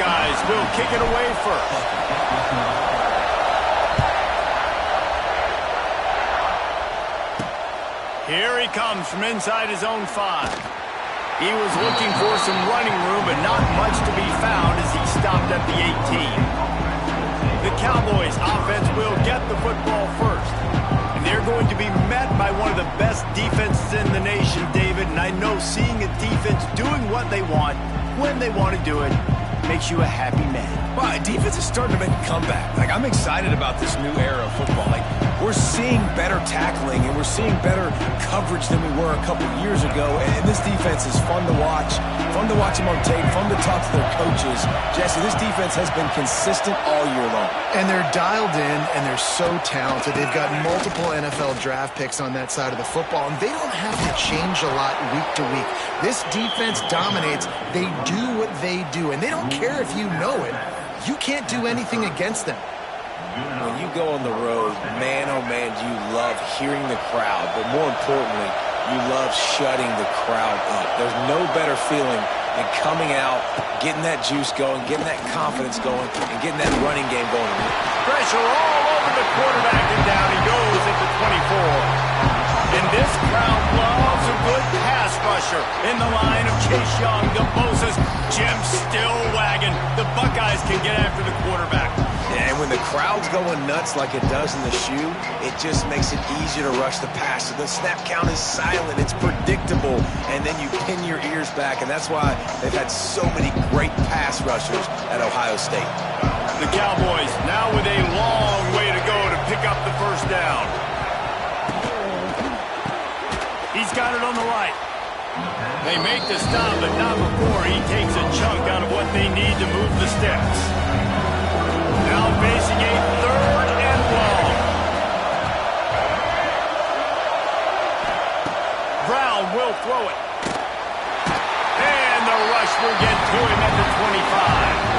Buckeyes will kick it away first. Here he comes from inside his own 5. He was looking for some running room, but not much to be found as he stopped at the 18. The Cowboys offense will get the football first. And they're going to be met by one of the best defenses in the nation, David. And I know seeing a defense doing what they want, when they want to do it, makes you a happy man. Well, defense is starting to make a comeback. Like, I'm excited about this new era of football. Like, we're seeing better tackling and we're seeing better coverage than we were a couple years ago. And this defense is fun to watch them on tape, fun to talk to their coaches. Jesse, this defense has been consistent all year long. And they're dialed in and they're so talented. They've got multiple NFL draft picks on that side of the football, and they don't have to change a lot week to week. This defense dominates. They do what they do, and they don't care if you know it. You can't do anything against them. When you go on the road, man, oh man, do you love hearing the crowd. But more importantly, you love shutting the crowd up. There's no better feeling than coming out, getting that juice going, getting that confidence going, and getting that running game going. Pressure all over the quarterback, and down he goes at the 24. And this crowd loves a good pass rusher in the line of Chase Young. The Bosa's Jim still wagging. The Buckeyes can get after the quarterback. Yeah, and when the crowd's going nuts like it does in the shoe, it just makes it easier to rush the pass. So the snap count is silent. It's predictable. And then you pin your ears back, and that's why they've had so many great pass rushers at Ohio State. The Cowboys now with a long way to go to pick up the first down. He's got it on the right. They make the stop, but not before he takes a chunk out of what they need to move the sticks. Now facing a 3rd and long. Brown will throw it. And the rush will get to him at the 25.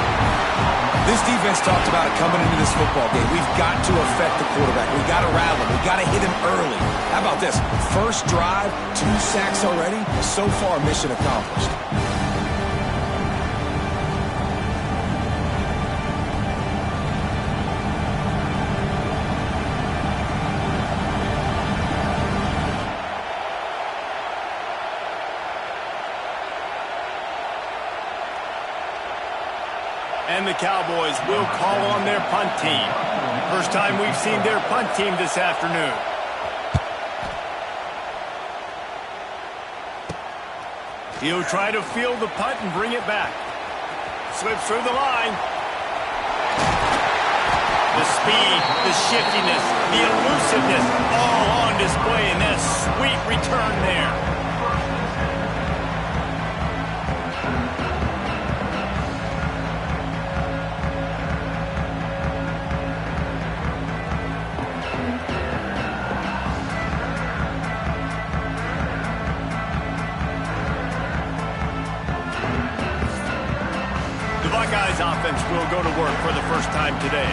This defense talked about it coming into this football game. We've got to affect the quarterback. We've got to rattle him. We've got to hit him early. How about this? First drive, 2 sacks already. So far, mission accomplished. And the Cowboys will call on their punt team. First time we've seen their punt team this afternoon. He'll try to field the punt and bring it back. Slips through the line. The speed, the shiftiness, the elusiveness, all on display in this sweet return there. Buckeyes offense will go to work for the first time today.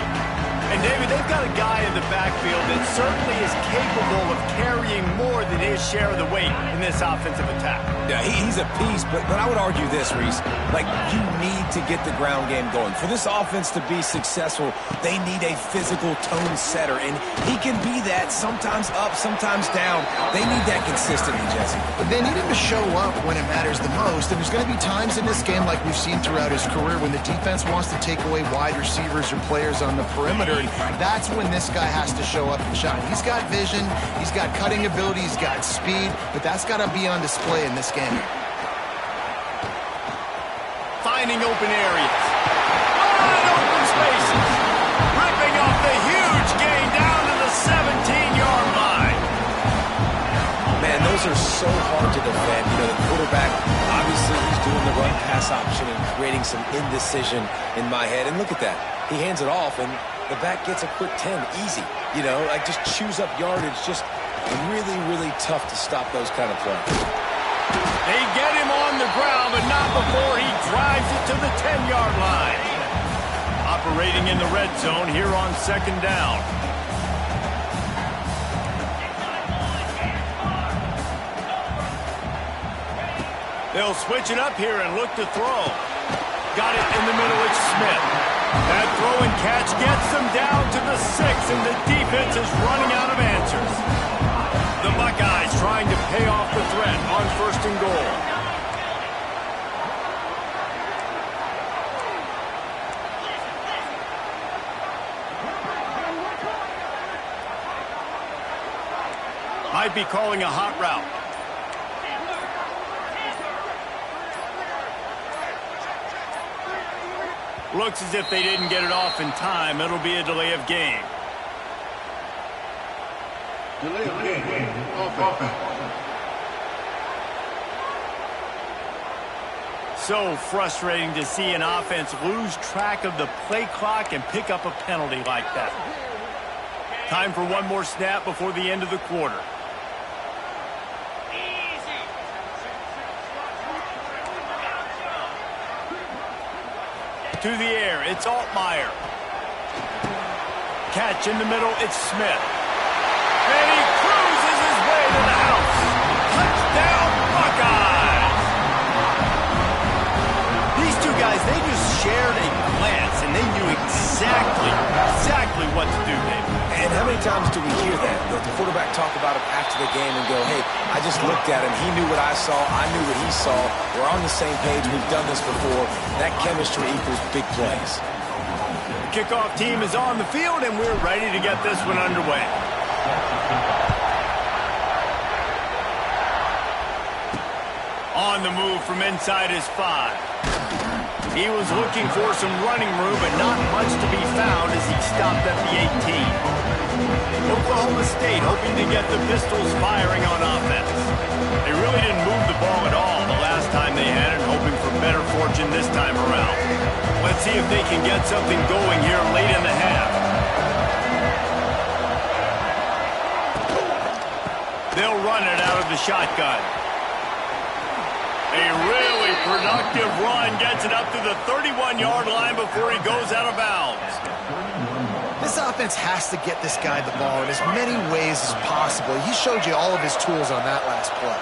And, David, they've got a guy in the backfield that certainly is capable of carrying more than his share of the weight in this offensive attack. Yeah, he's a piece, but I would argue this, Reese. Like, you need to get the ground game going. For this offense to be successful, they need a physical tone setter, and he can be that, sometimes up, sometimes down. They need that consistently, Jesse. But they need him to show up when it matters the most, and there's going to be times in this game like we've seen throughout his career when the defense wants to take away wide receivers or players on the perimeter. That's when this guy has to show up and shine. He's got vision, he's got cutting ability, he's got speed, but that's got to be on display in this game. Finding open areas. Wide open spaces. Ripping off the huge gain down to the 17-yard line. Man, those are so hard to defend. You know, the quarterback, obviously, he's doing the run-pass option and creating some indecision in my head. And look at that. He hands it off, and the back gets a quick 10, easy. You know, like just chews up yardage. Just really, really tough to stop those kind of plays. They get him on the ground, but not before he drives it to the 10-yard line. Operating in the red zone here on 2nd down. They'll switch it up here and look to throw. Got it in the middle. It's Smith. That throw and catch gets them down to the 6, and the defense is running out of answers. The Buckeyes trying to pay off the threat on 1st and goal. Might be calling a hot route. Looks as if they didn't get it off in time. It'll be a delay of game. Delay of game. Offense. So frustrating to see an offense lose track of the play clock and pick up a penalty like that. Time for one more snap before the end of the quarter. To the air, it's Altmaier. Catch in the middle, it's Smith. And he cruises his way to the house. Touchdown, Buckeyes! These two guys, they just shared a glance, and they knew exactly what to do, David. And how many times do we hear that? The quarterback talk about it after the game and go, hey, I just looked at him. He knew what I saw. I knew what he saw. We're on the same page. We've done this before. That chemistry equals big plays. The kickoff team is on the field, and we're ready to get this one underway. On the move from inside his 5. He was looking for some running room, but not much to be found as he stopped at the 18. Oklahoma State hoping to get the Pistols firing on offense. They really didn't move the ball at all the last time they had it, hoping for better fortune this time around. Let's see if they can get something going here late in the half. They'll run it out of the shotgun. A really productive run gets it up to the 31-yard line before he goes out of bounds. This offense has to get this guy the ball in as many ways as possible. He showed you all of his tools on that last play.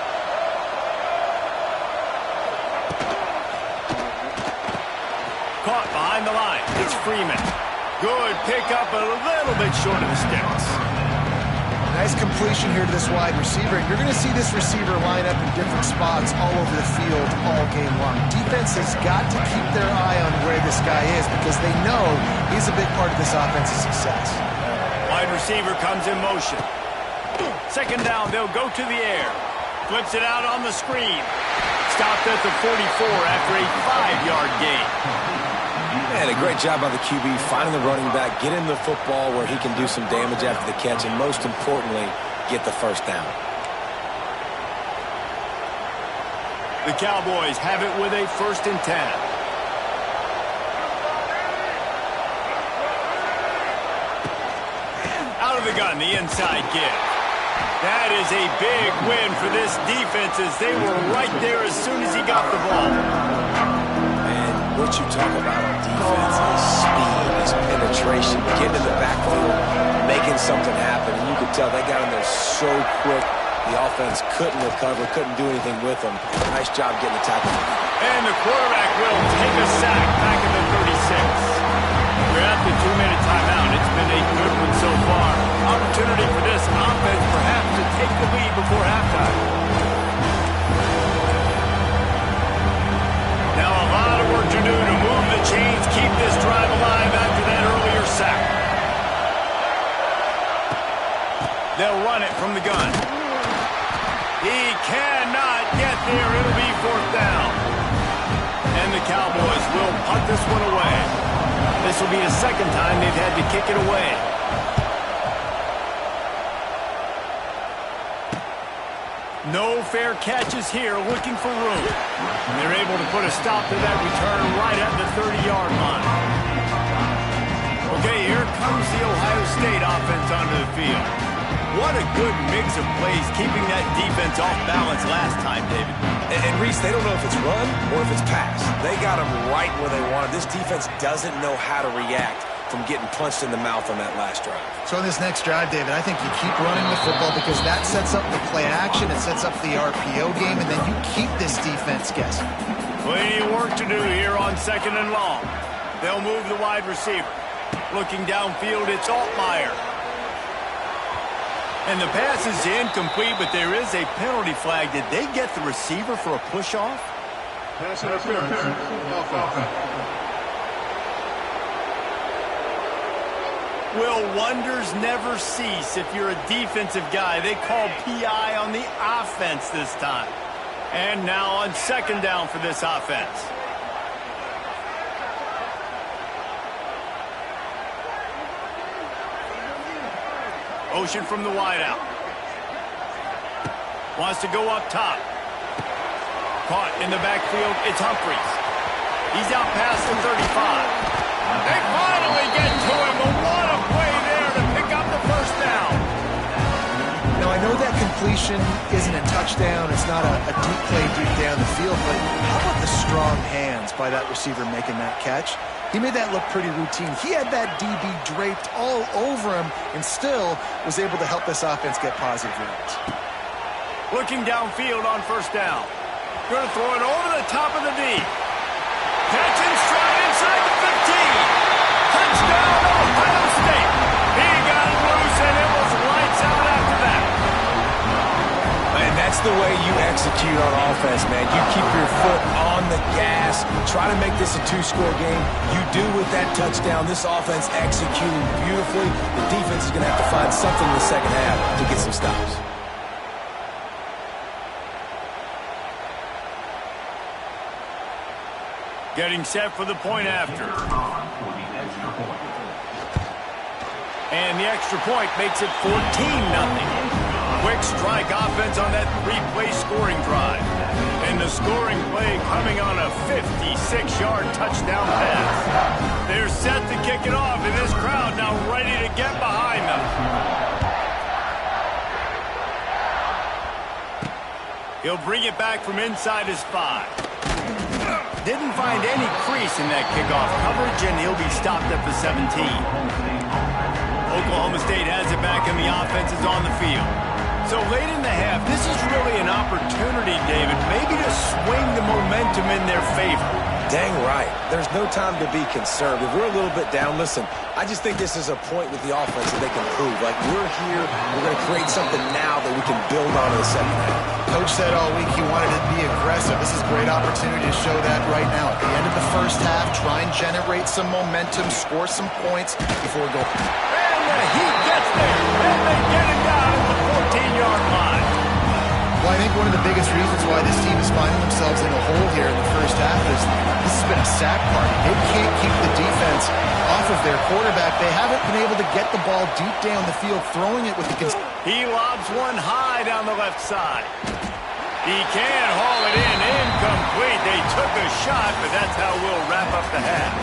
Caught behind the line. It's Freeman. Good pickup, a little bit short of the sticks. Nice completion here to this wide receiver. And you're going to see this receiver line up in different spots all over the field all game long. Defense has got to keep their eye on where this guy is because they know he's a big part of this offense's success. Wide receiver comes in motion. 2nd down, they'll go to the air. Flips it out on the screen. Stopped at the 44 after a 5-yard gain. Man, a great job by the QB finding the running back, get him the football where he can do some damage after the catch, and most importantly, get the 1st down. The Cowboys have it with a 1st and 10. Out of the gun, the inside give. That is a big win for this defense as they were right there as soon as he got the ball. What you talk about on defense is speed, is penetration, getting in the backfield, making something happen. And you could tell they got in there so quick, the offense couldn't recover, couldn't do anything with them. Nice job getting the tackle. And the quarterback will take a sack back in the 36. We're at the 2-minute timeout. It's been a good one so far. Opportunity for this offense perhaps to take the lead before halftime. Now a lot of work to do to move the chains, keep this drive alive after that earlier sack. They'll run it from the gun. He cannot get there. It'll be 4th down. And the Cowboys will punt this one away. This will be the 2nd time they've had to kick it away. No fair catches here, looking for room. They're able to put a stop to that return right at the 30-yard line. Okay, here comes the Ohio State offense onto the field. What a good mix of plays, keeping that defense off balance last time, David. And Reese, they don't know if it's run or if it's pass. They got them right where they wanted. This defense doesn't know how to react from getting punched in the mouth on that last drive. So in this next drive, David, I think you keep running the football because that sets up the play action, it sets up the RPO game, and then you keep this defense guessing. Plenty of work to do here on 2nd and long. They'll move the wide receiver. Looking downfield, it's Altmaier. And the pass is incomplete, but there is a penalty flag. Did they get the receiver for a push-off? Pass interference. Offense. Will wonders never cease if you're a defensive guy. They call PI on the offense this time. And now on 2nd down for this offense. Motion from the wideout. Wants to go up top. Caught in the backfield. It's Humphries. He's out past the 35. They finally get to him, but what a play there to pick up the first down. Now, I know that completion isn't a touchdown. It's not a deep play deep down the field, but how about the strong hands by that receiver making that catch? He made that look pretty routine. He had that DB draped all over him and still was able to help this offense get positive yards. Looking downfield on 1st down. Going to throw it over the top of the D. Catch and stride inside the 15. Touchdown, Ohio State. He got it loose, and it was lights out after that. And that's the way you execute on offense, man. You keep your foot on the gas. Try to make this a 2-score game. You do with that touchdown. This offense executing beautifully. The defense is going to have to find something in the 2nd half to get some stops. Getting set for the point after. And the extra point makes it 14-0. Quick strike offense on that 3-play scoring drive. And the scoring play coming on a 56-yard touchdown pass. They're set to kick it off, and this crowd now ready to get behind them. He'll bring it back from inside his 5. Didn't find any crease in that kickoff coverage, and he'll be stopped at the 17. Oklahoma State has it back, and the offense is on the field. So late in the half, this is really an opportunity, David, maybe to swing the momentum in their favor. Dang right. There's no time to be concerned. If we're a little bit down, listen, I just think this is a point with the offense that they can prove. Like, we're here, we're going to create something now that we can build on in the 2nd half. Coach said all week he wanted to be aggressive. This is a great opportunity to show that right now. At the end of the 1st half, try and generate some momentum, score some points before we go. And the Heat gets there, and they get it down at the 14-yard line. Well, I think one of the biggest reasons why this team is finding themselves in a hole here in the 1st half is this has been a sack party. They can't keep the defense off of their quarterback. They haven't been able to get the ball deep down the field, throwing it with the... He lobs one high down the left side. He can haul it in. Incomplete. They took a shot, but that's how we'll wrap up the half.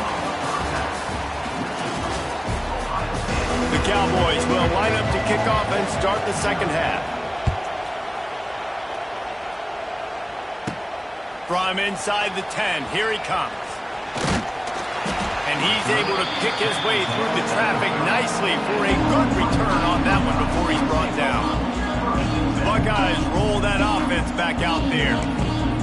The Cowboys will line up to kick off and start the 2nd half. From inside the 10, here he comes. And he's able to pick his way through the traffic nicely for a good return on that one before he's brought down. The Buckeyes roll that offense back out there.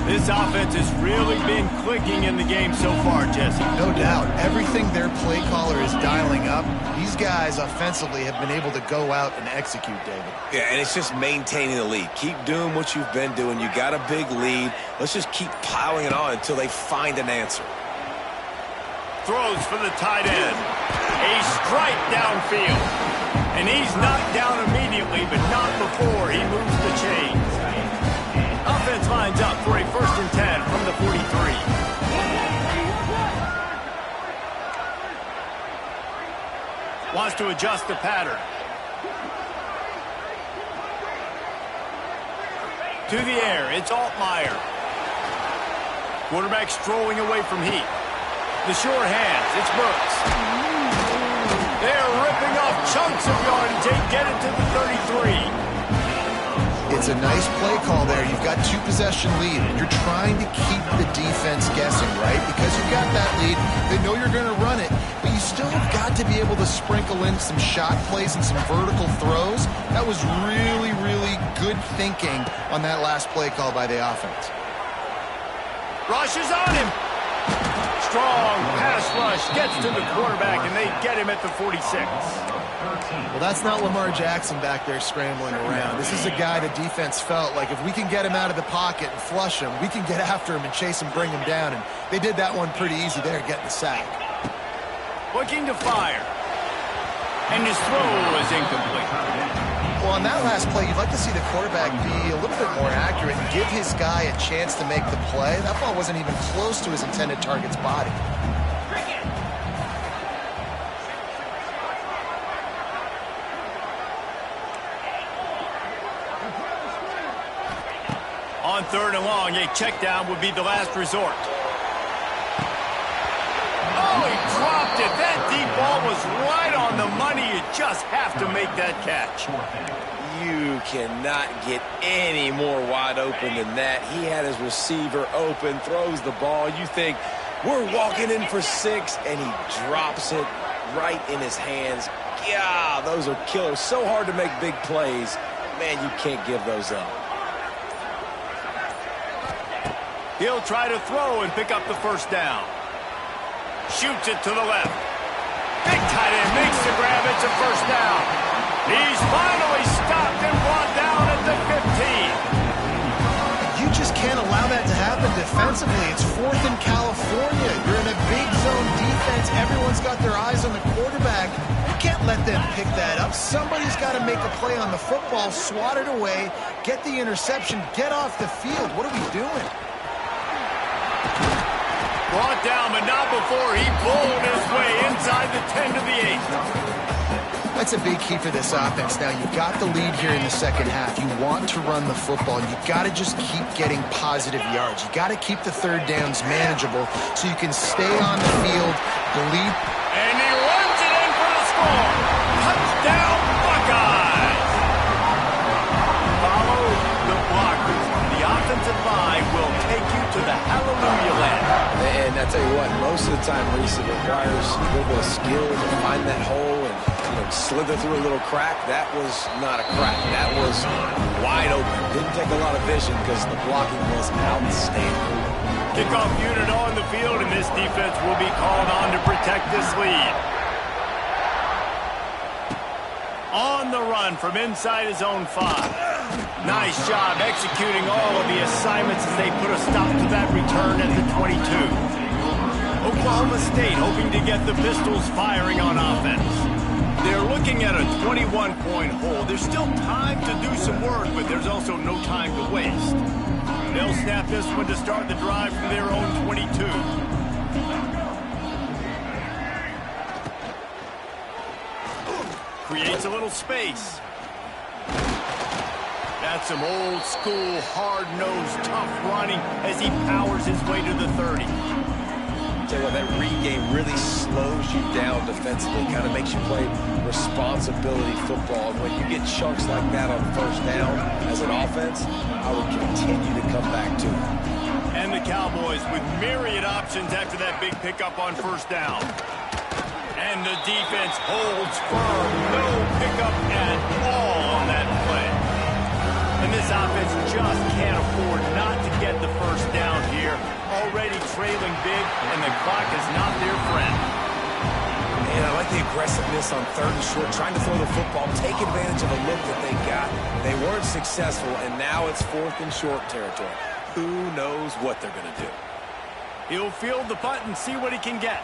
This offense has really been clicking in the game so far, Jesse. No doubt. Everything their play caller is dialing up, these guys offensively have been able to go out and execute, David. Yeah, and it's just maintaining the lead. Keep doing what you've been doing. You got a big lead. Let's just keep piling it on until they find an answer. Throws for the tight end. A strike downfield. And he's knocked down immediately, but not before he moves the chains. Offense lines up for a 1st and 10 from the 43. Wants to adjust the pattern. To the air, it's Altmaier. Quarterback strolling away from Heat. The sure hands, it's Brooks. They're ripping off chunks of yardage. They get it to the 33. It's a nice play call there. You've got 2-possession lead, and you're trying to keep the defense guessing, right? Because you've got that lead, they know you're going to run it, but you still have got to be able to sprinkle in some shot plays and some vertical throws. That was really, really good thinking on that last play call by the offense. Rushes on him. Strong pass rush gets to the quarterback, and they get him at the 46. Well, that's not Lamar Jackson back there scrambling around. This is a guy the defense felt like if we can get him out of the pocket and flush him, we can get after him and chase him, bring him down. And they did that one pretty easy there, getting the sack. Looking to fire. And his throw is incomplete. Well, on that last play, you'd like to see the quarterback be a little bit more accurate and give his guy a chance to make the play. That ball wasn't even close to his intended target's body. On 3rd and long, a check down would be the last resort. Oh, he dropped it. That deep ball was right on the money. You just have to make that catch. You cannot get any more wide open than that. He had his receiver open, throws the ball. You think, we're walking in for 6, and he drops it right in his hands. Yeah, those are killers. So hard to make big plays. Man, you can't give those up. He'll try to throw and pick up the first down. Shoots it to the left. Big tight end makes the grab. It's a first down. He's finally stopped and brought down at the 15. You just can't allow that to happen defensively. It's 4th in California. You're in a big zone defense. Everyone's got their eyes on the quarterback. You can't let them pick that up. Somebody's got to make a play on the football, swat it away, get the interception, get off the field. What are we doing? Brought down, but not before he pulled his way inside the 10 to the 8. That's a big key for this offense. Now, you've got the lead here in the second half. You want to run the football. You got to just keep getting positive yards. You got to keep the 3rd downs manageable so you can stay on the field, believe. And he runs it in for the score. Touchdown, Buckeyes. Follow the blockers. The offensive line will take you to the hallelujah land. And I tell you what, most of the time, Reese, it requires a little bit of skill to find that hole and slither through a little crack. That was not a crack. That was wide open. Didn't take a lot of vision because the blocking was outstanding. Kickoff unit on the field, and this defense will be called on to protect this lead. On the run from inside his own 5. Nice job executing all of the assignments as they put a stop to that return at the 22. Oklahoma State hoping to get the Pistols firing on offense. They're looking at a 21-point hole. There's still time to do some work, but there's also no time to waste. They'll snap this one to start the drive from their own 22. Creates a little space. That's some old school, hard-nosed, tough running as he powers his way to the 30. Tell you what, that read game really slows you down defensively, kind of makes you play responsibility football. And when you get chunks like that on 1st down as an offense, I would continue to come back to it. And the Cowboys with myriad options after that big pickup on 1st down. And the defense holds firm. No pickup at all on that play. And this offense just can't afford not to get the 1st down here. Already trailing big, and the clock is not their friend. And I like the aggressiveness on 3rd and short, trying to throw the football, take advantage of a look that they got. They weren't successful, and now it's 4th and short territory. Who knows what they're going to do? He'll field the punt and see what he can get.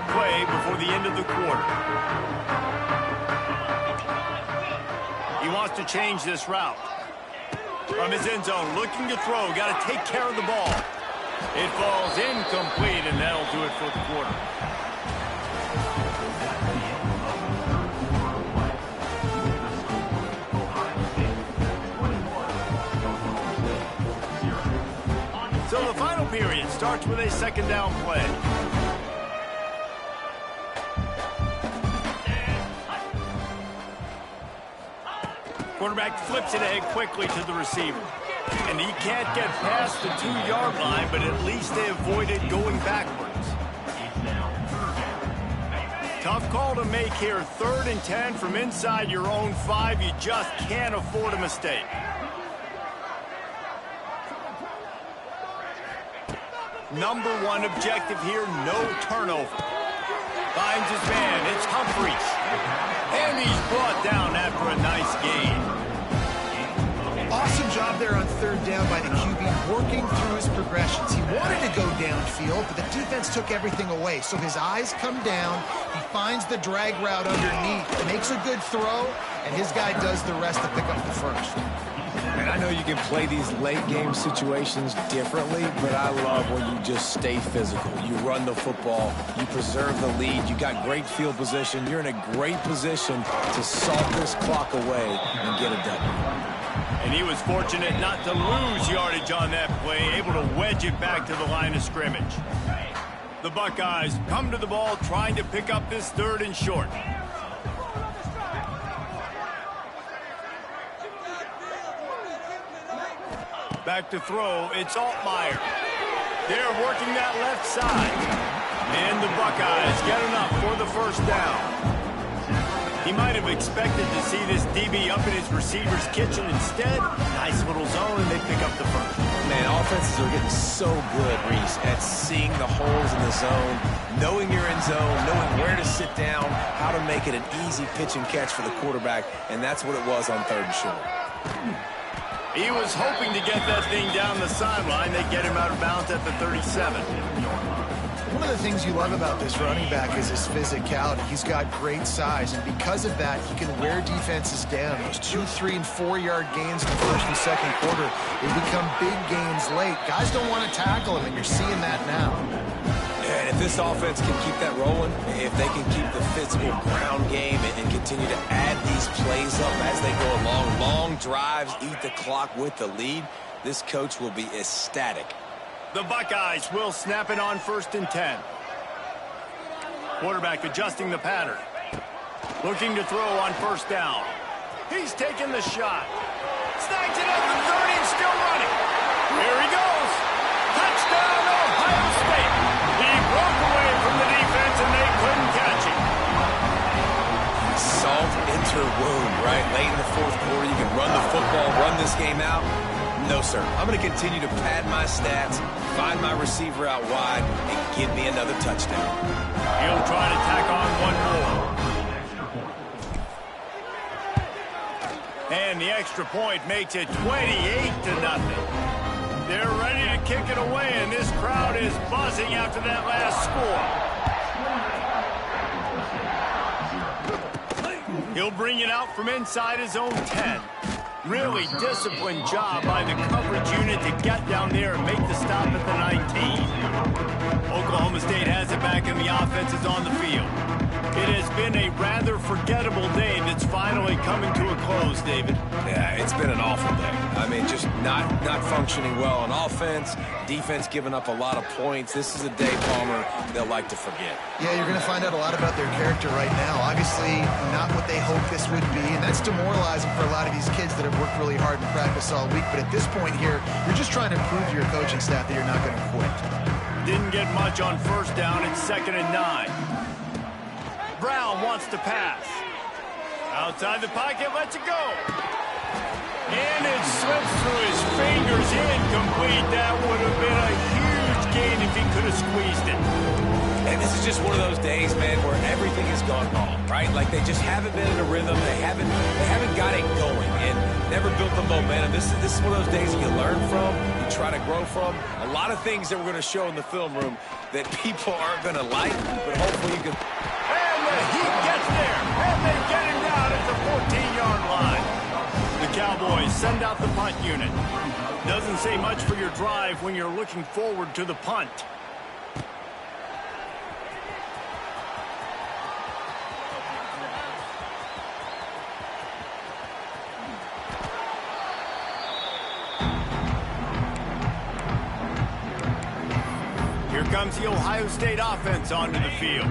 Play before the end of the quarter. He wants to change this route. From his end zone, looking to throw, got to take care of the ball. It falls incomplete, and that'll do it for the quarter. So the final period starts with a 2nd down play. Quarterback flips it ahead quickly to the receiver. And he can't get past the 2-yard line, but at least they avoided going backwards. Tough call to make here. 3rd and 10 from inside your own 5. You just can't afford a mistake. Number 1 objective here, no turnover. Finds his man, it's Humphries. And he's brought down after a nice gain. Awesome job there on 3rd down by the QB, working through his progressions. He wanted to go downfield, but the defense took everything away. So his eyes come down, he finds the drag route underneath, makes a good throw, and his guy does the rest to pick up the first. And I know you can play these late game situations differently, but I love when you just stay physical. You run the football, you preserve the lead, you got great field position, you're in a great position to salt this clock away and get a W. And he was fortunate not to lose yardage on that play, able to wedge it back to the line of scrimmage. The Buckeyes come to the ball trying to pick up this 3rd and short. Back to throw, it's Altmaier. They're working that left side. And the Buckeyes get enough for the 1st down. He might have expected to see this DB up in his receiver's kitchen. Instead, nice little zone, and they pick up the 1st. Man, offenses are getting so good, Reese, at seeing the holes in the zone, knowing you're in zone, knowing where to sit down, how to make it an easy pitch and catch for the quarterback, and that's what it was on 3rd and short. He was hoping to get that thing down the sideline. They get him out of bounds at the 37. One of the things you love about this running back is his physicality. He's got great size, and because of that, he can wear defenses down. Those 2-, 3-, and 4-yard gains in the 1st and 2nd quarter, they become big gains late. Guys don't want to tackle him, and you're seeing that now. And if this offense can keep that rolling, if they can keep the physical ground game and continue to add these plays up as they go along, long drives, eat the clock with the lead, this coach will be ecstatic. The Buckeyes will snap it on 1st and 10. Quarterback adjusting the pattern. Looking to throw on 1st down. He's taking the shot. Snags it at the 30 and still running. Here he goes. Touchdown, Ohio State. He broke away from the defense and they couldn't catch him. Salt into wound, right? Late in the 4th quarter, you can run the football, run this game out. No, sir. I'm going to continue to pad my stats, find my receiver out wide, and give me another touchdown. He'll try to tack on one more. And the extra point makes it 28-0. They're ready to kick it away, and this crowd is buzzing after that last score. He'll bring it out from inside his own 10. Really disciplined job by the coverage unit to get down there and make the stop at the 19. Oklahoma State has it back and the offense is on the field. It has been a rather forgettable day that's finally coming to a close, David. Yeah, it's been an awful day. I mean, just not functioning well on offense, defense giving up a lot of points. This is a day, Palmer, they'll like to forget. Yeah, you're going to find out a lot about their character right now. Obviously, not what they hoped this would be, and that's demoralizing for a lot of these kids that have worked really hard in practice all week. But at this point here, you're just trying to prove to your coaching staff that you're not going to quit. Didn't get much on 1st down. It's 2nd and 9. Brown wants to pass. Outside the pocket, lets it go. And it slips through his fingers, incomplete. That would have been a huge gain if he could have squeezed it. And this is just one of those days, man, where everything has gone wrong, right? Like they just haven't been in a rhythm. They haven't got it going and never built the momentum. This is one of those days you learn from, you try to grow from. A lot of things that we're going to show in the film room that people aren't going to like, but hopefully you can. He gets there, and they get him down at the 14-yard line. The Cowboys send out the punt unit. Doesn't say much for your drive when you're looking forward to the punt. Here comes the Ohio State offense onto the field.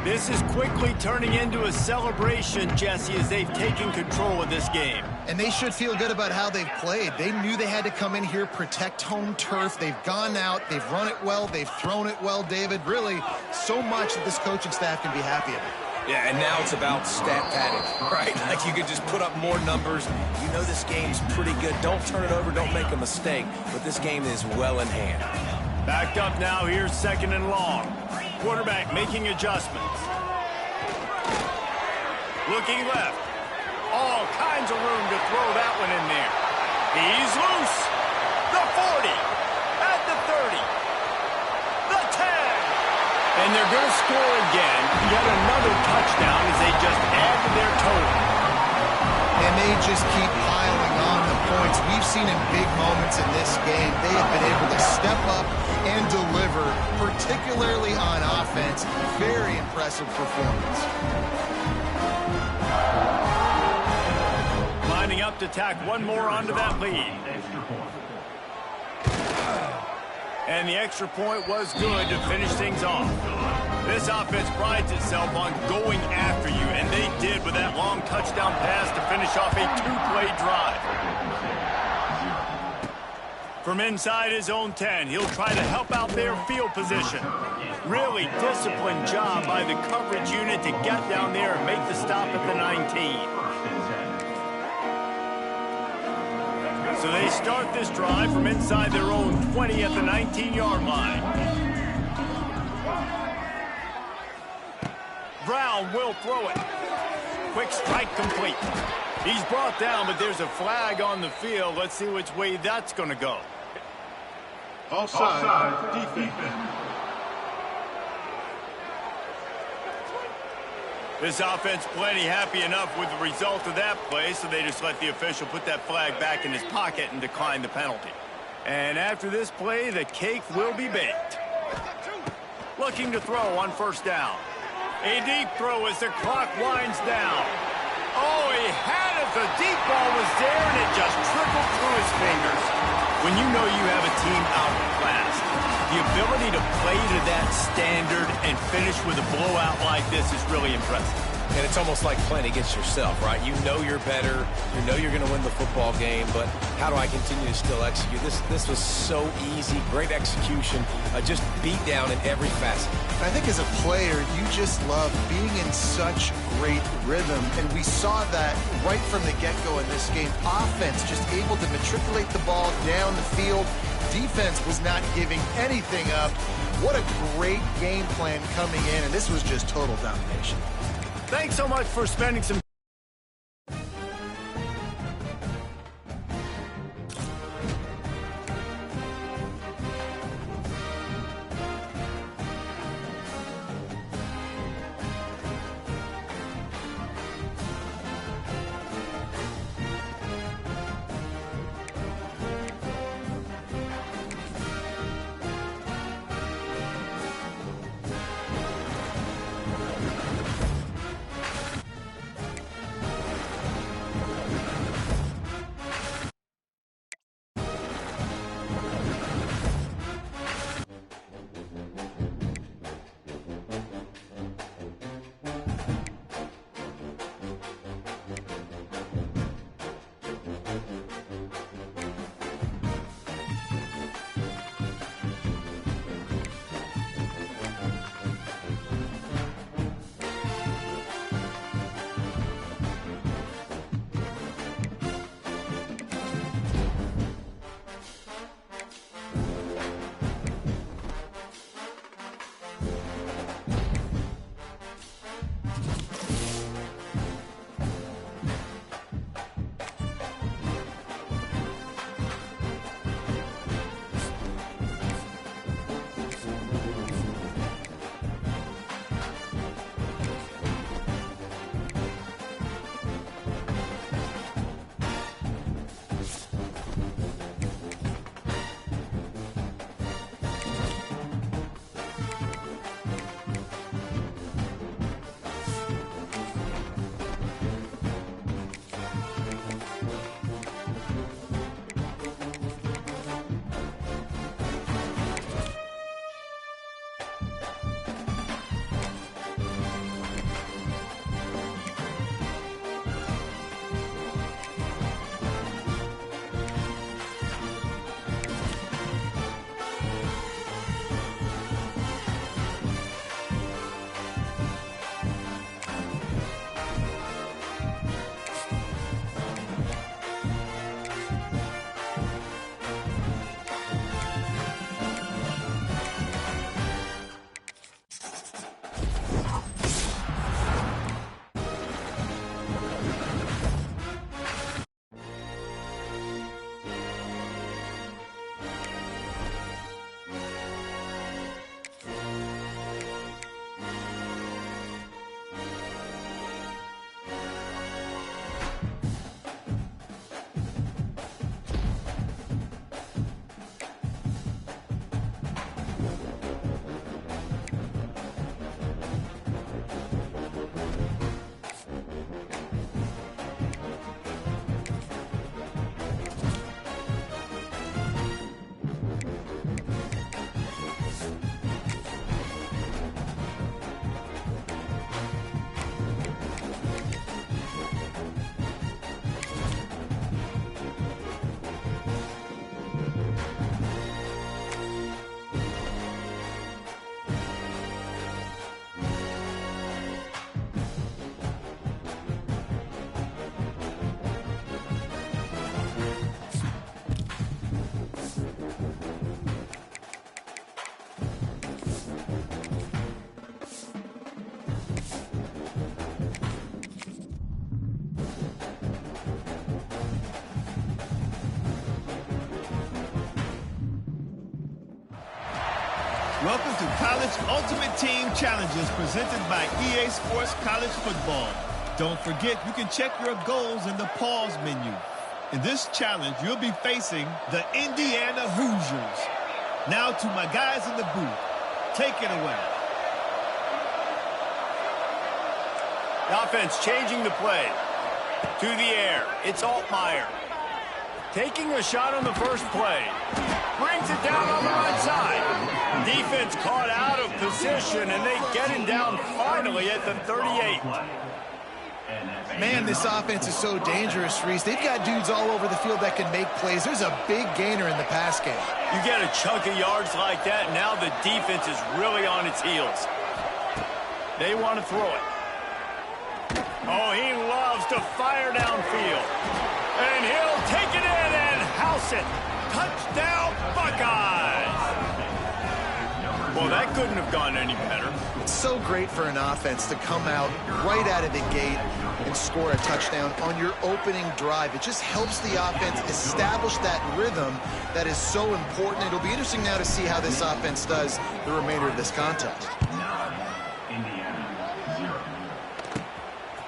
This is quickly turning into a celebration, Jesse, as they've taken control of this game. And they should feel good about how they've played. They knew they had to come in here, protect home turf. They've gone out, they've run it well, they've thrown it well, David. Really, so much that this coaching staff can be happy about. Yeah, and now it's about stat padding, right? Like you could just put up more numbers. You know this game's pretty good. Don't turn it over, don't make a mistake. But this game is well in hand. Backed up now, here's 2nd and long. Quarterback making adjustments. Looking left. All kinds of room to throw that one in there. He's loose. The 40. At the 30. The 10. And they're going to score again. Yet another touchdown as they just add to their total. And they just keep piling on the points. We've seen in big moments in this game, they have been able to step up and deliver, particularly on offense. Very impressive performance. Lining up to tack one more onto that lead. And the extra point was good to finish things off. This offense prides itself on going after you, and they did with that long touchdown pass to finish off a 2-play drive. From inside his own 10, he'll try to help out their field position. Really disciplined job by the coverage unit to get down there and make the stop at the 19. So they start this drive from inside their own 20 at the 19-yard line. Brown will throw it. Quick strike complete. He's brought down, but there's a flag on the field. Let's see which way that's going to go. Offside, defense. This offense plenty happy enough with the result of that play, so they just let the official put that flag back in his pocket and decline the penalty. And after this play, the cake will be baked. Looking to throw on 1st down. A deep throw as the clock winds down. Oh, he had it. The deep ball was there, and it just trickled through his fingers. When you know you have a team outclassed, the ability to play to that standard and finish with a blowout like this is really impressive. And it's almost like playing against yourself, right? You know you're better. You know you're going to win the football game, but how do I continue to still execute? This was so easy. Great execution. Just beat down in every facet. I think as a player, you just love being in such great rhythm, and we saw that right from the get-go in this game. Offense just able to matriculate the ball down the field. Defense was not giving anything up. What a great game plan coming in, and this was just total domination. Thanks so much for spending some Welcome to College Ultimate Team Challenges presented by EA Sports College Football. Don't forget, you can check your goals in the pause menu. In this challenge, you'll be facing the Indiana Hoosiers. Now to my guys in the booth. Take it away. The offense changing the play. To the air. It's Altmaier. Taking a shot on the first play. Brings it down on the right side. Defense caught out of position, and they get him down finally at the 38. Man, this offense is so dangerous, Reese. They've got dudes all over the field that can make plays. There's a big gainer in the pass game. You get a chunk of yards like that, and now the defense is really on its heels. They want to throw it. Oh, he loves to fire downfield. And he'll take it in and house it. Touchdown, Buckeyes! Well, that couldn't have gone any better. It's so great for an offense to come out right out of the gate and score a touchdown on your opening drive. It just helps the offense establish that rhythm that is so important. It'll be interesting now to see how this offense does the remainder of this contest.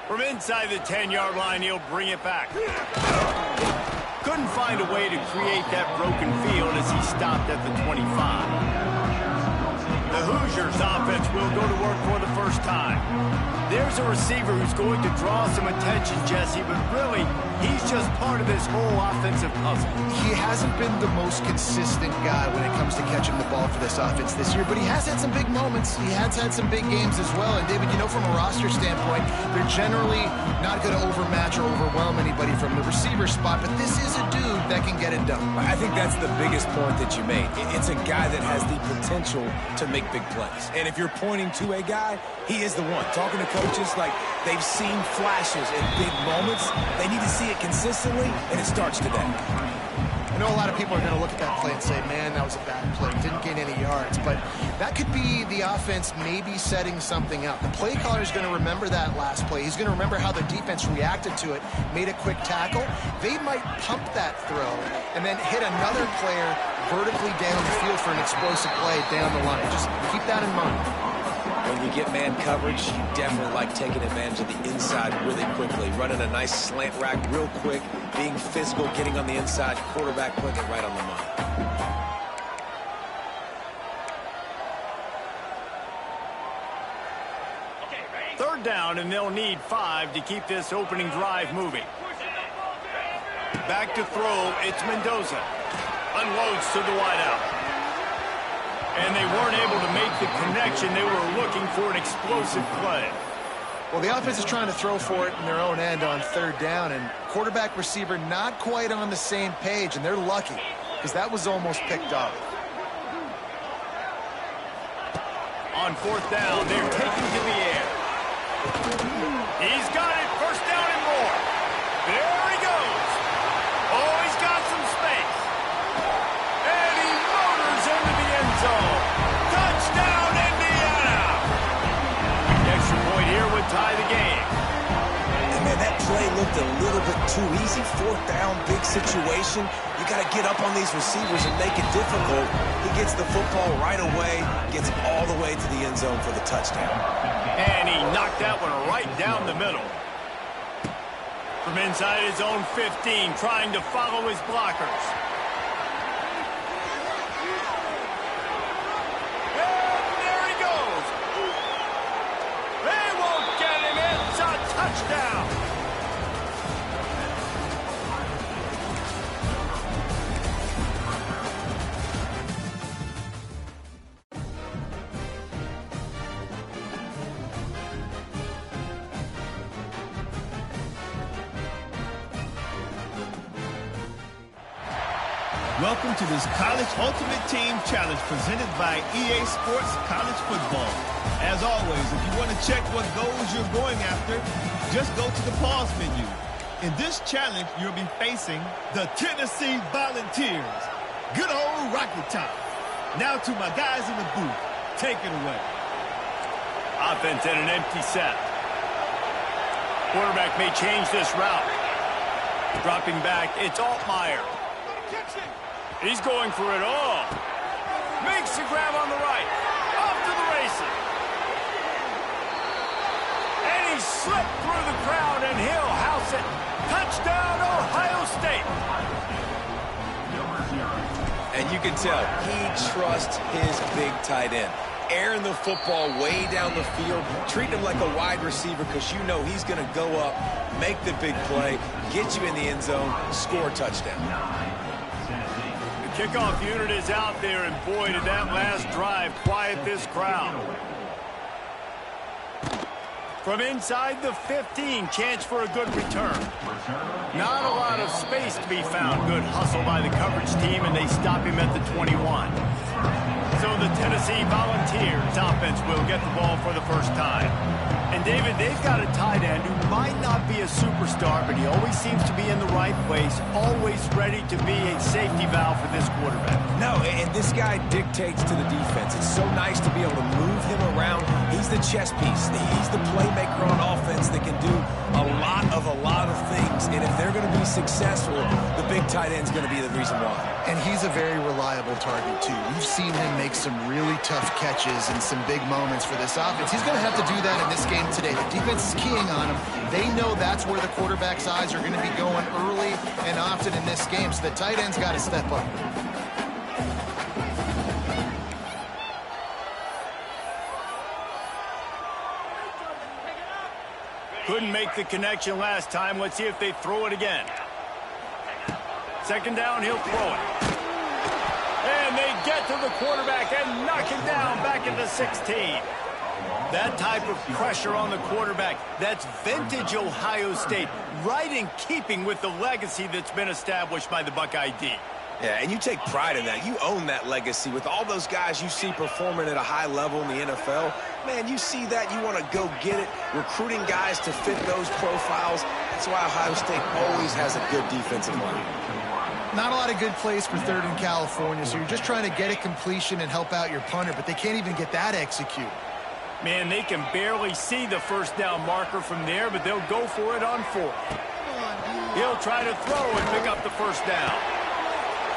From inside the 10-yard line, he'll bring it back. Couldn't find a way to create that broken field as he stopped at the 25. The Hoosiers offense will go to work for the first time. There's a receiver who's going to draw some attention, Jesse, but really, he's just part of this whole offensive puzzle. He hasn't been the most consistent guy when it comes to catching the ball for this offense this year, but he has had some big moments. He has had some big games as well. And, David, you know, from a roster standpoint, they're generally not going to overmatch or overwhelm anybody from the receiver spot, but this is a dude that can get it done. I think that's the biggest point that you made. It's a guy that has the potential to make big plays. And if you're pointing to a guy, he is the one. Talking to coaches, like, they've seen flashes in big moments. They need to see it consistently, and it starts today. I know a lot of people are going to look at that play and say, man, that was a bad play. Didn't gain any yards. But that could be the offense maybe setting something up. The play caller is going to remember that last play. He's going to remember how the defense reacted to it, made a quick tackle. They might pump that throw and then hit another player vertically down the field for an explosive play down the line. Just keep that in mind. When you get man coverage, you definitely like taking advantage of the inside really quickly. Running a nice slant rack real quick, being physical, getting on the inside, quarterback putting it right on the money. Third down, and they'll need 5 to keep this opening drive moving. Back to throw, it's Mendoza. Unloads to the wideout. And they weren't able to make the connection. They were looking for an explosive play. Well, the offense is trying to throw for it in their own end on third down, and quarterback receiver not quite on the same page, and they're lucky because that was almost picked off. On fourth down, they're taking to the air. He's got it. First down and more. There he goes. Oh, he's got some space. And he motors into the end zone. Touchdown, Indiana. The extra point here would tie the game. And man, that play looked a little bit too easy. Fourth down, big situation. You got to get up on these receivers and make it difficult. He gets the football right away, gets all the way to the end zone for the touchdown. And he knocked that one right down the middle. From inside his own 15, trying to follow his blockers. And there he goes. They won't get him. It's a touchdown. Welcome to this College Ultimate Team Challenge presented by EA Sports College Football. As always, if you want to check what goals you're going after, just go to the pause menu. In this challenge, you'll be facing the Tennessee Volunteers. Good old Rocky Top. Now to my guys in the booth. Take it away. Offense at an empty set. Quarterback may change this route. Dropping back, it's Altmaier. He's going for it all. Makes the grab on the right. slip through the crowd, and he'll house it. Touchdown, Ohio State. And you can tell he trusts his big tight end. Airing the football way down the field, treating him like a wide receiver because you know he's going to go up, make the big play, get you in the end zone, score a touchdown. The kickoff unit is out there, and boy, did that last drive quiet this crowd. From inside the 15, chance for a good return. Not a lot of space to be found. Good hustle by the coverage team, and they stop him at the 21. So the Tennessee Volunteers offense will get the ball for the first time. And, David, they've got a tight end who might not be a superstar, but he always seems to be in the right place, always ready to be a safety valve for this quarterback. No, and this guy dictates to the defense. It's so nice to be able to move him around. He's the chess piece. He's the playmaker on offense that can do a lot of things. And if they're going to be successful, the big tight end's going to be the reason why. And he's a very reliable target, too. We've seen him make some really tough catches and some big moments for this offense. He's going to have to do that in this game today. The defense is keying on him. They know that's where the quarterback's eyes are going to be going early and often in this game, so the tight end's got to step up. Couldn't make the connection last time. Let's see if they throw it again. Second down, he'll throw it. And they get to the quarterback and knock it down back at the 16. That type of pressure on the quarterback, that's vintage Ohio State, right in keeping with the legacy that's been established by the Buckeye D. Yeah, and you take pride in that. You own that legacy with all those guys you see performing at a high level in the NFL. Man, you see that, you want to go get it, recruiting guys to fit those profiles. That's why Ohio State always has a good defensive line. Not a lot of good plays for third in California, so you're just trying to get a completion and help out your punter, but they can't even get that executed. Man, they can barely see the first down marker from there, but they'll go for it on fourth. He'll try to throw and pick up the first down.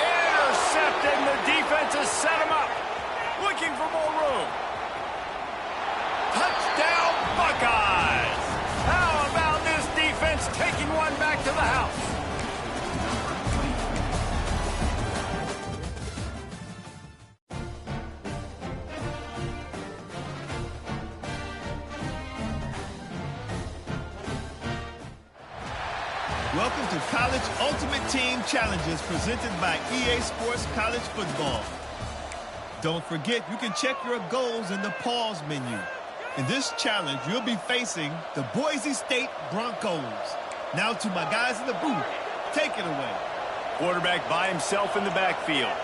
Intercepted, and the defense has set him up. Looking for more room. Touchdown, Buckeyes! How about this defense taking one back to the house? Welcome to College Ultimate Team Challenges presented by EA Sports College Football. Don't forget, you can check your goals in the pause menu. In this challenge, you'll be facing the Boise State Broncos. Now to my guys in the booth. Take it away. Quarterback by himself in the backfield.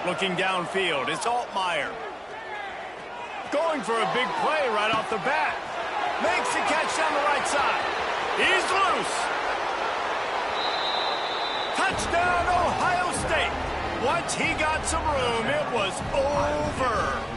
Looking downfield, it's Altmaier. Going for a big play right off the bat. Makes the catch down the right side. He's loose. Touchdown, Ohio State. Once he got some room, it was over.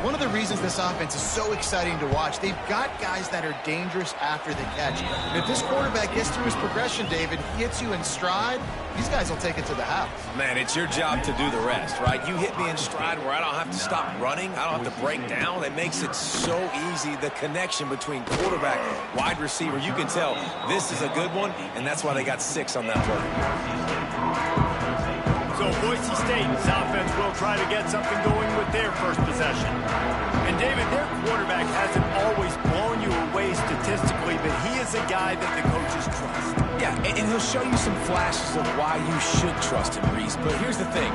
One of the reasons this offense is so exciting to watch, they've got guys that are dangerous after the catch. And if this quarterback gets through his progression, David, hits you in stride, these guys will take it to the house. Man, it's your job to do the rest, right? You hit me in stride where I don't have to stop running. I don't have to break down. It makes it so easy, the connection between quarterback, wide receiver. You can tell this is a good one, and that's why they got 6 on that play. So Boise State's offense will try to get something going with their first possession. And, David, their quarterback hasn't always blown you away statistically, but he is a guy that the coaches trust. Yeah, and he'll show you some flashes of why you should trust him, Reese. But here's the thing.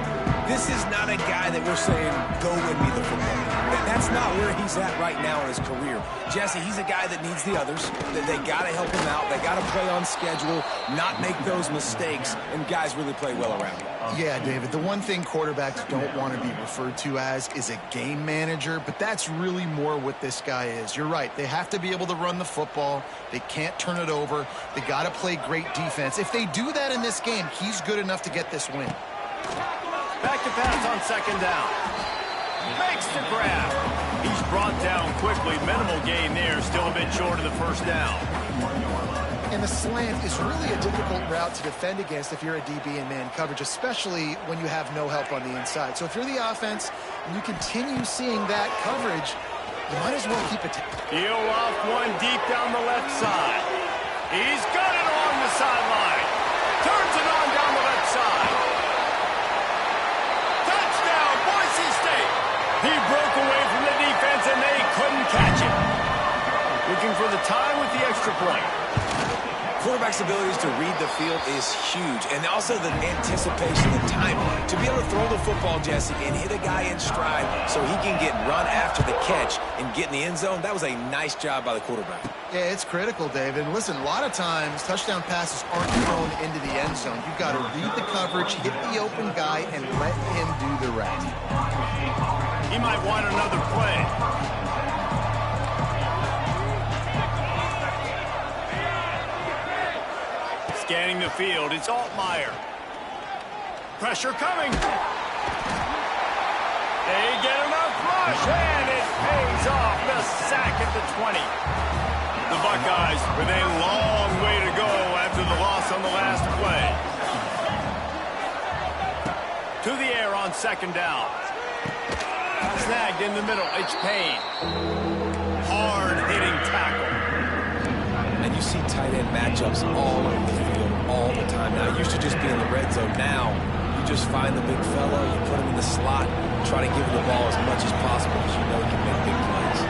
This is not a guy that we're saying, go win me the football. That's not where he's at right now in his career. Jesse, he's a guy that needs the others. They got to help him out. They got to play on schedule, not make those mistakes, and guys really play well around him. Yeah, David, the one thing quarterbacks don't want to be referred to as is a game manager, but that's really more what this guy is. You're right. They have to be able to run the football. They can't turn it over. They got to play great defense. If they do that in this game, he's good enough to get this win. Back to pass on second down. Makes the grab. He's brought down quickly. Minimal gain there. Still a bit short of the first down. And the slant is really a difficult route to defend against if you're a DB in man coverage, especially when you have no help on the inside. So if you're the offense, and you continue seeing that coverage, you might as well keep it. He'll off one deep down the left side. He's got it along the sideline. Turns it on down the left side. Touchdown, Boise State. He broke away from the defense, and they couldn't catch him. Looking for the tie with the extra point. Quarterback's abilities to read the field is huge, and also the anticipation and timing. To be able to throw the football, Jesse, and hit a guy in stride so he can get run after the catch and get in the end zone, that was a nice job by the quarterback. Yeah, it's critical, David. And listen, a lot of times, touchdown passes aren't thrown into the end zone. You've got to read the coverage, hit the open guy, and let him do the rest. He might want another play. Scanning the field, it's Altmaier. Pressure coming. They get enough rush, and it pays off. The sack at the 20. The Buckeyes with a long way to go after the loss on the last play. To the air on second down. Snagged in the middle, it's Payne. Hard-hitting tackle. And you see tight end matchups all over the field all the time. Now, it used to just be in the red zone. Now, you just find the big fella, you put him in the slot, try to give him the ball as much as possible because you know he can make big plays.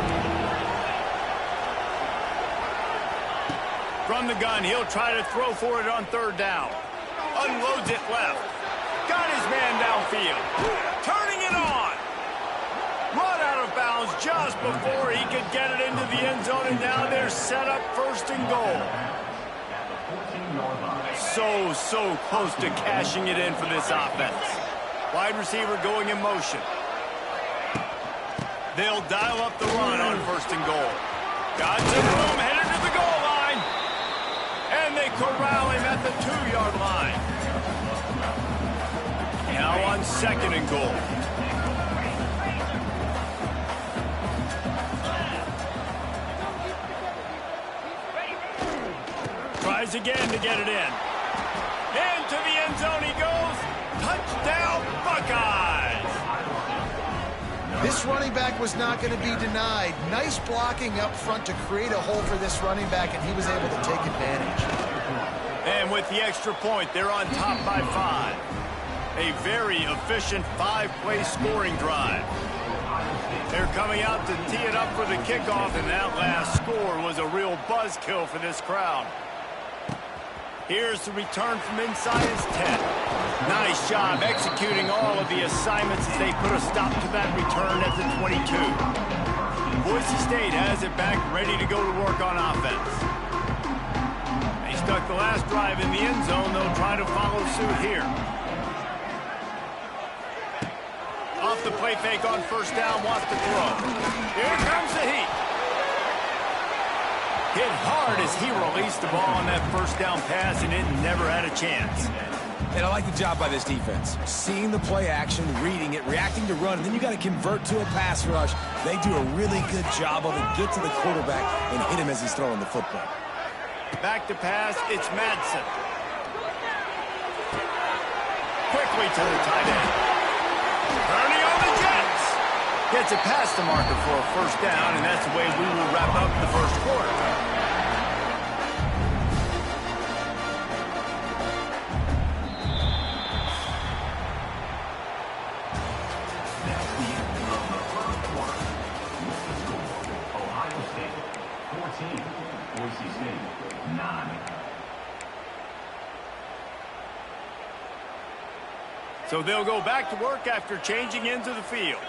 From the gun, he'll try to throw for it on third down. Unloads it left. Got his man downfield. Turning it on. Run out of bounds just before he could get it into the end zone, and now they're set up first and goal. So close to cashing it in for this offense. Wide receiver going in motion. They'll dial up the run on first and goal. Got some room, headed to the goal line. And they corral him at the 2-yard line. Now on second and goal. Tries again to get it in. Into the end zone he goes. Touchdown, Buckeyes! This running back was not going to be denied. Nice blocking up front to create a hole for this running back, and he was able to take advantage. And with the extra point, they're on top by 5. A very efficient 5-play scoring drive. They're coming out to tee it up for the kickoff, and that last score was a real buzzkill for this crowd. Here's the return from inside his 10. Nice job executing all of the assignments as they put a stop to that return at the 22. Boise State has it back, ready to go to work on offense. They stuck the last drive in the end zone. They'll try to follow suit here. Off the play fake on first down, wants to throw. Here comes the heat. Hit hard as he released the ball on that first down pass, and it never had a chance. And I like the job by this defense. Seeing the play action, reading it, reacting to run, and then you got to convert to a pass rush. They do a really good job of it. Get to the quarterback and hit him as he's throwing the football. Back to pass, it's Madsen. Quickly to the tight end. Bernie on the Jets. Gets it past the marker for a first down, and that's the way we will wrap up the first quarter. Ohio State 14, Boise State 9. So they'll go back to work after changing into the field.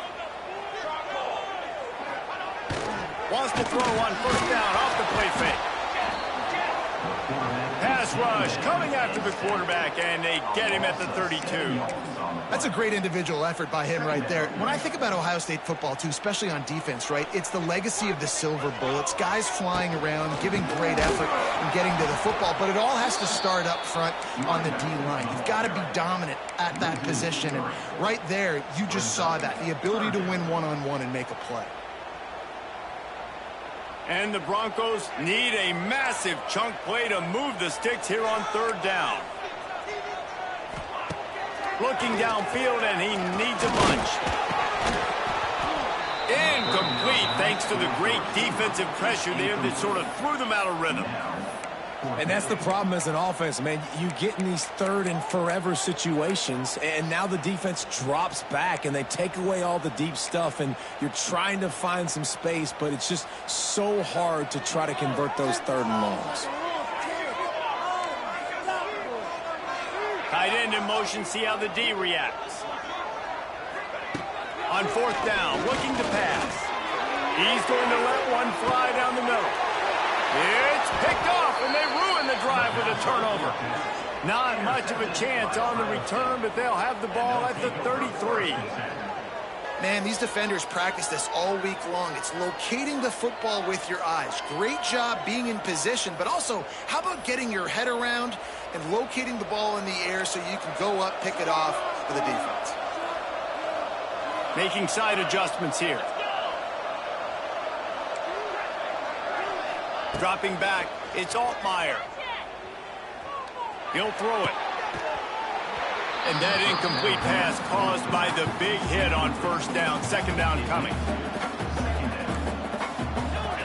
Wants to throw on first down off the play fake. Pass rush coming after the quarterback, and they get him at the 32. That's a great individual effort by him right there. When I think about Ohio State football, too, especially on defense, right, it's the legacy of the silver bullets, guys flying around, giving great effort and getting to the football, but it all has to start up front on the D-line. You've got to be dominant at that position, and right there, you just saw that, the ability to win one-on-one and make a play. And the Broncos need a massive chunk play to move the sticks here on third down. Looking downfield, and he needs a bunch. thanks to the great defensive pressure there that sort of threw them out of rhythm. And that's the problem as an offense, man. You get in these third and forever situations, and now the defense drops back, and they take away all the deep stuff, and you're trying to find some space, but it's just so hard to try to convert those third and longs. Tight end in motion, see how the D reacts. On fourth down, looking to pass. He's going to let one fly down the middle. It's picked off, and they ruin the drive with a turnover. Not much of a chance on the return, but they'll have the ball at the 33. Man, these defenders practice this all week long. It's locating the football with your eyes. Great job being in position, but also, how about getting your head around and locating the ball in the air so you can go up, pick it off for the defense. Making side adjustments here. Dropping back, it's Altmaier. He'll throw it. And that incomplete pass caused by the big hit on first down. Second down coming.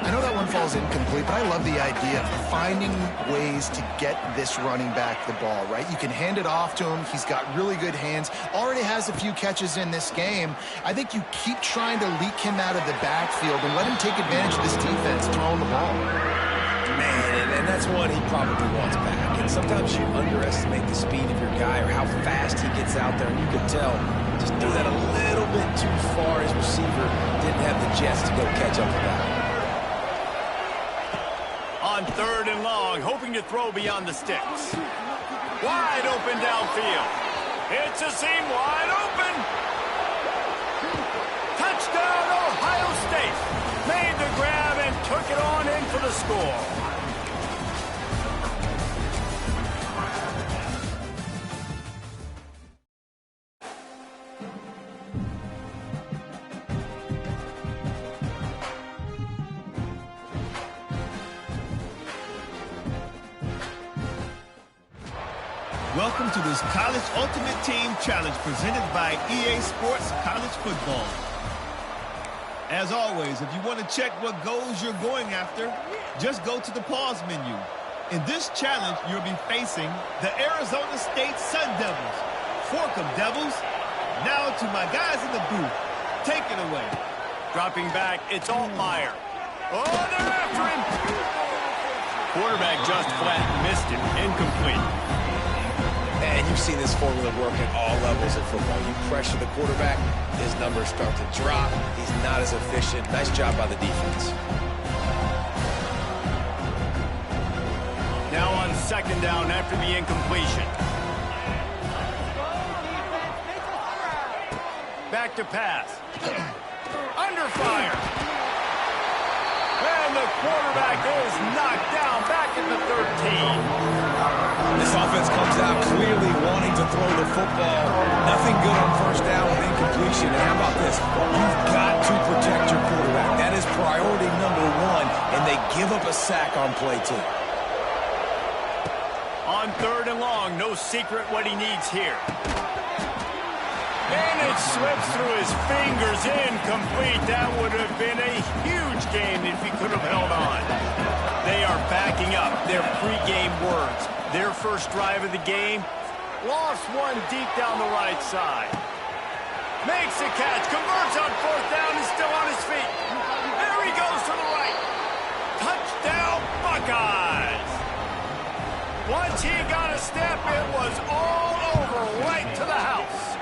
I know that one falls incomplete, but I love the idea of finding ways to get this running back the ball, right? You can hand it off to him. He's got really good hands. Already has a few catches in this game. I think you keep trying to leak him out of the backfield and let him take advantage of this defense throwing the ball. Man, and that's one he probably wants back. And sometimes you underestimate the speed of your guy or how fast he gets out there, and you can tell just threw that a little bit too far. His receiver didn't have the jets to go catch up with that. On third and long, hoping to throw beyond the sticks. Wide open downfield. It's a seam wide open. Touchdown, Ohio State. Made the grab and took it on in for the score. Welcome to this College Ultimate Team Challenge presented by EA Sports College Football. As always, if you want to check what goals you're going after, just go to the pause menu. In this challenge, you'll be facing the Arizona State Sun Devils. Fork 'em, Devils. Now to my guys in the booth. Take it away. Dropping back, it's Altmaier. Oh, they're after him. Quarterback just flat missed him. Incomplete. And you've seen this formula work at all levels of football. You pressure the quarterback, his numbers start to drop. He's not as efficient. Nice job by the defense. Now on second down after the incompletion. Back to pass. Under fire. And the quarterback is knocked down back at the 13. This offense comes out clearly wanting to throw the football. Nothing good on first down with incompletion. And how about this? You've got to protect your quarterback. That is priority number one, and they give up a sack on play two. On third and long, no secret what he needs here. And it slips through his fingers, incomplete. That would have been a huge game if he could have held on. They are backing up their pregame words. Their first drive of the game, lost one deep down the right side. Makes the catch, converts on fourth down, is still on his feet. There he goes to the right. Touchdown, Buckeyes. Once he got a step, it was all over, right to the house.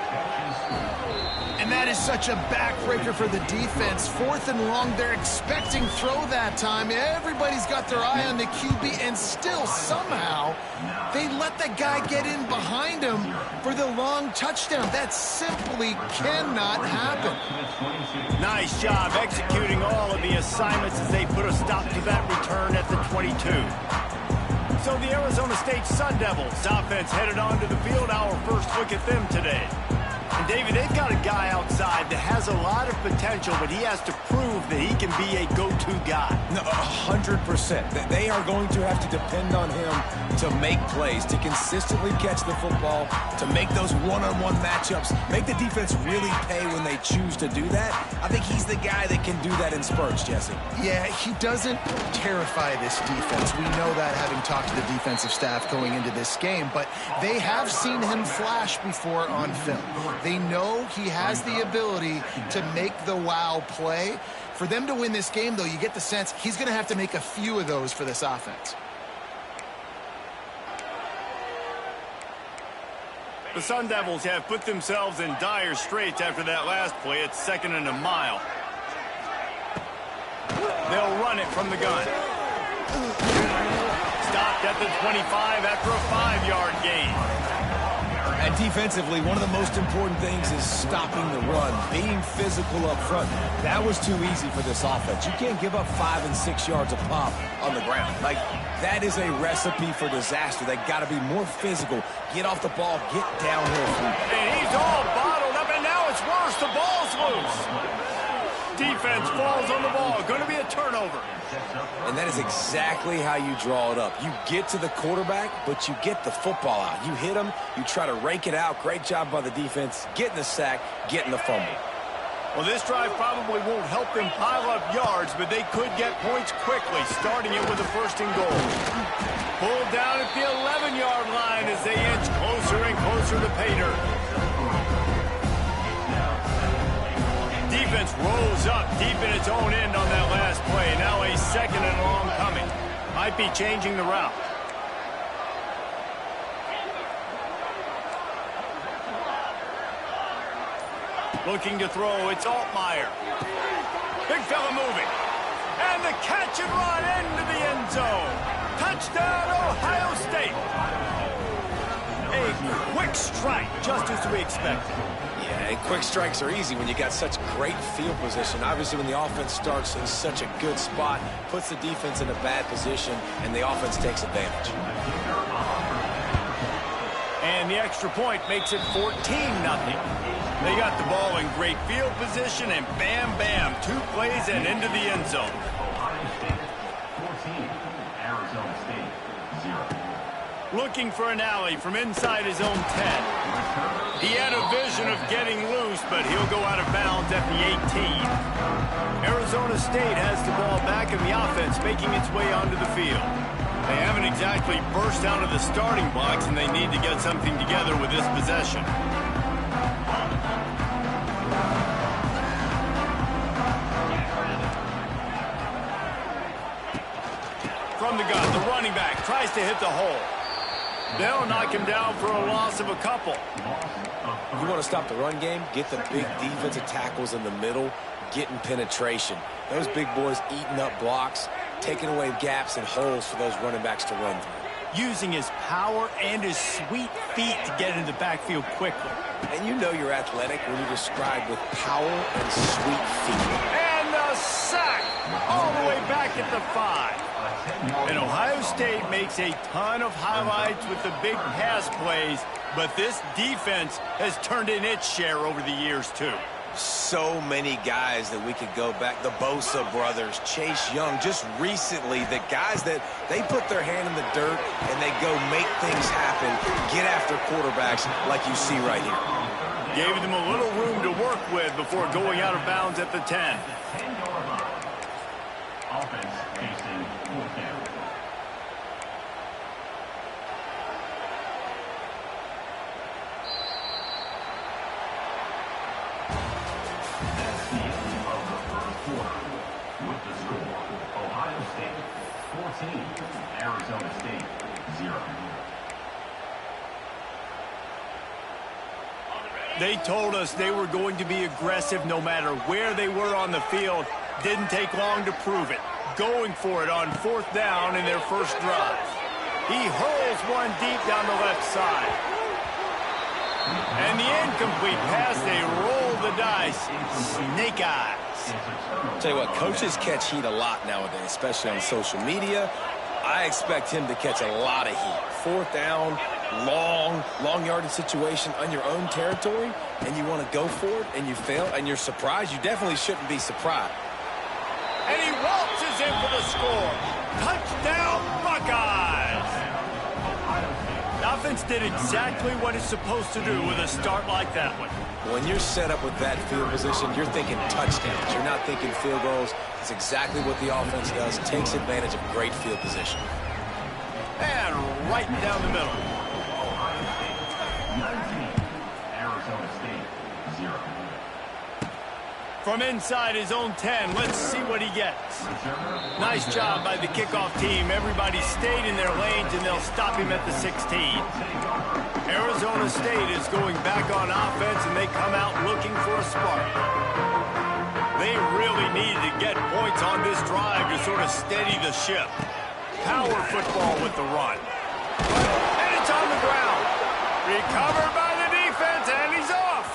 And that is such a backbreaker for the defense. Fourth and long, they're expecting throw that time. Everybody's got their eye on the QB, and still somehow they let the guy get in behind him for the long touchdown. That simply cannot happen. Nice job executing all of the assignments as they put a stop to that return at the 22. So the Arizona State Sun Devils offense headed onto the field. Our first look at them today. And And, David, they've got a guy outside that has a lot of potential, but he has to prove that he can be a go-to guy. No, 100%. They are going to have to depend on him to make plays, to consistently catch the football, to make those one-on-one matchups, make the defense really pay when they choose to do that. I think he's the guy that can do that in spurts, Jesse. Yeah, he doesn't terrify this defense. We know that having talked to the defensive staff going into this game, but they have seen him flash before on film. They know he has the ability to make the wow play. For them to win this game, though, you get the sense he's going to have to make a few of those for this offense. The Sun Devils have put themselves in dire straits after that last play. It's 2nd and a mile. They'll run it from the gun. Stopped at the 25 after a 5-yard gain. And defensively, one of the most important things is stopping the run, being physical up front. That was too easy for this offense. You can't give up 5 and 6 yards a pop on the ground. Like, that is a recipe for disaster. They got to be more physical. Get off the ball, get downhill. And he's all bottled up, and now it's worse. The ball's loose. Defense falls on the ball. Going to be a turnover. And that is exactly how you draw it up. You get to the quarterback, but you get the football out. You hit him, you try to rake it out. Great job by the defense, getting the sack, getting the fumble. Well, this drive probably won't help them pile up yards, but they could get points quickly, starting it with a 1st and goal. Pulled down at the 11-yard line as they inch closer and closer to pay dirt. Defense rolls up deep in its own end on that last play. Now a 2nd and long coming. Might be changing the route. Looking to throw, it's Altmaier. Big fella moving. And the catch and run into the end zone. Touchdown, Ohio State. A quick strike, just as we expected. Yeah, and quick strikes are easy when you got such great field position. Obviously, when the offense starts in such a good spot, puts the defense in a bad position, and the offense takes advantage. And the extra point makes it 14-0. They got the ball in great field position, and bam, bam, 2 plays and into the end zone. Ohio State 14, Arizona State 0. Looking for an alley from inside his own 10. He had a vision of getting loose, but he'll go out of bounds at the 18. Arizona State has the ball back in the offense, making its way onto the field. They haven't exactly burst out of the starting blocks, and they need to get something together with this possession. From the gun, the running back tries to hit the hole. They'll knock him down for a loss of a couple. You want to stop the run game? Get the big defensive tackles in the middle, getting penetration. Those big boys eating up blocks, taking away gaps and holes for those running backs to run through. Using his power and his sweet feet to get into the backfield quickly. And you know you're athletic when you describe with power and sweet feet. And the sack all the way back at the 5. And Ohio State makes a ton of highlights with the big pass plays, but this defense has turned in its share over the years, too. So many guys that we could go back. The Bosa brothers, Chase Young, just recently, the guys that they put their hand in the dirt and they go make things happen, get after quarterbacks like you see right here. Gave them a little room to work with before going out of bounds at the 10. 10-yard line. Offense facing 4th down. That's the end of the 1st quarter. With the score, Ohio State 14, Arizona State 0. They told us they were going to be aggressive no matter where they were on the field. Didn't take long to prove it. Going for it on 4th down in their first drive. He hurls one deep down the left side. And the incomplete pass, they roll the dice. Snake eyes. Tell you what, coaches catch heat a lot nowadays, especially on social media. I expect him to catch a lot of heat. 4th down, long yardage situation on your own territory, and you want to go for it, and you fail, and you're surprised, you definitely shouldn't be surprised. And he waltzes in for the score. Touchdown, Buckeyes! The offense did exactly what it's supposed to do with a start like that one. When you're set up with that field position, you're thinking touchdowns. You're not thinking field goals. It's exactly what the offense does. Takes advantage of great field position. And right down the middle. 19, Arizona State, 0. From inside his own 10, let's see what he gets. Nice job by the kickoff team. Everybody stayed in their lanes, and they'll stop him at the 16. Arizona State is going back on offense, and they come out looking for a spark. They really needed to get points on this drive to sort of steady the ship. Power football with the run. And it's on the ground. Recovered by the defense, and he's off.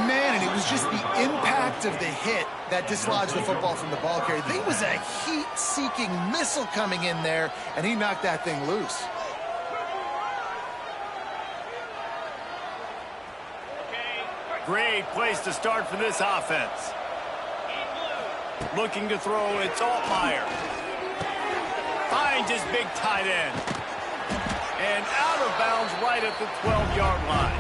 Man, and it was just the impact of the hit that dislodged the football from the ball carrier. There was a heat-seeking missile coming in there, and he knocked that thing loose. Great place to start for this offense. Looking to throw, it's Altmaier. Finds his big tight end. And out of bounds right at the 12-yard line.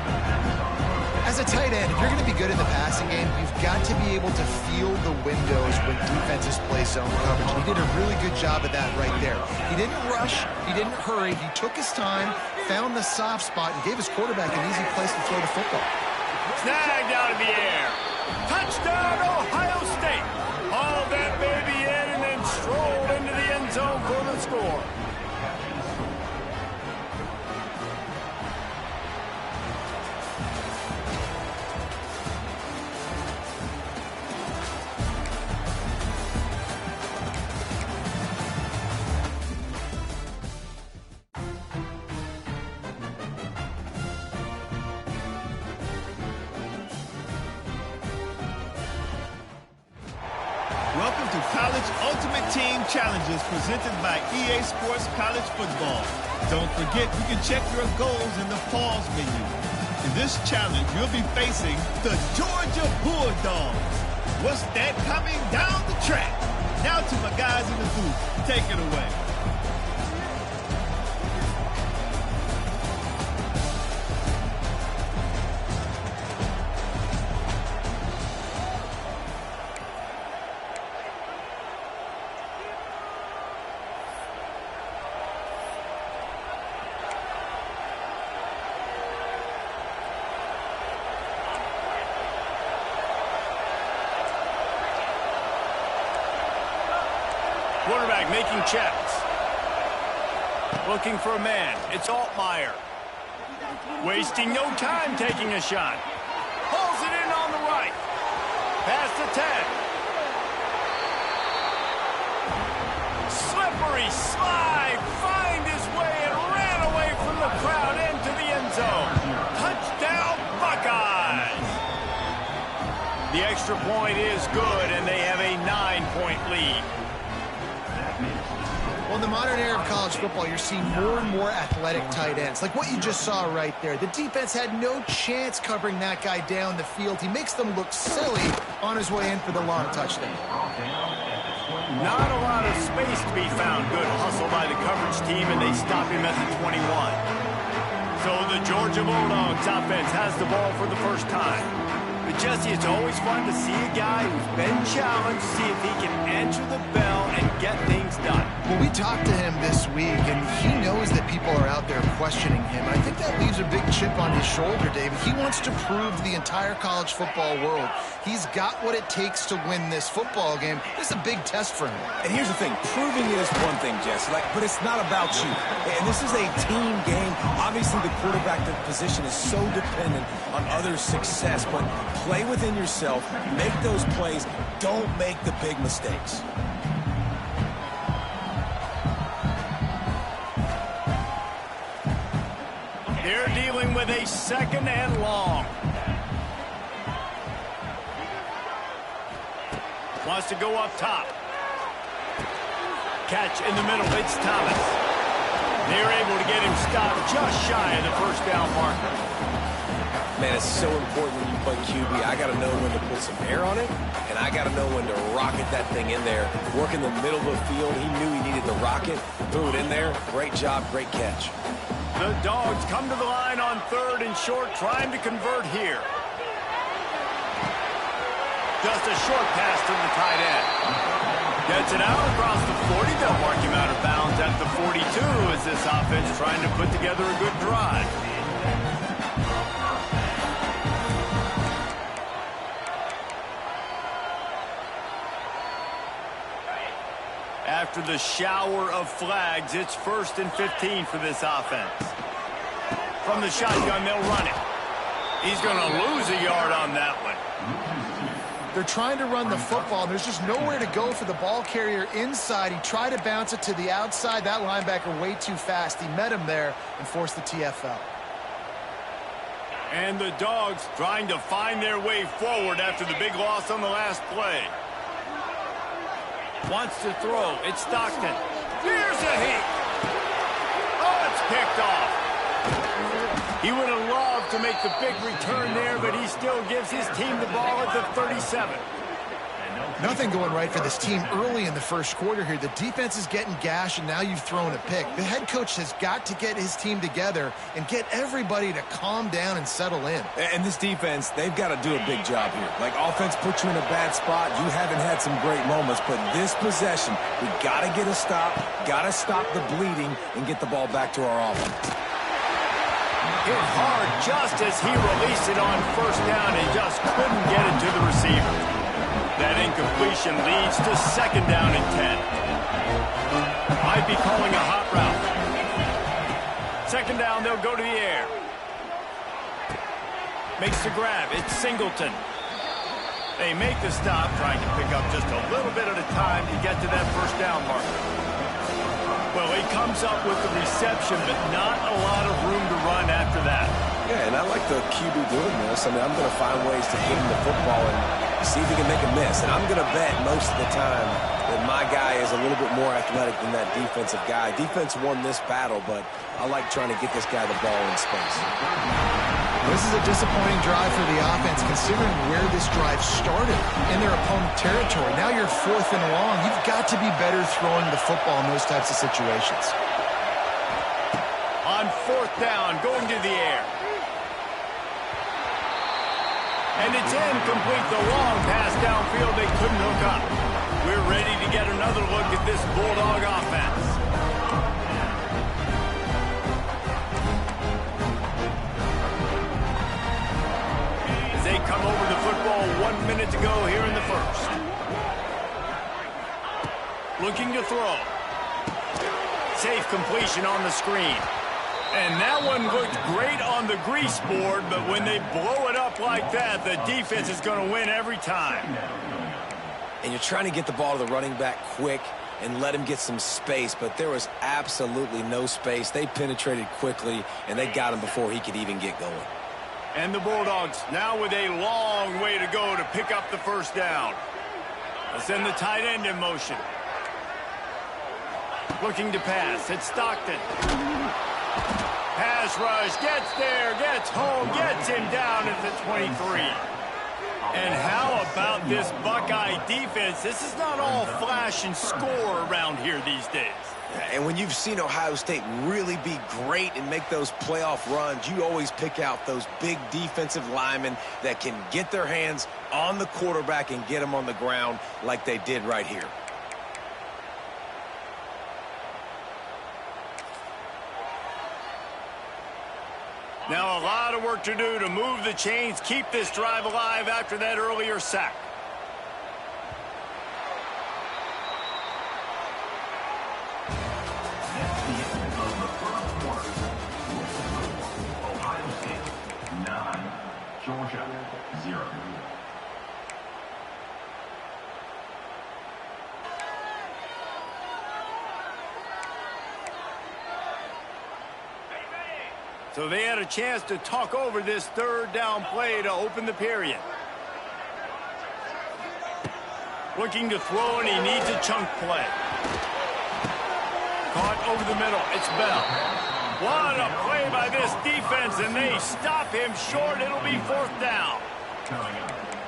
As a tight end, if you're going to be good in the passing game, you've got to be able to feel the windows when defenses play zone coverage. He did a really good job of that right there. He didn't rush. He didn't hurry. He took his time, found the soft spot, and gave his quarterback an easy place to throw the football. Snagged out of the air. Touchdown, Ohio State. Hauled that baby in and then strolled into the end zone for the score. Welcome to College Ultimate Team Challenges presented by EA Sports College Football. Don't forget you can check your goals in the pause menu. In this challenge, you'll be facing the Georgia Bulldogs. What's that coming down the track? Now to my guys in the booth. Take it away. Quarterback making checks. Looking for a man. It's Altmaier. Wasting no time taking a shot. Pulls it in on the right. Past the 10. Slippery slide. Find his way and ran away from the crowd into the end zone. Touchdown, Buckeyes. The extra point is good, and they have a 9-point lead. Well, in the modern era of college football, you're seeing more and more athletic tight ends. Like what you just saw right there. The defense had no chance covering that guy down the field. He makes them look silly on his way in for the long touchdown. Not a lot of space to be found. Good hustle by the coverage team, and they stop him at the 21. So the Georgia Bulldogs offense has the ball for the first time. But Jesse, it's always fun to see a guy who's been challenged, see if he can answer the bell and get things done. Well, we talked to him this week, and he knows that people are out there questioning him. I think that leaves a big chip on his shoulder, David. He wants to prove to the entire college football world he's got what it takes to win this football game. This is a big test for him. And here's the thing, proving it is one thing, Jesse, but it's not about you. And this is a team game. Obviously, the quarterback position is so dependent on others' success, but play within yourself, make those plays, don't make the big mistakes. They're dealing with a second and long. Wants to go up top. Catch in the middle. It's Thomas. They're able to get him stopped just shy of the first down marker. Man, it's so important when you play QB. I got to know when to put some air on it, and I got to know when to rocket that thing in there. Work in the middle of the field. He knew he needed to rocket. Threw it in there. Great job. Great catch. The Dogs come to the line on 3rd and short, trying to convert here. Just a short pass to the tight end. Gets it out across the 40. They'll mark him out of bounds at the 42 as this offense trying to put together a good drive. After the shower of flags, it's 1st and 15 for this offense. From the shotgun, they'll run it. He's going to lose a yard on that one. They're trying to run the football. There's just nowhere to go for the ball carrier inside. He tried to bounce it to the outside. That linebacker way too fast. He met him there and forced the TFL. And the Dogs trying to find their way forward after the big loss on the last play. Wants to throw. It's Stockton. Here's a hit. Oh, it's picked off. He would have loved to make the big return there, but he still gives his team the ball at the 37. Nothing going right for this team early in the first quarter here. The defense is getting gashed, and now you've thrown a pick. The head coach has got to get his team together and get everybody to calm down and settle in. And this defense, they've got to do a big job here. Like, offense put you in a bad spot. You haven't had some great moments, but this possession, we got to get a stop, got to stop the bleeding, and get the ball back to our offense. Hit hard just as he released it on 1st down and just couldn't get it to the receiver. That incompletion leads to 2nd down and 10. Might be calling a hot route. 2nd down, they'll go to the air. Makes the grab. It's Singleton. They make the stop, trying to pick up just a little bit at a time to get to that 1st down marker. Well, he comes up with the reception, but not a lot of room to run after that. Yeah, and I like the QB doing this. I mean, I'm going to find ways to get him the football and see if he can make a miss. And I'm going to bet most of the time that my guy is a little bit more athletic than that defensive guy. Defense won this battle, but I like trying to get this guy the ball in space. This is a disappointing drive for the offense, considering where this drive started in their opponent territory. Now you're 4th and long. You've got to be better throwing the football in those types of situations. On 4th down, going to the air. And it's incomplete. The long pass downfield, they couldn't hook up. We're ready to get another look at this Bulldog offense. As they come over the football, 1 minute to go here in the first. Looking to throw. Safe completion on the screen. And that one looked great on the grease board, but when they blow it up like that, the defense is going to win every time. And you're trying to get the ball to the running back quick and let him get some space, but there was absolutely no space. They penetrated quickly, and they got him before he could even get going. And the Bulldogs now with a long way to go to pick up the 1st down. They'll send the tight end in motion. Looking to pass. It's Stockton. Pass rush, gets there, gets home, gets him down at the 23. And how about this Buckeye defense? This is not all flash and score around here these days. And when you've seen Ohio State really be great and make those playoff runs, you always pick out those big defensive linemen that can get their hands on the quarterback and get him on the ground like they did right here. Now a lot of work to do to move the chains, keep this drive alive after that earlier sack. That's the end of the first quarter. Ohio State 9, Georgia 0. So they had a chance to talk over this 3rd down play to open the period. Looking to throw, and he needs a chunk play. Caught over the middle. It's Bell. What a play by this defense, and they stop him short. It'll be 4th down.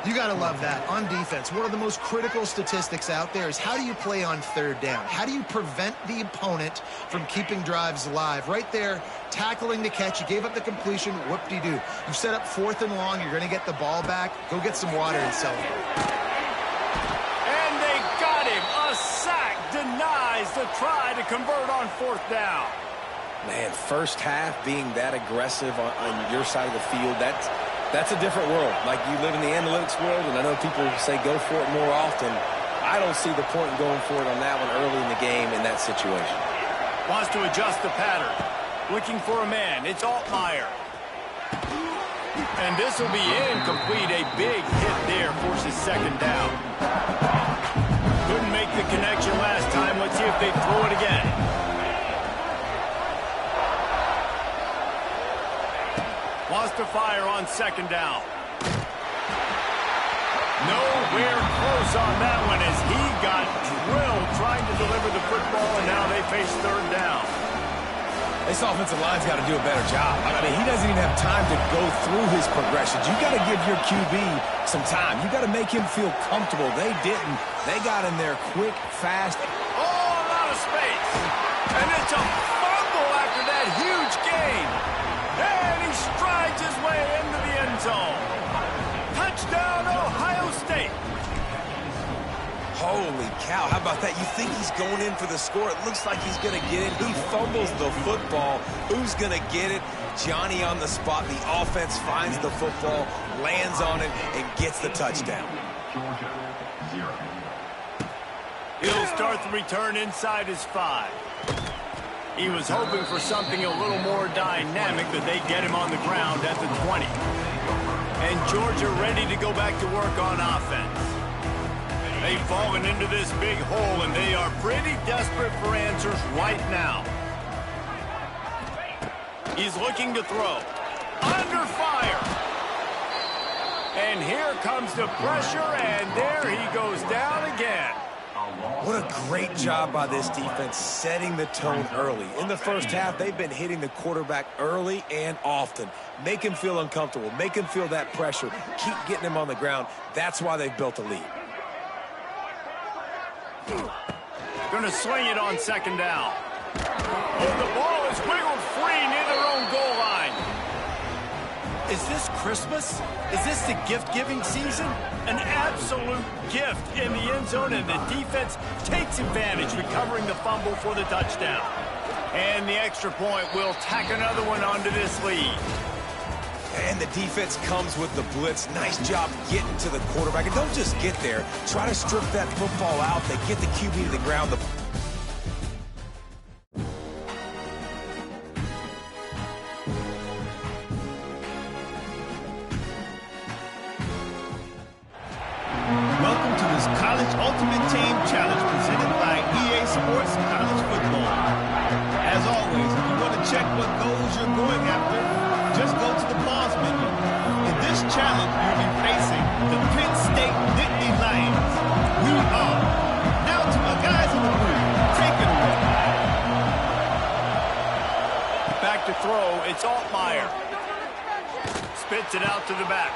You got to love that. On defense, one of the most critical statistics out there is how do you play on 3rd down? How do you prevent the opponent from keeping drives alive? Right there, tackling the catch. You gave up the completion. Whoop-de-doo. You set up 4th and long. You're going to get the ball back. Go get some water and celebrate. And they got him. A sack denies the try to convert on 4th down. Man, first half being that aggressive on your side of the field, that's a different world. Like, you live in the analytics world, and I know people say go for it more often. I don't see the point in going for it on that one early in the game in that situation. Wants to adjust the pattern. Looking for a man. It's Altmaier. And this will be incomplete. A big hit there forces 2nd down. Couldn't make the connection last time. Let's see if they throw it again. Wants to fire on 2nd down. Nowhere close on that one as he got drilled trying to deliver the football, and now they face 3rd down. This offensive line's got to do a better job. I mean, he doesn't even have time to go through his progressions. You got to give your QB some time. You got to make him feel comfortable. They didn't. They got in there quick, fast. Oh, a lot of space. And it's a fumble after that huge gain. And he strides his way into the end zone. Touchdown, Ohio State. Holy cow, how about that? You think he's going in for the score. It looks like he's going to get it. He fumbles the football. Who's going to get it? Johnny on the spot. The offense finds the football, lands on it, and gets the touchdown. Georgia, 0. He'll start the return inside his 5. He was hoping for something a little more dynamic, but they get him on the ground at the 20. And Georgia ready to go back to work on offense. They've fallen into this big hole, and they are pretty desperate for answers right now. He's looking to throw. Under fire. And here comes the pressure, and there he goes down again. What a great job by this defense setting the tone early. In the first half, they've been hitting the quarterback early and often. Make him feel uncomfortable. Make him feel that pressure. Keep getting him on the ground. That's why they've built a lead. Going to swing it on 2nd down. Oh, the ball is wiggled free near their own goal line. Is this Christmas? Is this the gift-giving season? An absolute gift in the end zone, and the defense takes advantage, recovering the fumble for the touchdown. And the extra point will tack another one onto this lead. And the defense comes with the blitz. Nice job getting to the quarterback. And don't just get there. Try to strip that football out. They get the QB to the ground. Welcome to this College Ultimate Team Challenge presented by EA Sports College Football. As always, if you want to check what goals you're going after, just go to the pause menu. In this challenge, you'll be facing the Penn State Nittany Lions. We are. Now to my guys in the booth. Take it away. Back to throw, it's Altmaier. Spits it out to the back.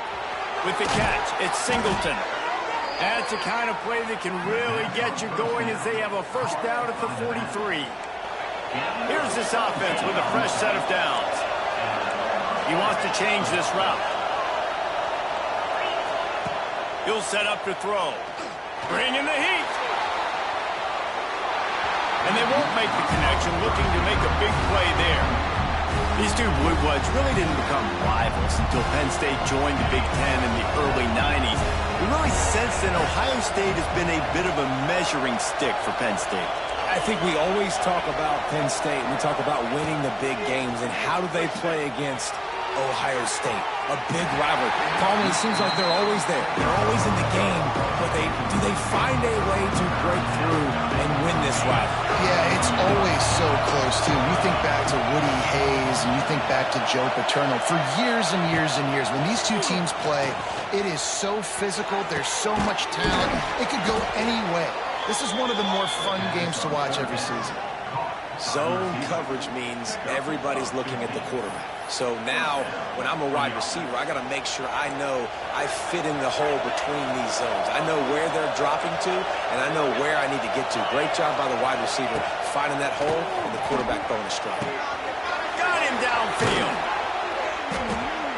With the catch, it's Singleton. That's the kind of play that can really get you going as they have a 1st down at the 43. Here's this offense with a fresh set of downs. He wants to change this route. He'll set up to throw. Bring in the heat. And they won't make the connection, looking to make a big play there. These two Blue Bloods really didn't become rivals until Penn State joined the Big Ten in the early 90s. We really sense that Ohio State has been a bit of a measuring stick for Penn State. I think we always talk about Penn State. We talk about winning the big games. And how do they play against Ohio State? A big rivalry. Coleman, it seems like they're always there. They're always in the game. But do they find a way to break through and win this rivalry? Yeah, it's always so close, too. You think back to Woody Hayes and you think back to Joe Paterno. For years and years and years, when these two teams play, it is so physical. There's so much talent. It could go any way. This is one of the more fun games to watch every season. Zone coverage means everybody's looking at the quarterback. So now, when I'm a wide receiver, I got to make sure I know I fit in the hole between these zones. I know where they're dropping to, and I know where I need to get to. Great job by the wide receiver finding that hole and the quarterback throwing a strike. Got him downfield.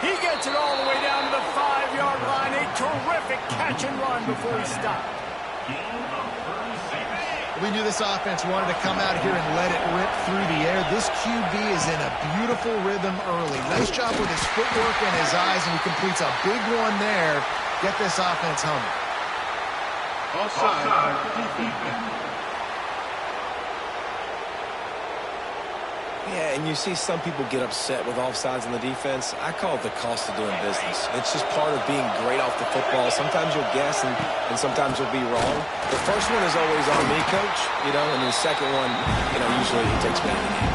He gets it all the way down to the 5-yard line. A terrific catch and run before he stopped. We knew this offense wanted to come out here and let it rip through the air. This QB is in a beautiful rhythm early. Nice job with his footwork and his eyes, and he completes a big one there. Get this offense humming. Offside. Defense. Yeah, and you see some people get upset with offsides on the defense. I call it the cost of doing business. It's just part of being great off the football. Sometimes you'll guess, and sometimes you'll be wrong. The first one is always on me, Coach, and the second one, usually he takes me out of the game.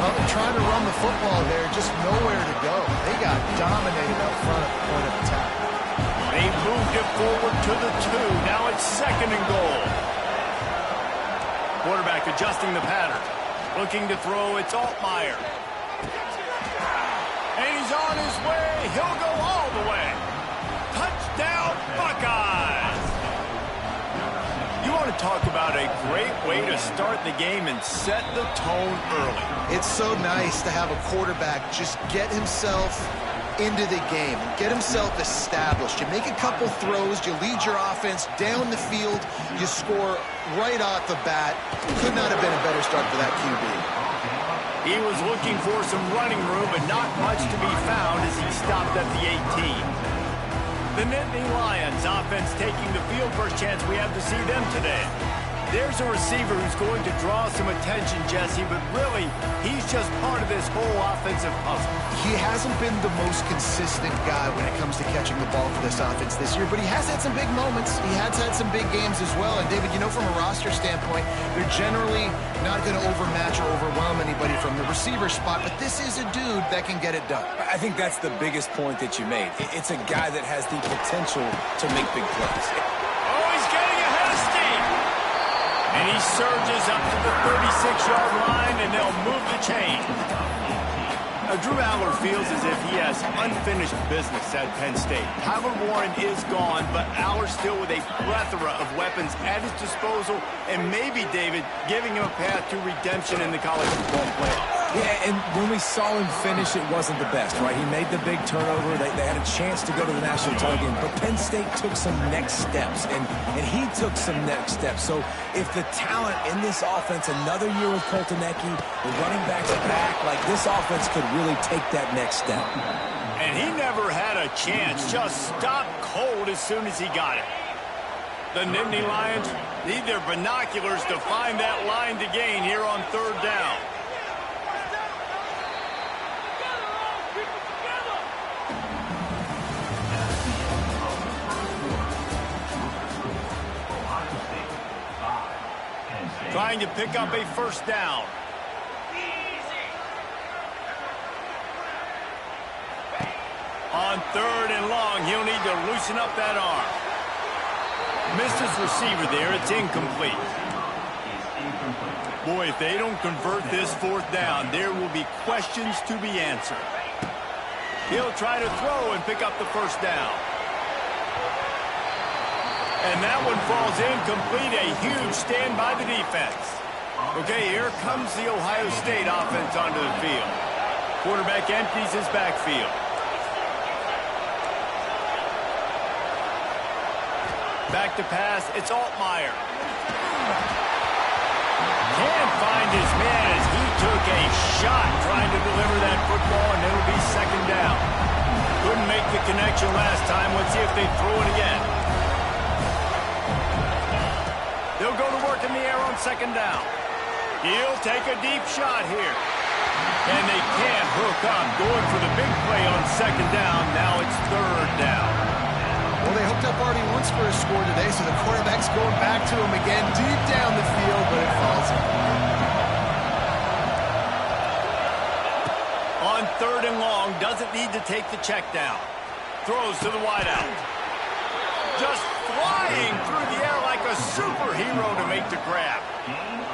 Well, they're trying to run the football there, just nowhere to go. They got dominated up front at the point of attack. They moved it forward to the 2. Now it's 2nd and goal. Quarterback adjusting the pattern. Looking to throw, it's Altmaier. And he's on his way. He'll go all the way. Touchdown, Buckeyes! You want to talk about a great way to start the game and set the tone early. It's so nice to have a quarterback just get himself into the game and get himself established. You make a couple throws, you lead your offense down the field, you score right off the bat. Could not have been a better start for that QB. He was looking for some running room, but not much to be found as he stopped at the 18. The Nittany Lions offense taking the field. First chance we have to see them today. There's a receiver who's going to draw some attention, Jesse, but really, he's just part of this whole offensive puzzle. He hasn't been the most consistent guy when it comes to catching the ball for this offense this year, but he has had some big moments. He has had some big games as well. And, David, from a roster standpoint, they're generally not going to overmatch or overwhelm anybody from the receiver spot, but this is a dude that can get it done. I think that's the biggest point that you made. It's a guy that has the potential to make big plays. Oh, he's getting ahead of steam. And he surges up to the 36-yard line, and they'll move the chain. Now, Drew Aller feels as if he has unfinished business at Penn State. Tyler Warren is gone, but Aller still with a plethora of weapons at his disposal, and maybe, David, giving him a path to redemption in the college football playoff. Yeah, and when we saw him finish, it wasn't the best, right? He made the big turnover. They had a chance to go to the national title game, but Penn State took some next steps, and he took some next steps. So if the talent in this offense, another year with Coltonecki, the running backs back, like this offense could really take that next step. And he never had a chance, just stopped cold as soon as he got it. The Nittany Lions need their binoculars to find that line to gain here on 3rd down. Trying to pick up a 1st down. On 3rd and long, he'll need to loosen up that arm. Missed his receiver there. It's incomplete. Boy, if they don't convert this 4th down, there will be questions to be answered. He'll try to throw and pick up the 1st down. And that one falls incomplete. A huge stand by the defense. Okay, here comes the Ohio State offense onto the field. Quarterback empties his backfield. Back to pass, it's Altmaier. Can't find his man as he took a shot trying to deliver that football, and it'll be 2nd down. Couldn't make the connection last time. Let's see if they throw it again. They'll go to work in the air on 2nd down. He'll take a deep shot here. And they can't hook up. Going for the big play on 2nd down. Now it's 3rd down. Well, they hooked up already once for a score today, so the quarterback's going back to him again, deep down the field, but it falls in. On 3rd and long, doesn't need to take the check down. Throws to the wideout. Just flying through the air like a superhero to make the grab.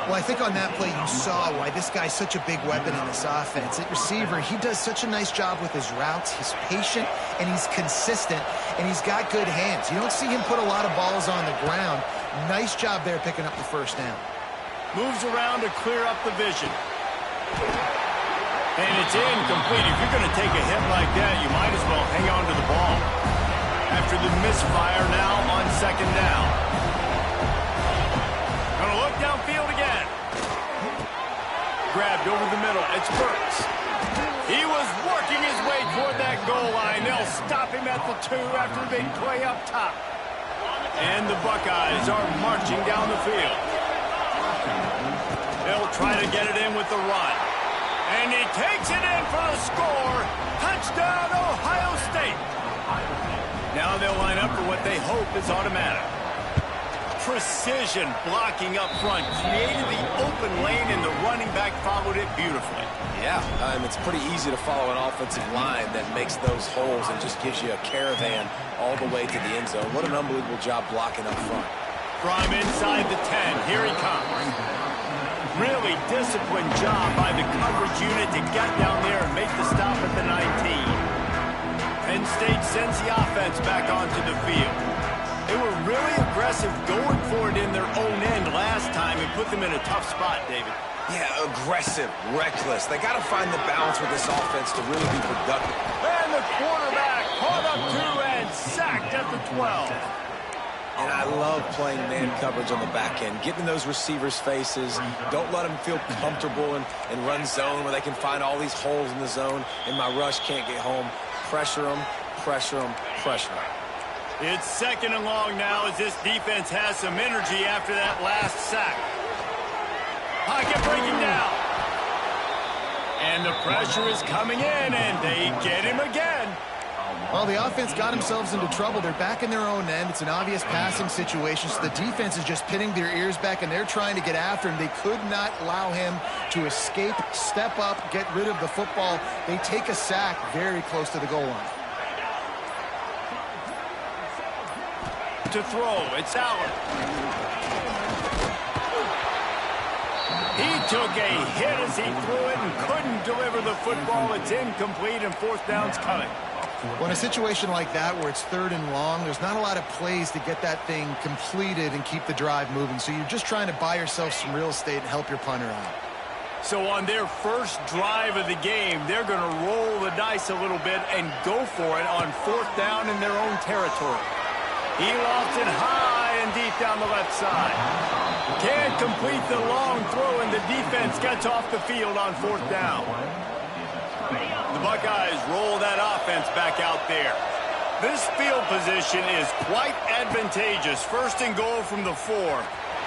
Well, I think on that play you saw why this guy's such a big weapon in this offense. At receiver, he does such a nice job with his routes. He's patient, and he's consistent, and he's got good hands. You don't see him put a lot of balls on the ground. Nice job there picking up the first down. Moves around to clear up the vision. And it's incomplete. If you're going to take a hit like that, you might as well hang on to the ball. After the misfire now on second down. Going to look downfield again. Grabbed over the middle. It's Burks. He was working his way toward that goal line. They'll stop him at the 2 after the big play up top. And the Buckeyes are marching down the field. They'll try to get it in with the run. And he takes it in for the score. Touchdown, Ohio State. Now they'll line up for what they hope is automatic. Precision blocking up front. Created the open lane, and the running back followed it beautifully. Yeah, it's pretty easy to follow an offensive line that makes those holes and just gives you a caravan all the way to the end zone. What an unbelievable job blocking up front. From inside the 10, here he comes. Really disciplined job by the coverage unit to get down there and make the stop at the 19. Penn State sends the offense back onto the field. They were really aggressive going for it in their own end last time and put them in a tough spot, David. Yeah, aggressive, reckless. They got to find the balance with this offense to really be productive. And the quarterback caught up to and sacked at the 12. And I love playing man coverage on the back end, getting in those receivers' faces. Don't let them feel comfortable in run zone where they can find all these holes in the zone and my rush can't get home. Pressure them, pressure them, pressure them. It's second and long now as this defense has some energy after that last sack. Pocket breaking down. And the pressure is coming in, and they get him again. Well, the offense got themselves into trouble. They're back in their own end. It's an obvious passing situation, so the defense is just pinning their ears back, and they're trying to get after him. They could not allow him to escape, step up, get rid of the football. They take a sack very close to the goal line. To throw, it's Allen. He took a hit as he threw it and couldn't deliver the football. It's incomplete, and fourth down's coming. Well, in a situation like that where it's third and long, there's not a lot of plays to get that thing completed and keep the drive moving. So you're just trying to buy yourself some real estate and help your punter out. So on their first drive of the game, they're going to roll the dice a little bit and go for it on fourth down in their own territory. He lofts it high and deep down the left side. Can't complete the long throw, and the defense gets off the field on fourth down. The Buckeyes roll that offense back out there. This field position is quite advantageous. First and goal from the 4.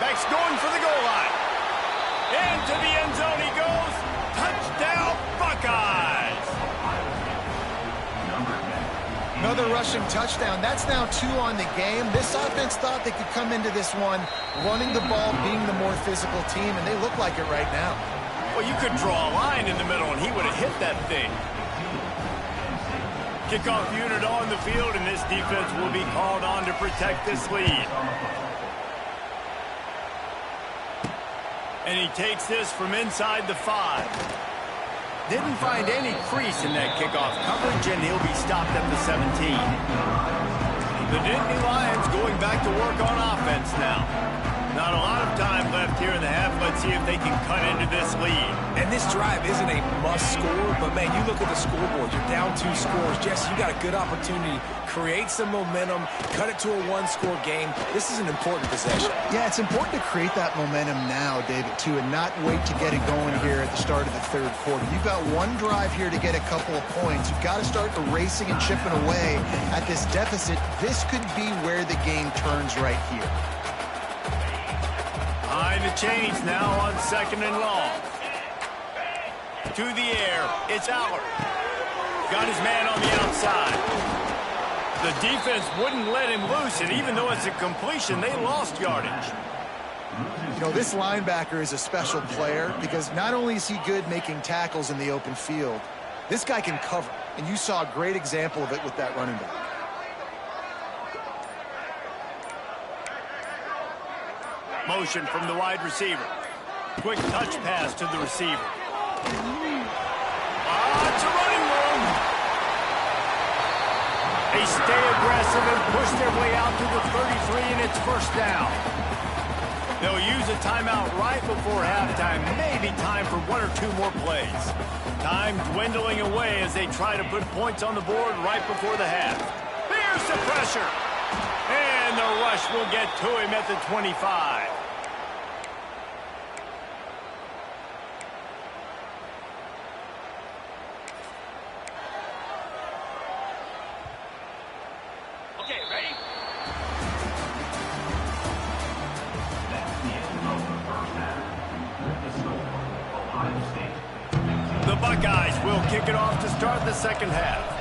Beck's going for the goal line. Into the end zone he goes. Touchdown, Buckeyes! Another rushing touchdown. That's now 2 on the game. This offense thought they could come into this one running the ball, being the more physical team, and they look like it right now. Well, you could draw a line in the middle, and he would have hit that thing. Kickoff unit on the field, and this defense will be called on to protect this lead. And he takes this from inside the 5. Didn't find any crease in that kickoff coverage, and he'll be stopped at the 17. The Nittany Lions going back to work on offense now. Not a lot of time left here in the half. Let's see if they can cut into this lead. And this drive isn't a must score, but, man, you look at the scoreboard. You're down 2 scores. Jesse, you got a good opportunity. Create some momentum. Cut it to a 1-score game. This is an important possession. Yeah, it's important to create that momentum now, David, too, and not wait to get it going here at the start of the third quarter. You've got one drive here to get a couple of points. You've got to start erasing and chipping away at this deficit. This could be where the game turns right here. Behind the chains now on second and long. To the air, it's Aller. Got his man on the outside. The defense wouldn't let him loose, and even though it's a completion, they lost yardage. You know, this linebacker is a special player because not only is he good making tackles in the open field, this guy can cover, and you saw a great example of it with that running back. Motion from the wide receiver. Quick touch pass to the receiver. It's a running room. They stay aggressive and push their way out to the 33, and it's first down. They'll use a timeout right before halftime. Maybe time for one or two more plays. Time dwindling away as they try to put points on the board right before the half. Here's the pressure. And the rush will get to him at the 25. Okay, ready? That's the end of the first half. With the score, Ohio State. The Buckeyes will kick it off to start the second half.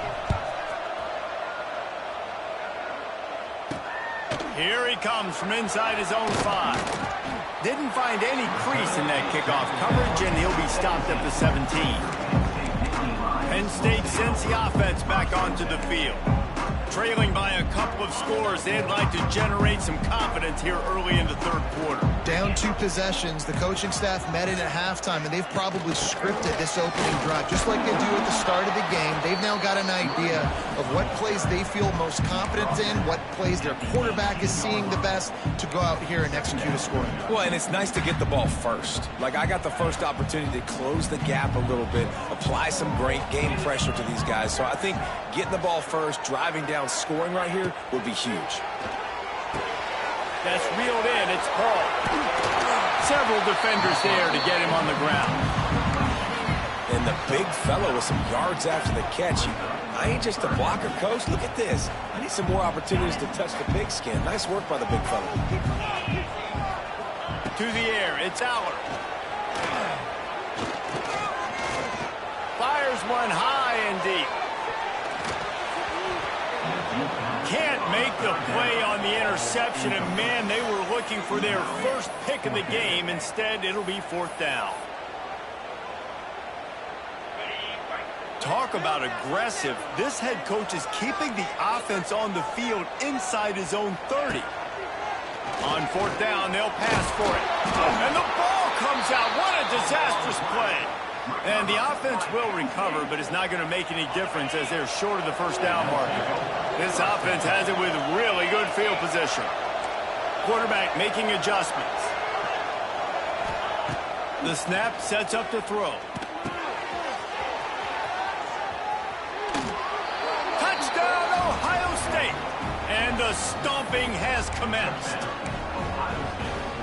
Here he comes from inside his own 5. Didn't find any crease in that kickoff coverage, and he'll be stopped at the 17. Penn State sends the offense back onto the field. Trailing by a couple of scores, they'd like to generate some confidence here early in the third quarter. Down 2 possessions, the coaching staff met in at halftime, and they've probably scripted this opening drive. Just like they do at the start of the game, they've now got an idea of what plays they feel most confident in, what plays their quarterback is seeing the best to go out here and execute a score. Well, and it's nice to get the ball first. Like, I got the first opportunity to close the gap a little bit, apply some great game pressure to these guys. So I think getting the ball first, driving down, scoring right here would be huge. That's reeled in. It's Paul. Several defenders there to get him on the ground. And the big fellow with some yards after the catch. I ain't just a blocker, coach. Look at this. I need some more opportunities to touch the pigskin. Nice work by the big fellow. To the air. It's Aller. Fires one high and deep. Can't make the play on the interception, and man, they were looking for their first pick of the game. Instead, it'll be fourth down. Talk about aggressive. This head coach is keeping the offense on the field inside his own 30. On fourth down, they'll pass for it. And the ball comes out. What a disastrous play. And the offense will recover, but it's not going to make any difference as they're short of the first down marker. This offense has it with really good field position. Quarterback making adjustments. The snap sets up to throw. Touchdown, Ohio State. And the stomping has commenced.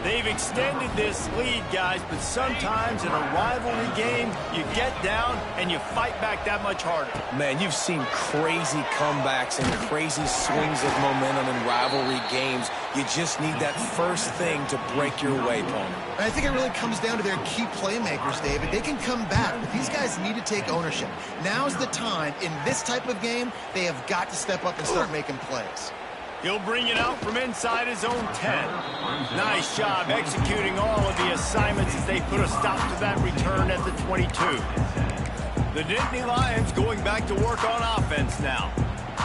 They've extended this lead, guys, but sometimes in a rivalry game, you get down and you fight back that much harder. Man, you've seen crazy comebacks and crazy swings of momentum in rivalry games. You just need that first thing to break your way, Paul. And I think it really comes down to their key playmakers, David. They can come back, but these guys need to take ownership. Now's the time. In this type of game, they have got to step up and start making plays. He'll bring it out from inside his own 10. Nice job executing all of the assignments as they put a stop to that return at the 22. The Nittany Lions going back to work on offense now.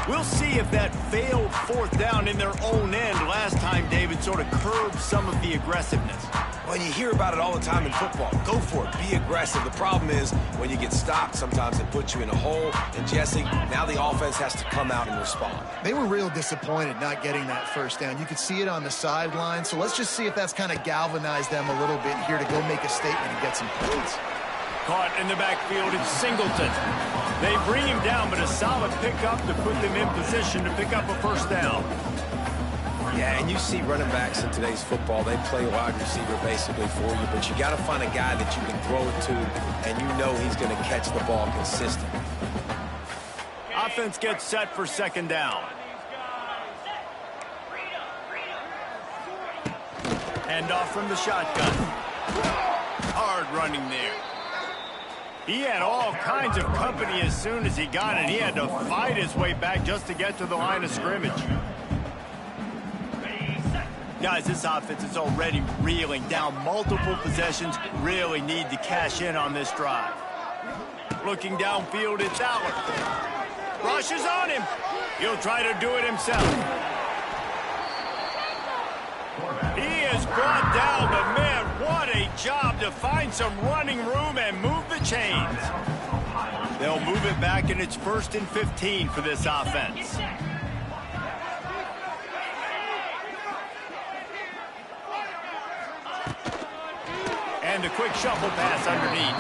We'll see if that failed fourth down in their own end last time, David, sort of curbed some of the aggressiveness. When you hear about it all the time in football, go for it, be aggressive. The problem is when you get stopped, sometimes it puts you in a hole. And Jesse, now the offense has to come out and respond. They were real disappointed not getting that first down. You could see it on the sideline. So let's just see if that's kind of galvanized them a little bit here to go make a statement and get some points. Caught in the backfield, it's Singleton. They bring him down, but a solid pickup to put them in position to pick up a first down. Yeah, and you see running backs in today's football, they play wide receiver basically for you, but you got to find a guy that you can throw it to, and you know he's going to catch the ball consistently. Offense gets set for second down. Hand off from the shotgun. Hard running there. He had all kinds of company as soon as he got it. He had to fight his way back just to get to the line of scrimmage. Guys, this offense is already reeling down multiple possessions. Really need to cash in on this drive. Looking downfield, it's Aller. Rushes on him. He'll try to do it himself. He is Almost brought down, but man, what a job to find some running room and move the chains. They'll move it back, and it's 1st and 15 for this offense. And a quick shuffle pass underneath.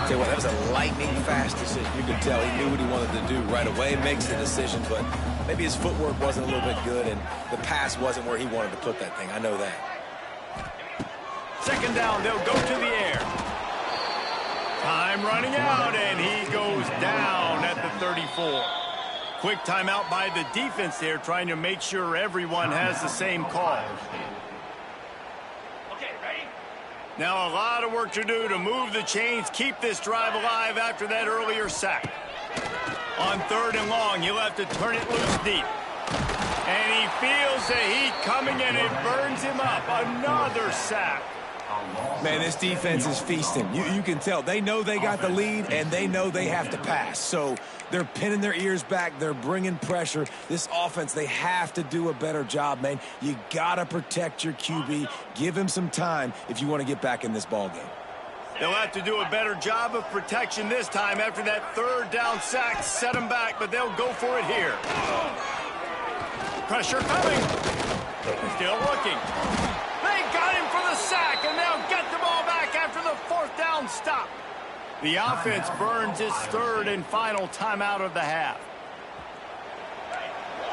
Tell you what, that was a lightning-fast decision. You could tell he knew what he wanted to do right away, makes the decision, but maybe his footwork wasn't a little bit good, and the pass wasn't where he wanted to put that thing. I know that. 2nd down, they'll go to the air. Time running out, and he goes down at the 34. Quick timeout by the defense there, trying to make sure everyone has the same call. Now a lot of work to do to move the chains, keep this drive alive after that earlier sack. On 3rd and long, he'll have to turn it loose deep. And he feels the heat coming, and it burns him up. Another sack. Man, this defense is feasting. You can tell. They know they got the lead, and they know they have to pass. So they're pinning their ears back. They're bringing pressure. This offense, they have to do a better job, man. You got to protect your QB. Give him some time if you want to get back in this ballgame. They'll have to do a better job of protection this time after that 3rd down sack. Set them back, but they'll go for it here. Pressure coming. Still looking. They got him for the sack, and they'll get the ball back after the 4th down stop. The offense burns its 3rd and final timeout of the half.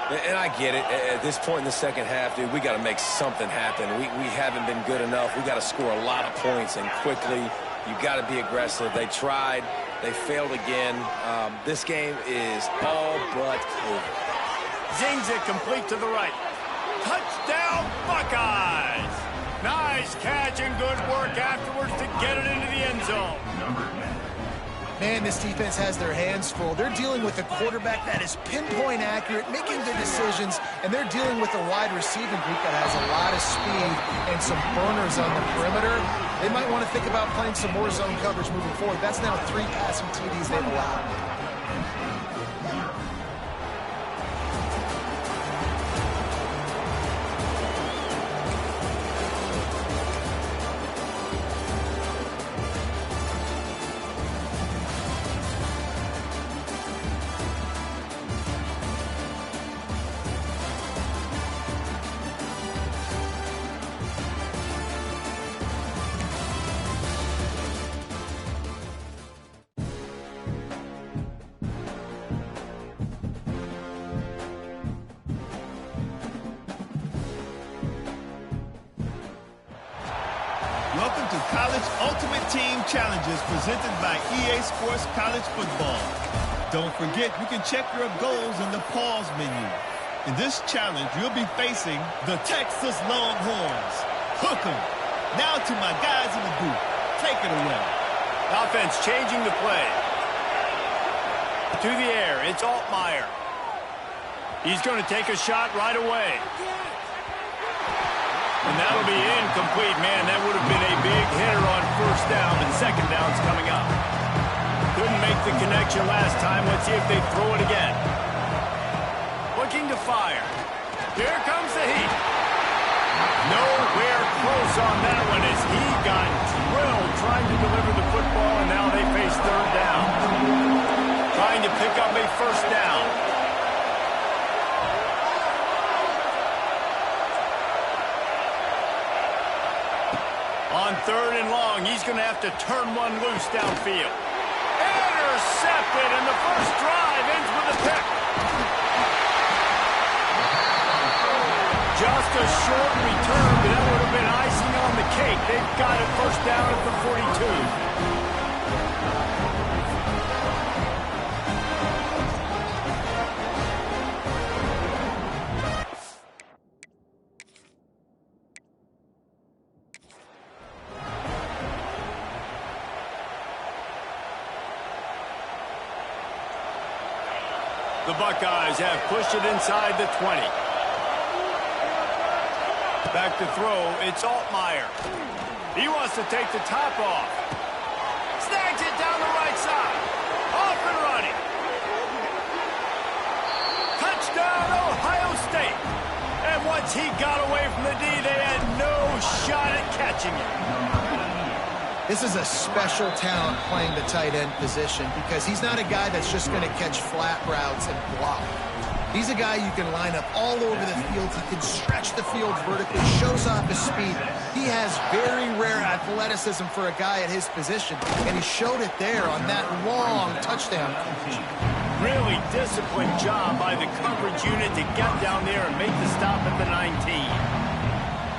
And I get it. At this point in the 2nd half, dude, we got to make something happen. We haven't been good enough. We got to score a lot of points, and quickly. You got to be aggressive. They tried. They failed again. This game is all but over. Zings it complete to the right. Touchdown, Buckeyes! Nice catch and good work afterwards to get it into the end zone. Man, this defense has their hands full. They're dealing with a quarterback that is pinpoint accurate, making good decisions, and they're dealing with a wide receiving group that has a lot of speed and some burners on the perimeter. They might want to think about playing some more zone coverage moving forward. That's now 3 passing TDs they've allowed. Welcome to College Ultimate Team Challenges presented by EA Sports College Football. Don't forget, you can check your goals in the pause menu. In this challenge, you'll be facing the Texas Longhorns. Hook 'em. Now to my guys in the booth. Take it away. Offense changing the play. To the air, it's Altmaier. He's going to take a shot right away. And that'll be incomplete. Man, that would have been a big hitter on 1st down, and 2nd down's coming up. Couldn't make the connection last time. Let's see if they throw it again. Looking to fire. Here comes the heat. Nowhere close on that one as he got drilled trying to deliver the football, and now they face 3rd down. Trying to pick up a 1st down. On 3rd and long, he's going to have to turn one loose downfield. Intercepted, and the first drive ends with a pick. Just a short return, but that would have been icing on the cake. They've got it 1st down at the 42. The Buckeyes have pushed it inside the 20. Back to throw, it's Altmaier. He wants to take the top off. Snags it down the right side. Off and running. Touchdown, Ohio State. And once he got away from the D, they had no shot at catching it. This is a special talent playing the tight end position because he's not a guy that's just going to catch flat routes and block. He's a guy you can line up all over the field. He can stretch the field vertically, shows off his speed. He has very rare athleticism for a guy at his position, and he showed it there on that long touchdown catch. Really disciplined job by the coverage unit to get down there and make the stop at the 19.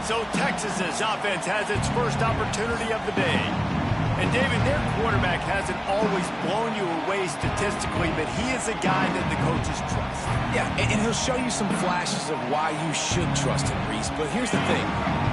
So Texas's offense has its first opportunity of the day. And David, their quarterback hasn't always blown you away statistically, but he is a guy that the coaches trust. Yeah, and he'll show you some flashes of why you should trust him, Reese. But here's the thing.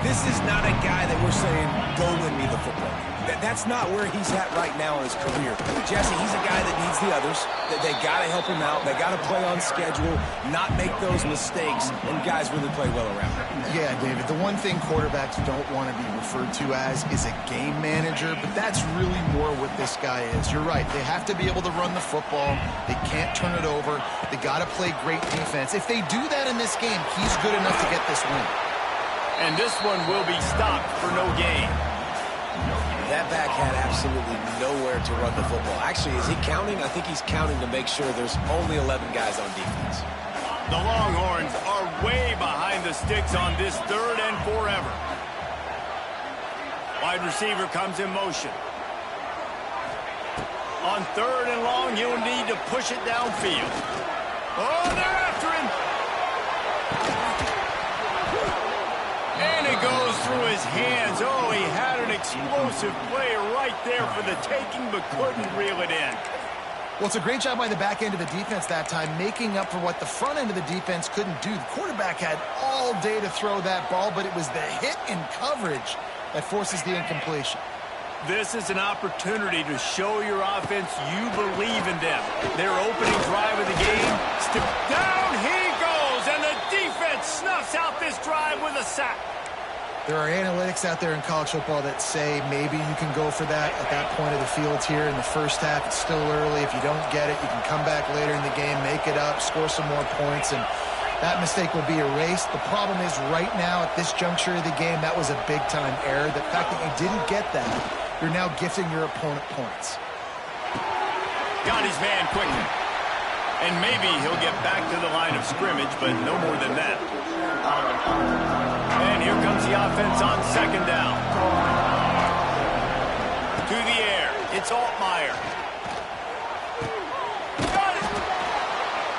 This is not a guy that we're saying, go win me the football. That's not where he's at right now in his career. Jesse, he's a guy that needs the others. They got to help him out. They got to play on schedule, not make those mistakes, and guys really play well around him. Yeah, David, the one thing quarterbacks don't want to be referred to as is a game manager, but that's really more what this guy is. You're right. They have to be able to run the football. They can't turn it over. They got to play great defense. If they do that in this game, he's good enough to get this win. And this one will be stopped for no gain. That back had absolutely nowhere to run the football. Actually, is he counting? I think he's counting to make sure there's only 11 guys on defense. The Longhorns are way behind the sticks on this 3rd and forever. Wide receiver comes in motion. On 3rd and long, you'll need to push it downfield. Oh, they're after him. And it goes through his hands. Oh, he had an explosive play right there for the taking, but couldn't reel it in. Well, it's a great job by the back end of the defense that time, making up for what the front end of the defense couldn't do. The quarterback had all day to throw that ball, but it was the hit in coverage that forces the incompletion. This is an opportunity to show your offense you believe in them. Their opening drive of the game, down he goes, and the defense snuffs out this drive with a sack. There are analytics out there in college football that say maybe you can go for that at that point of the field here in the first half. It's still early. If you don't get it, you can come back later in the game, make it up, score some more points, and that mistake will be erased. The problem is right now at this juncture of the game, that was a big-time error. The fact that you didn't get that, you're now gifting your opponent points. Got his man quickly. And maybe he'll get back to the line of scrimmage, but no more than that. And here comes the offense on 2nd down. To the air. It's Altmaier. Got it.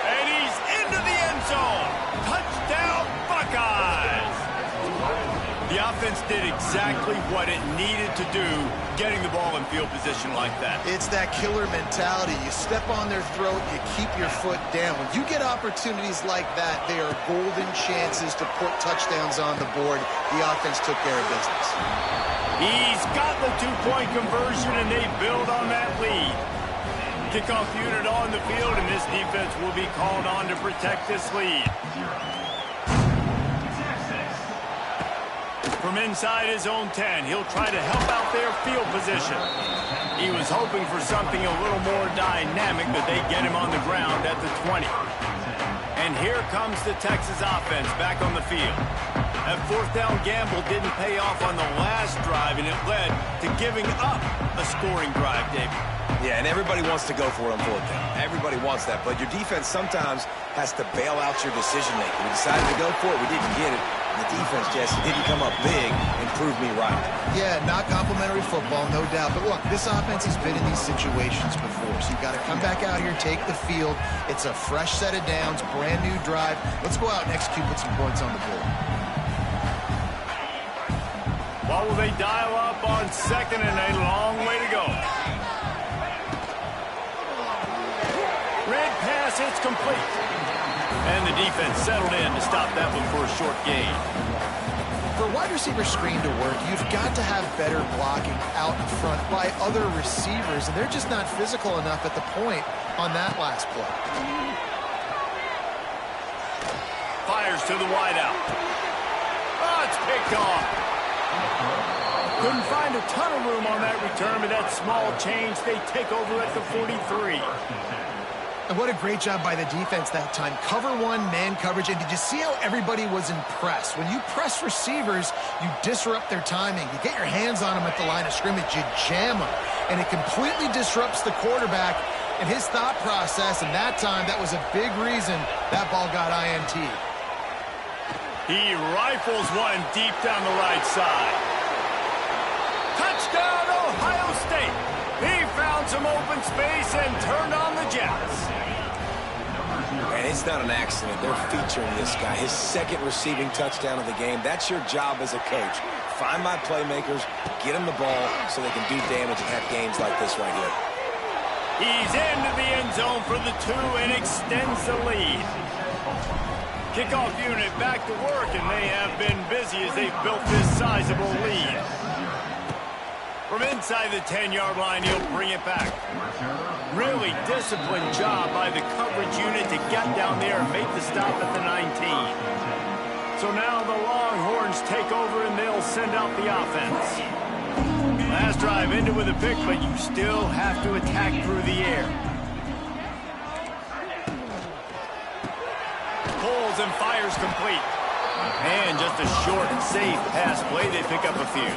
And he's into the end zone. Touchdown, Buckeyes. The offense did exactly what it needed to do, getting the ball in field position like that. It's that killer mentality. You step on their throat, you keep your foot down. When you get opportunities like that, they are golden chances to put touchdowns on the board. The offense took care of business. He's got the 2-point conversion, and they build on that lead. Kickoff unit on the field, and this defense will be called on to protect this lead. From inside his own 10, he'll try to help out their field position. He was hoping for something a little more dynamic, but they get him on the ground at the 20. And here comes the Texas offense back on the field. That 4th down gamble didn't pay off on the last drive, and it led to giving up a scoring drive, David. Yeah, and everybody wants to go for it on 4th down. Everybody wants that, but your defense sometimes has to bail out your decision-making. We decided to go for it. We didn't get it. The defense, Jesse, didn't come up big and prove me right. Yeah, not complimentary football, no doubt. But look, this offense has been in these situations before, so you got to come back out here, take the field. It's a fresh set of downs, brand new drive. Let's go out and execute with some points on the board. What will they dial up on 2nd and a long way to go? Red pass, it's complete. And the defense settled in to stop that one for a short gain. For a wide receiver screen to work, you've got to have better blocking out in front by other receivers, and they're just not physical enough at the point on that last play. Fires to the wideout. Oh, it's picked off. Couldn't find a ton of room on that return, but that small change, they take over at the 43. And what a great job by the defense that time. Cover one, man coverage. And did you see how everybody was impressed? When you press receivers, you disrupt their timing. You get your hands on them at the line of scrimmage. You jam them. And it completely disrupts the quarterback and his thought process. And that time, that was a big reason that ball got INT. He rifles one deep down the right side. Touchdown, Ohio State. He found some open space and turned on the Jets. And it's not an accident. They're featuring this guy. His second receiving touchdown of the game. That's your job as a coach. Find my playmakers, get them the ball so they can do damage and have games like this right here. He's into the end zone for the 2 and extends the lead. Kickoff unit back to work, and they have been busy as they've built this sizable lead. From inside the 10-yard line, he'll bring it back. Really disciplined job by the coverage unit to get down there and make the stop at the 19. So now the Longhorns take over, and they'll send out the offense. Last drive ended with a pick, but you still have to attack through the air. Pulls and fires complete. And just a short, safe pass play. They pick up a few.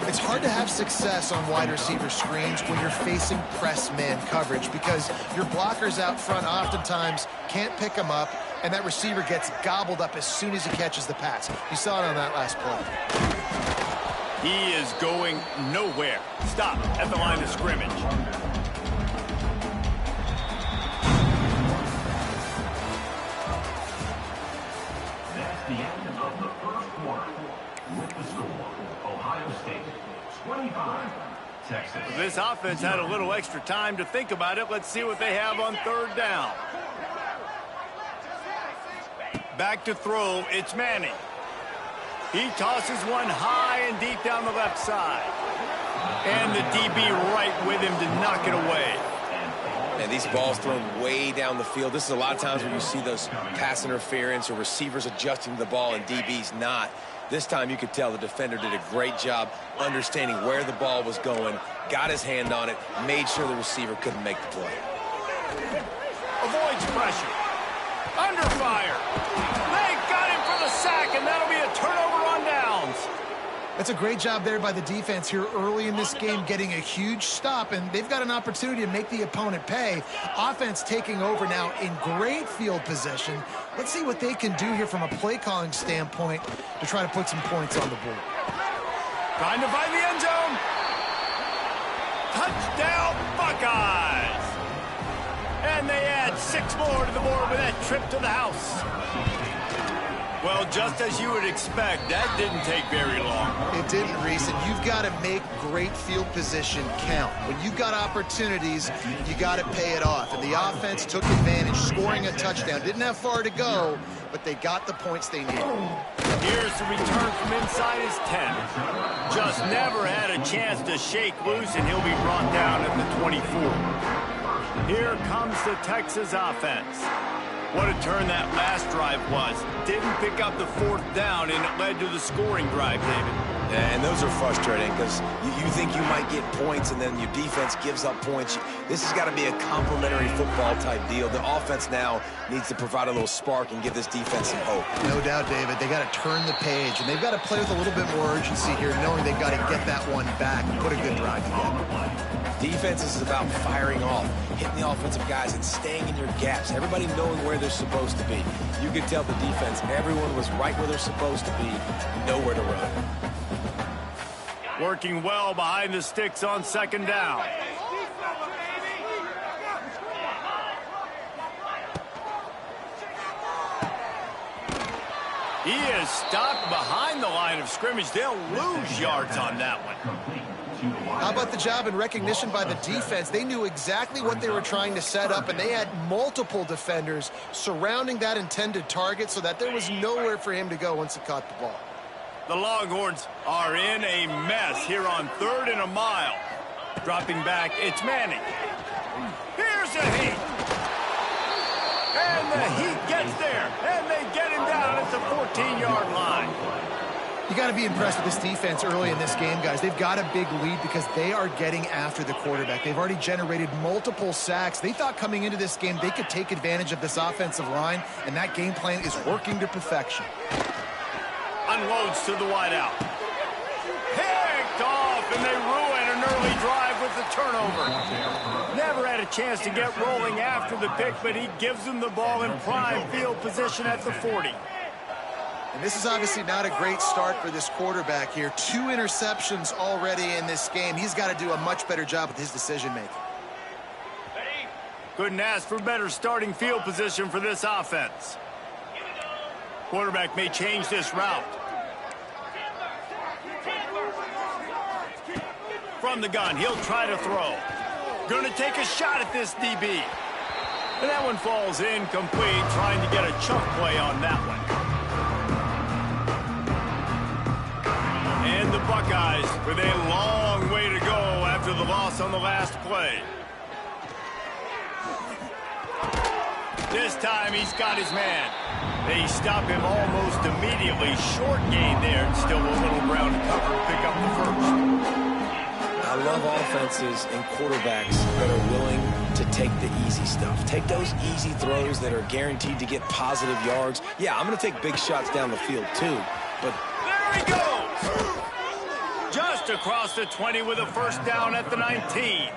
It's hard to have success on wide receiver screens when you're facing press man coverage because your blockers out front oftentimes can't pick them up, and that receiver gets gobbled up as soon as he catches the pass. You saw it on that last play. He is going nowhere. Stop at the line of scrimmage. That's the end of the first quarter. With the score, Ohio State 25, Texas. This offense had a little extra time to think about it. Let's see what they have on third down. Back to throw, it's Manning. He tosses one high and deep down the left side. And the DB right with him to knock it away. And these balls thrown way down the field. This is a lot of times where you see those pass interference or receivers adjusting to the ball and DBs not. This time you could tell the defender did a great job understanding where the ball was going, got his hand on it, made sure the receiver couldn't make the play. Avoids pressure. Under fire. They got him for the sack, and that'll be a turnover on downs. That's a great job there by the defense here early in this game, getting a huge stop, and they've got an opportunity to make the opponent pay. Offense taking over now in great field position. Let's see what they can do here from a play calling standpoint to try to put some points on the board. Trying to find the end zone. Touchdown, Buckeyes. And they add 6 more to the board with that trip to the house. Well, just as you would expect, that didn't take very long. It didn't, Reese, and you've got to make great field position count. When you've got opportunities, you got to pay it off. And the offense took advantage, scoring a touchdown. Didn't have far to go, but they got the points they needed. Here's the return from inside his 10. Just never had a chance to shake loose, and he'll be brought down at the 24. Here comes the Texas offense. What a turn that last drive was. Didn't pick up the 4th down, and it led to the scoring drive, David. Yeah, and those are frustrating because you think you might get points, and then your defense gives up points. This has got to be a complementary football-type deal. The offense now needs to provide a little spark and give this defense some hope. No doubt, David. They got to turn the page, and they've got to play with a little bit more urgency here, knowing they've got to get that one back and put a good drive together. Defense is about firing off, hitting the offensive guys, and staying in your gaps. Everybody knowing where they're supposed to be. You could tell the defense, everyone was right where they're supposed to be, nowhere to run. Working well behind the sticks on 2nd down. He is stopped behind the line of scrimmage. They'll lose yards on that one. How about the job and recognition by the defense? They knew exactly what they were trying to set up, and they had multiple defenders surrounding that intended target so that there was nowhere for him to go once he caught the ball. The Longhorns are in a mess here on 3rd and a mile. Dropping back, it's Manning. Here's the heat. And the heat gets there, and they get him down at the 14-yard line. You got to be impressed with this defense early in this game, guys. They've got a big lead because they are getting after the quarterback. They've already generated multiple sacks. They thought coming into this game they could take advantage of this offensive line, and that game plan is working to perfection. Unloads to the wideout. Picked off, and they ruin an early drive with the turnover. Never had a chance to get rolling after the pick, but he gives them the ball in prime field position at the 40. And this is obviously not a great start for this quarterback here. 2 interceptions already in this game. He's got to do a much better job with his decision-making. Couldn't ask for better starting field position for this offense. Quarterback may change this route. From the gun, he'll try to throw. Going to take a shot at this DB. And that one falls incomplete, trying to get a chunk play on that one. And the Buckeyes with a long way to go after the loss on the last play. This time he's got his man. They stop him almost immediately. Short gain there, and still a little ground to cover and pick up the first. I love offenses and quarterbacks that are willing to take the easy stuff. Take those easy throws that are guaranteed to get positive yards. Yeah, I'm going to take big shots down the field too, but there he goes! Just across the 20 with a first down at the 19.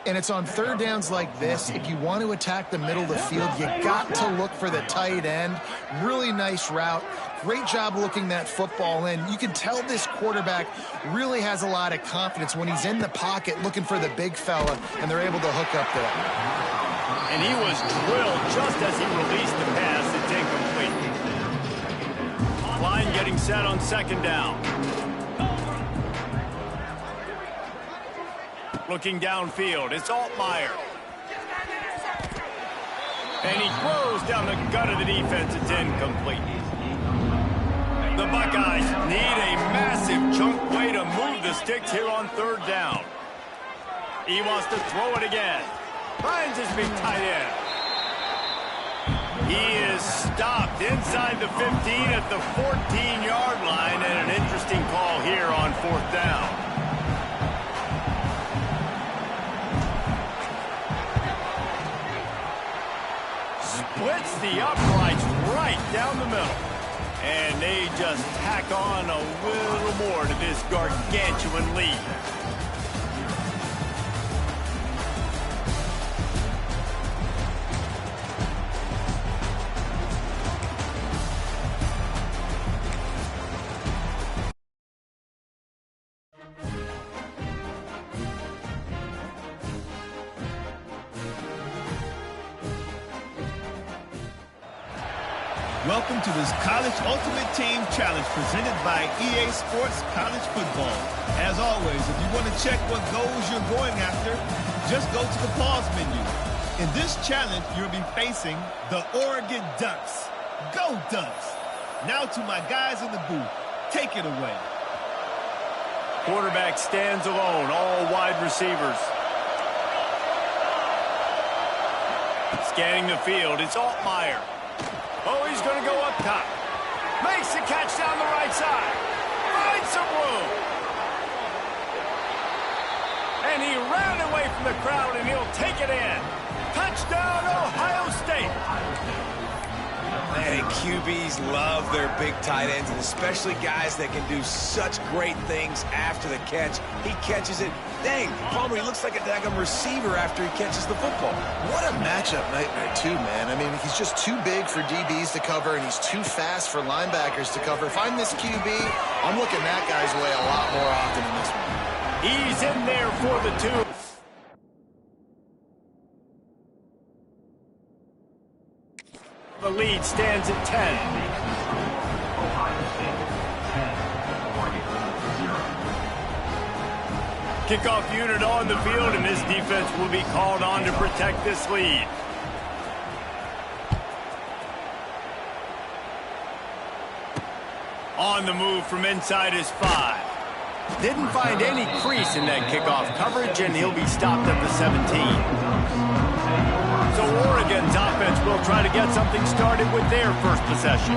And it's on third downs like this. If you want to attack the middle of the field, you got to look for the tight end. Really nice route. Great job looking that football in. You can tell this quarterback really has a lot of confidence when he's in the pocket looking for the big fella, and they're able to hook up there. And he was drilled just as he released the pass. It's incomplete. Line getting set on second down. Looking downfield, it's Altmaier. And he throws down the gut of the defense. It's incomplete. The Buckeyes need a massive chunk play to move the sticks here on third down. He wants to throw it again. Finds his big tight end. He is stopped inside the 15 at the 14-yard line, and an interesting call here on fourth down. Splits the uprights right down the middle. And they just tack on a little more to this gargantuan lead. Welcome to this College Ultimate Team Challenge presented by EA Sports College Football. As always, if you want to check what goals you're going after, just go to the pause menu. In this challenge, you'll be facing the Oregon Ducks. Go Ducks! Now to my guys in the booth. Take it away. Quarterback stands alone, all wide receivers. Scanning the field, it's Altmaier. Oh, he's going to go up top. Makes the catch down the right side. Finds some room. And he ran away from the crowd, and he'll take it in. Touchdown, Ohio State. man, QBs love their big tight ends, and especially guys that can do such great things after the catch. He catches it. Dang, Palmer, he looks like a daggum receiver after he catches the football. What a matchup nightmare, too, man. I mean, he's just too big for DBs to cover, and he's too fast for linebackers to cover. If I'm this QB, I'm looking that guy's way a lot more often in this one. He's in there for the two. The lead stands at 10. Ohio State, 10, Oregon, 0. Kickoff unit on the field, and this defense will be called on to protect this lead. On the move from inside his 5. Didn't find any crease in that kickoff coverage, and he'll be stopped at the 17. So Oregon's offense will try to get something started with their first possession.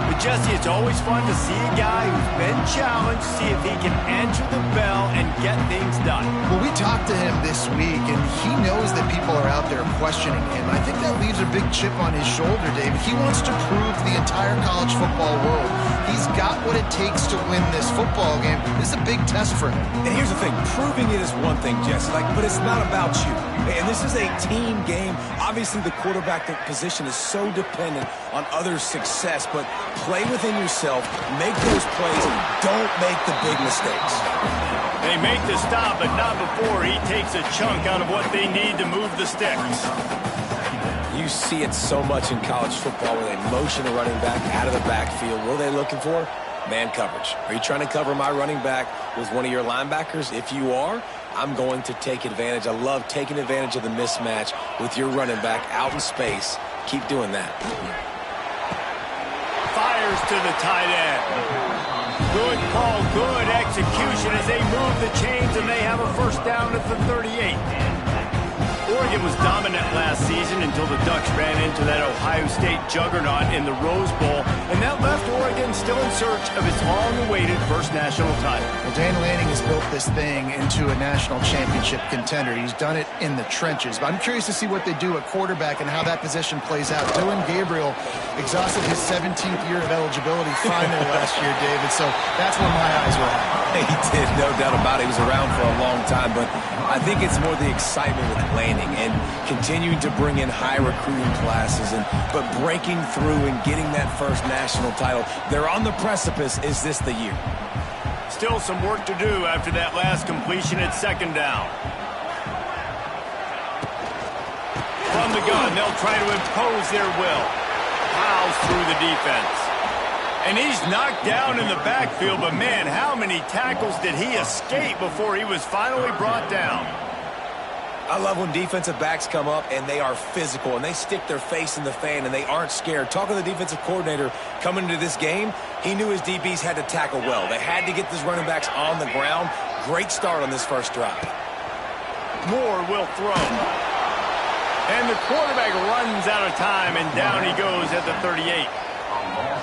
But Jesse, it's always fun to see a guy who's been challenged, see if he can answer the bell and get things done. Well, we talked to him this week, and he knows that people are out there questioning him. I think that leaves a big chip on his shoulder, David. He wants to prove to the entire college football world he's got what it takes to win this football game. This is a big test for him. And here's the thing. Proving it is one thing, Jesse, but it's not about you. And this is a team game. Obviously, the quarterback position is so dependent on others' success, but play within yourself, make those plays, don't make the big mistakes. They make the stop, but not before he takes a chunk out of what they need to move the sticks. You see it so much in college football where they motion a running back out of the backfield. What are they looking for? Man coverage. Are you trying to cover my running back with one of your linebackers? If you are, I'm going to take advantage. I love taking advantage of the mismatch with your running back out in space. Keep doing that. Fires to the tight end. Good call, good execution as they move the chains and they have a first down at the 38. Oregon was dominant last season until the Ducks ran into that Ohio State juggernaut in the Rose Bowl, and that left Oregon still in search of its long-awaited first national title. Well, Dan Lanning has built this thing into a national championship contender. He's done it in the trenches. But I'm curious to see what they do at quarterback and how that position plays out. Dylan Gabriel exhausted his 17th year of eligibility finally last year, David, so that's where my eyes were at. He did, no doubt about it. He was around for a long time, but I think it's more the excitement with Lanning and continuing to bring in high recruiting classes, but breaking through and getting that first national title. They're on the precipice. Is this the year? Still some work to do after that last completion at second down. From the gun, they'll try to impose their will. Plows through the defense. And he's knocked down in the backfield, but man, how many tackles did he escape before he was finally brought down? I love when defensive backs come up and they are physical and they stick their face in the fan and they aren't scared. Talking to the defensive coordinator coming into this game, he knew his DBs had to tackle well. They had to get these running backs on the ground. Great start on this first drive. Moore will throw. And the quarterback runs out of time, and down he goes at the 38.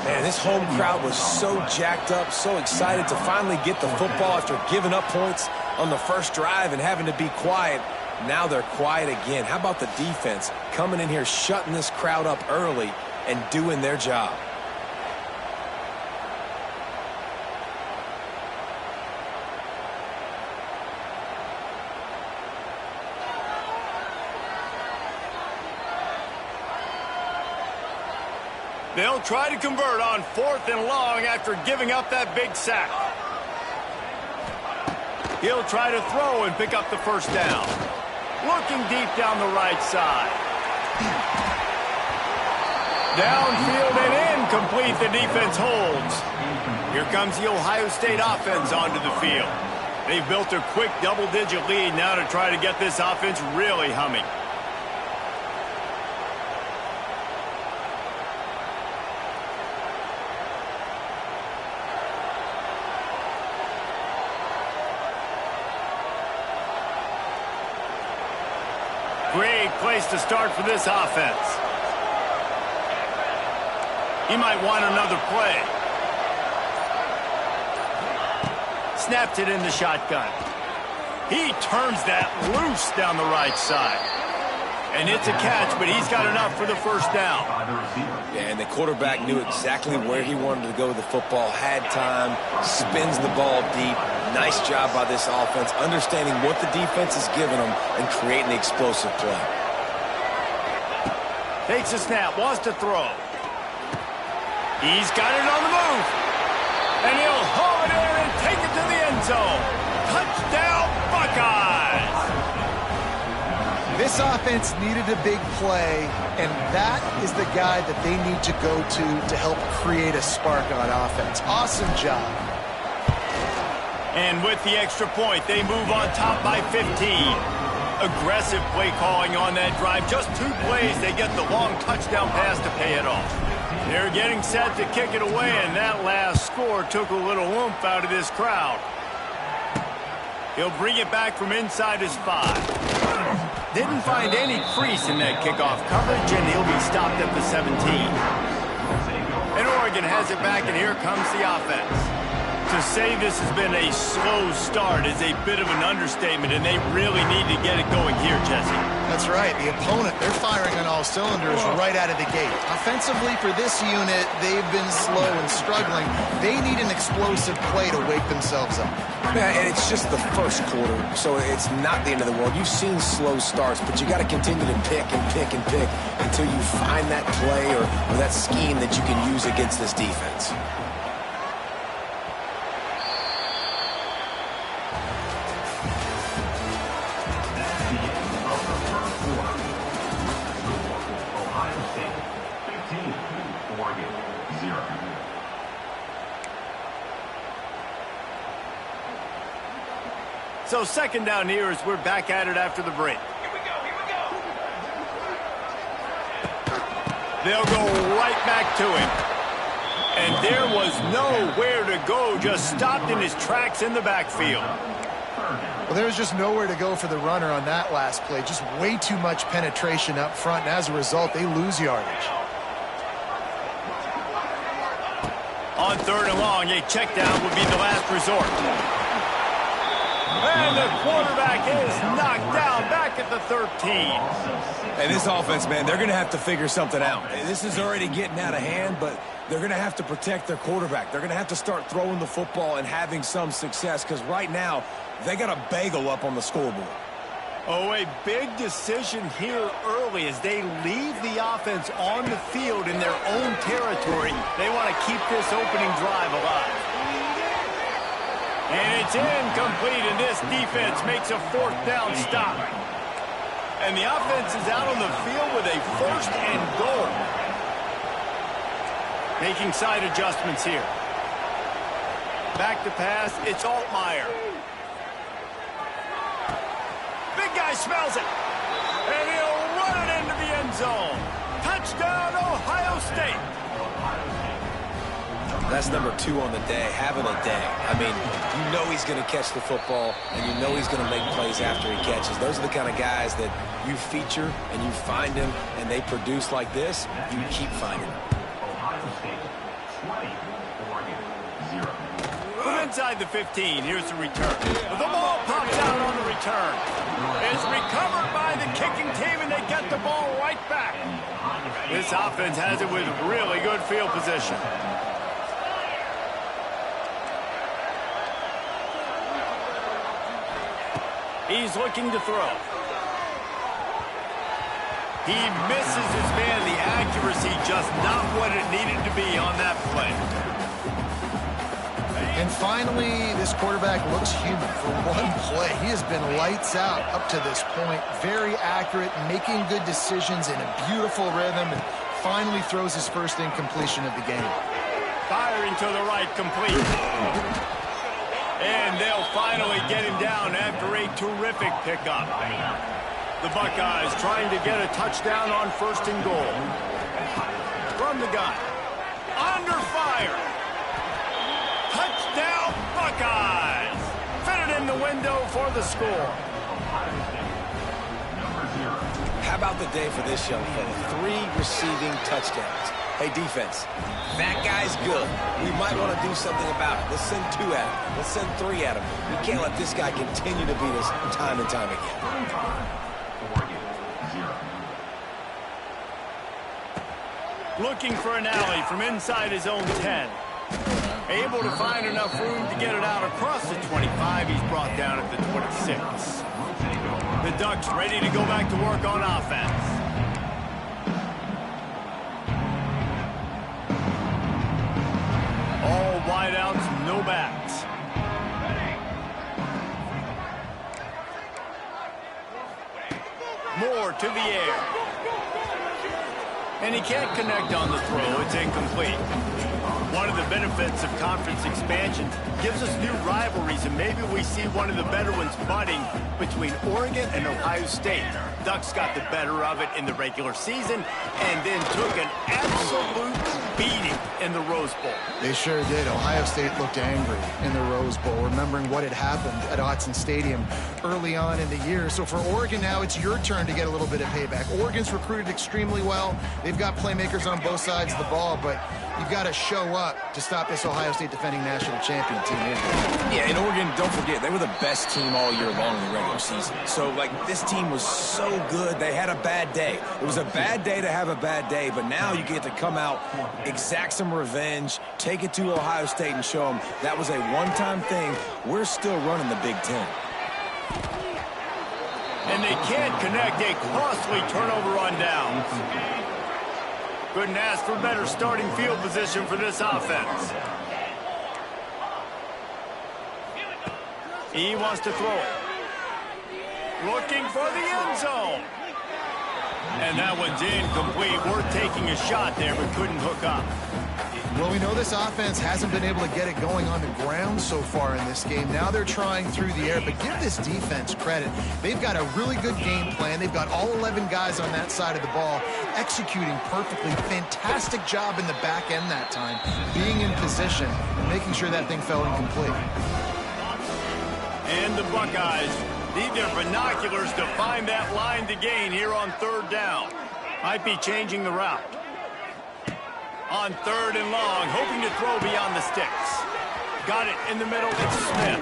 Man, this home crowd was so jacked up, so excited to finally get the football after giving up points on the first drive and having to be quiet. Now they're quiet again. How about the defense coming in here, shutting this crowd up early and doing their job? They'll try to convert on 4th and long after giving up that big sack. He'll try to throw and pick up the first down. Looking deep down the right side. Downfield and incomplete. The defense holds. Here comes the Ohio State offense onto the field. They've built a quick double-digit lead now to try to get this offense really humming. Great place to start for this offense. He might want another play. Snapped it in the shotgun. He turns that loose down the right side. And it's a catch, but he's got enough for the first down. Yeah, and the quarterback knew exactly where he wanted to go with the football, had time, spins the ball deep. Nice job by this offense, understanding what the defense is giving them and creating the explosive play. Takes a snap, wants to throw. He's got it on the move. And he'll haul it in and take it to the end zone. Touchdown, Buckeyes! This offense needed a big play, and that is the guy that they need to go to help create a spark on offense. Awesome job. And with the extra point, they move on top by 15. Aggressive play calling on that drive. Just 2 plays, they get the long touchdown pass to pay it off. They're getting set to kick it away, and that last score took a little oomph out of this crowd. He'll bring it back from inside his 5. Didn't find any crease in that kickoff coverage, and he'll be stopped at the 17. And Oregon has it back, and here comes the offense. To say this has been a slow start is a bit of an understatement, and they really need to get it going here, Jesse. That's right. The opponent, they're firing on all cylinders right out of the gate. Offensively, for this unit, they've been slow and struggling. They need an explosive play to wake themselves up. Yeah, and it's just the first quarter, so it's not the end of the world. You've seen slow starts, but you got to continue to pick and pick and pick until you find that play or that scheme that you can use against this defense. So second down here as we're back at it after the break. Here we go. They'll go right back to him. And there was nowhere to go, just stopped in his tracks in the backfield. Well, there was just nowhere to go for the runner on that last play. Just way too much penetration up front, and as a result, they lose yardage. On third and long, a check down would be the last resort. And the quarterback is knocked down back at the 13. And this offense, man, they're going to have to figure something out. This is already getting out of hand, but they're going to have to protect their quarterback. They're going to have to start throwing the football and having some success because right now they got a bagel up on the scoreboard. Oh, a big decision here early as they leave the offense on the field in their own territory. They want to keep this opening drive alive. And it's incomplete, and this defense makes a fourth down stop. And the offense is out on the field with a first and goal. Making side adjustments here. Back to pass, it's Altmaier. Big guy smells it. And he'll run it into the end zone. Touchdown, Ohio State. That's number 2 on the day, having a day. I mean, you know he's going to catch the football, and you know he's going to make plays after he catches. Those are the kind of guys that you feature, and you find them, and they produce like this, you keep finding them. Ohio State 20, Oregon 0. From inside the 15, here's the return. The ball pops out on the return. It's recovered by the kicking team, and they get the ball right back. This offense has it with really good field position. He's looking to throw. He misses his man. The accuracy just not what it needed to be on that play. And finally, this quarterback looks human for one play. He has been lights out up to this point. Very accurate, making good decisions in a beautiful rhythm, and finally throws his first incompletion of the game. Firing to the right, complete. And they'll finally get him down after a terrific pickup. The Buckeyes trying to get a touchdown on first and goal. From the gun. Under fire. Touchdown, Buckeyes. Fitted in the window for the score. How about the day for this young fella? 3 receiving touchdowns. Hey, defense, that guy's good. We might want to do something about it. Let's send 2 at him. Let's send 3 at him. We can't let this guy continue to beat us time and time again. Looking for an alley from inside his own 10. Able to find enough room to get it out across the 25. He's brought down at the 26. The Ducks ready to go back to work on offense. All wideouts, no backs. Moore to the air. And he can't connect on the throw. It's incomplete. One of the benefits of conference expansion gives us new rivalries, and maybe we see one of the better ones budding between Oregon and Ohio State. Ducks got the better of it in the regular season and then took an absolute beating in the Rose Bowl. They sure did. Ohio State looked angry in the Rose Bowl, remembering what had happened at Autzen Stadium early on in the year. So for Oregon now, it's your turn to get a little bit of payback. Oregon's recruited extremely well. They've got playmakers on both sides of the ball, but you've got to show up to stop this Ohio State defending national champion team. Yeah, and Oregon, don't forget, they were the best team all year long in the regular season. So, like, this team was so good, they had a bad day. It was a bad day to have a bad day, but now you get to come out, exact some revenge, take it to Ohio State and show them that was a one-time thing. We're still running the Big Ten. And they can't connect a costly turnover on downs. Couldn't ask for better starting field position for this offense. He wants to throw it. Looking for the end zone. And that one's incomplete. We're taking a shot there, but couldn't hook up. Well, we know this offense hasn't been able to get it going on the ground so far in this game. Now they're trying through the air, but give this defense credit. They've got a really good game plan. They've got all 11 guys on that side of the ball executing perfectly. Fantastic job in the back end that time, being in position and making sure that thing fell incomplete. And the Buckeyes need their binoculars to find that line to gain here on third down. Might be changing the route. On third and long, hoping to throw beyond the sticks. Got it in the middle, it's Smith.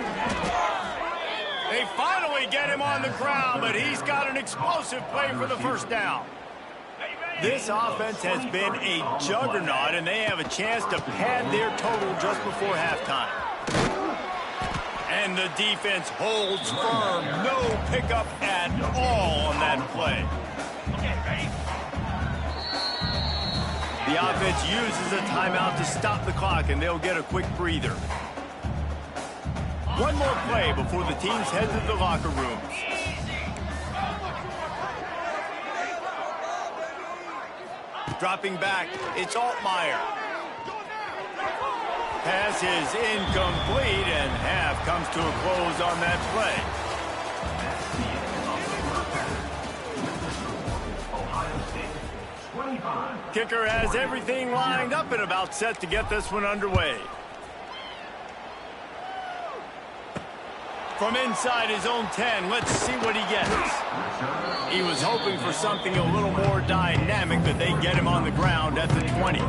They finally get him on the ground, but he's got an explosive play for the first down. This offense has been a juggernaut, and they have a chance to pad their total just before halftime. And the defense holds firm. No pickup at all on that play. The offense uses a timeout to stop the clock, and they'll get a quick breather. One more play before the teams head to the locker rooms. Dropping back, it's Altmaier. Pass is incomplete, and half comes to a close on that play. Kicker has everything lined up and about set to get this one underway. From inside his own 10, let's see what he gets. He was hoping for something a little more dynamic, but they get him on the ground at the 20.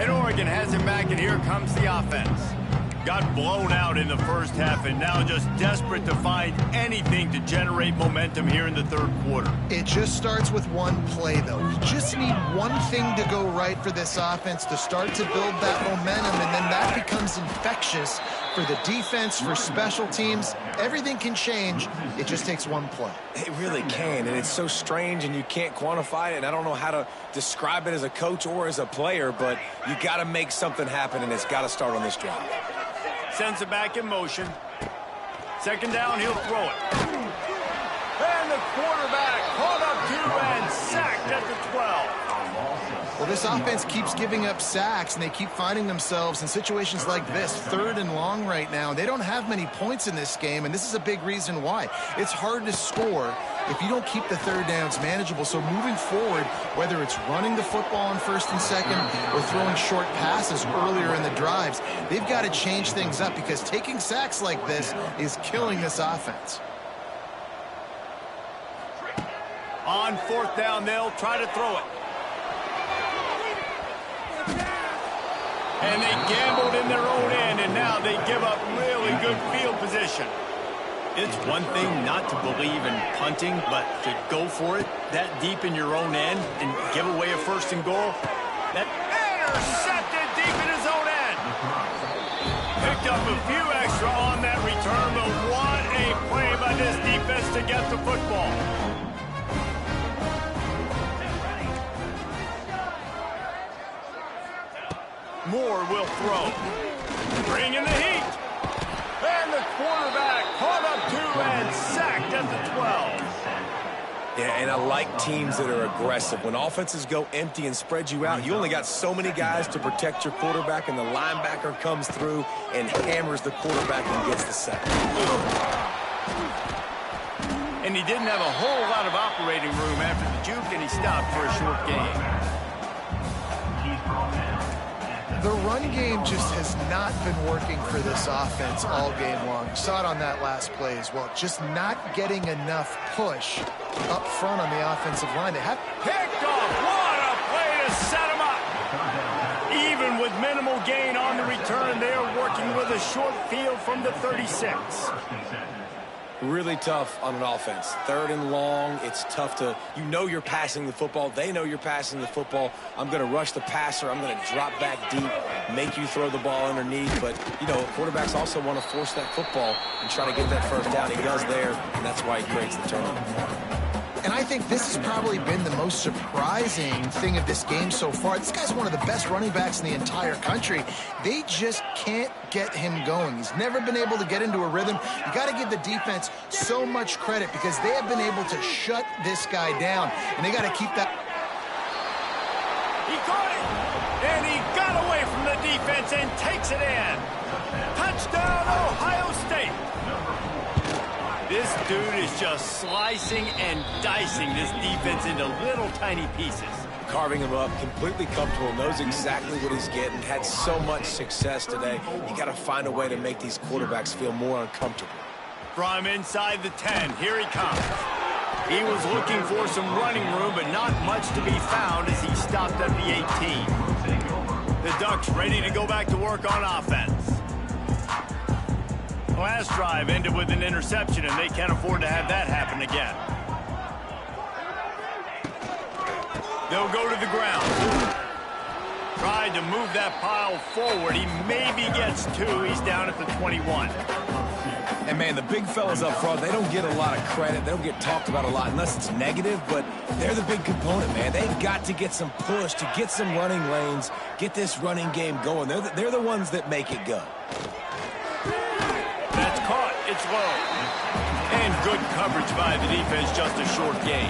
And Oregon has him back, and here comes the offense. Got blown out in the first half and now just desperate to find anything to generate momentum here in the third quarter. It just starts with one play, though. You just need one thing to go right for this offense to start to build that momentum, and then that becomes infectious for the defense, for special teams. Everything can change. It just takes one play. It really can, and it's so strange, and you can't quantify it, and I don't know how to describe it as a coach or as a player, but you got to make something happen, and it's got to start on this drive. Sends it back in motion. Second down, he'll throw it. And the quarterback caught up to and sacked at the 12. Well, this offense keeps giving up sacks, and they keep finding themselves in situations like this, third and long right now. They don't have many points in this game, and this is a big reason why. It's hard to score if you don't keep the third downs manageable. So moving forward, whether it's running the football on first and second or throwing short passes earlier in the drives, they've got to change things up because taking sacks like this is killing this offense. On fourth down, they'll try to throw it. And they gambled in their own end, and now they give up really good field position. It's one thing not to believe in punting, but to go for it that deep in your own end and give away a first and goal, that intercepted deep in his own end. Picked up a few extra on that return, but what a play by this defense to get the football. Moore will throw. Bring in the heat. And the quarterback caught up to and sacked at the 12. Yeah, and I like teams that are aggressive. When offenses go empty and spread you out, you only got so many guys to protect your quarterback, and the linebacker comes through and hammers the quarterback and gets the sack. and he didn't have a whole lot of operating room after the juke, and he stopped for a short gain. The run game just has not been working for this offense all game long. You saw it on that last play as well. Just not getting enough push up front on the offensive line. They have picked off. What a play to set him up. Even with minimal gain on the return, they are working with a short field from the 36. Really tough on an offense. Third and long, it's tough to, you know you're passing the football. They know you're passing the football. I'm going to rush the passer. I'm going to drop back deep, make you throw the ball underneath. But, you know, quarterbacks also want to force that football and try to get that first down. He does there, and that's why he creates the turnover. And I think this has probably been the most surprising thing of this game so far. This guy's one of the best running backs in the entire country. They just can't get him going. He's never been able to get into a rhythm. You got to give the defense so much credit because they have been able to shut this guy down. And they got to keep that. He caught it, and he got away from the defense and takes it in. Touchdown, Ohio State. This dude is just slicing and dicing this defense into little tiny pieces. Carving him up, completely comfortable, knows exactly what he's getting, had so much success today. You got to find a way to make these quarterbacks feel more uncomfortable. From inside the 10, here he comes. He was looking for some running room, but not much to be found as he stopped at the 18. The Ducks ready to go back to work on offense. Last drive ended with an interception, and they can't afford to have that happen again. They'll go to the ground. Tried to move that pile forward. He maybe gets two. He's down at the 21. And, man, the big fellas up front, they don't get a lot of credit. They don't get talked about a lot unless it's negative, but they're the big component, man. They've got to get some push, to get some running lanes, get this running game going. They're the ones that make it go. That's caught. It's low. And good coverage by the defense, just a short gain.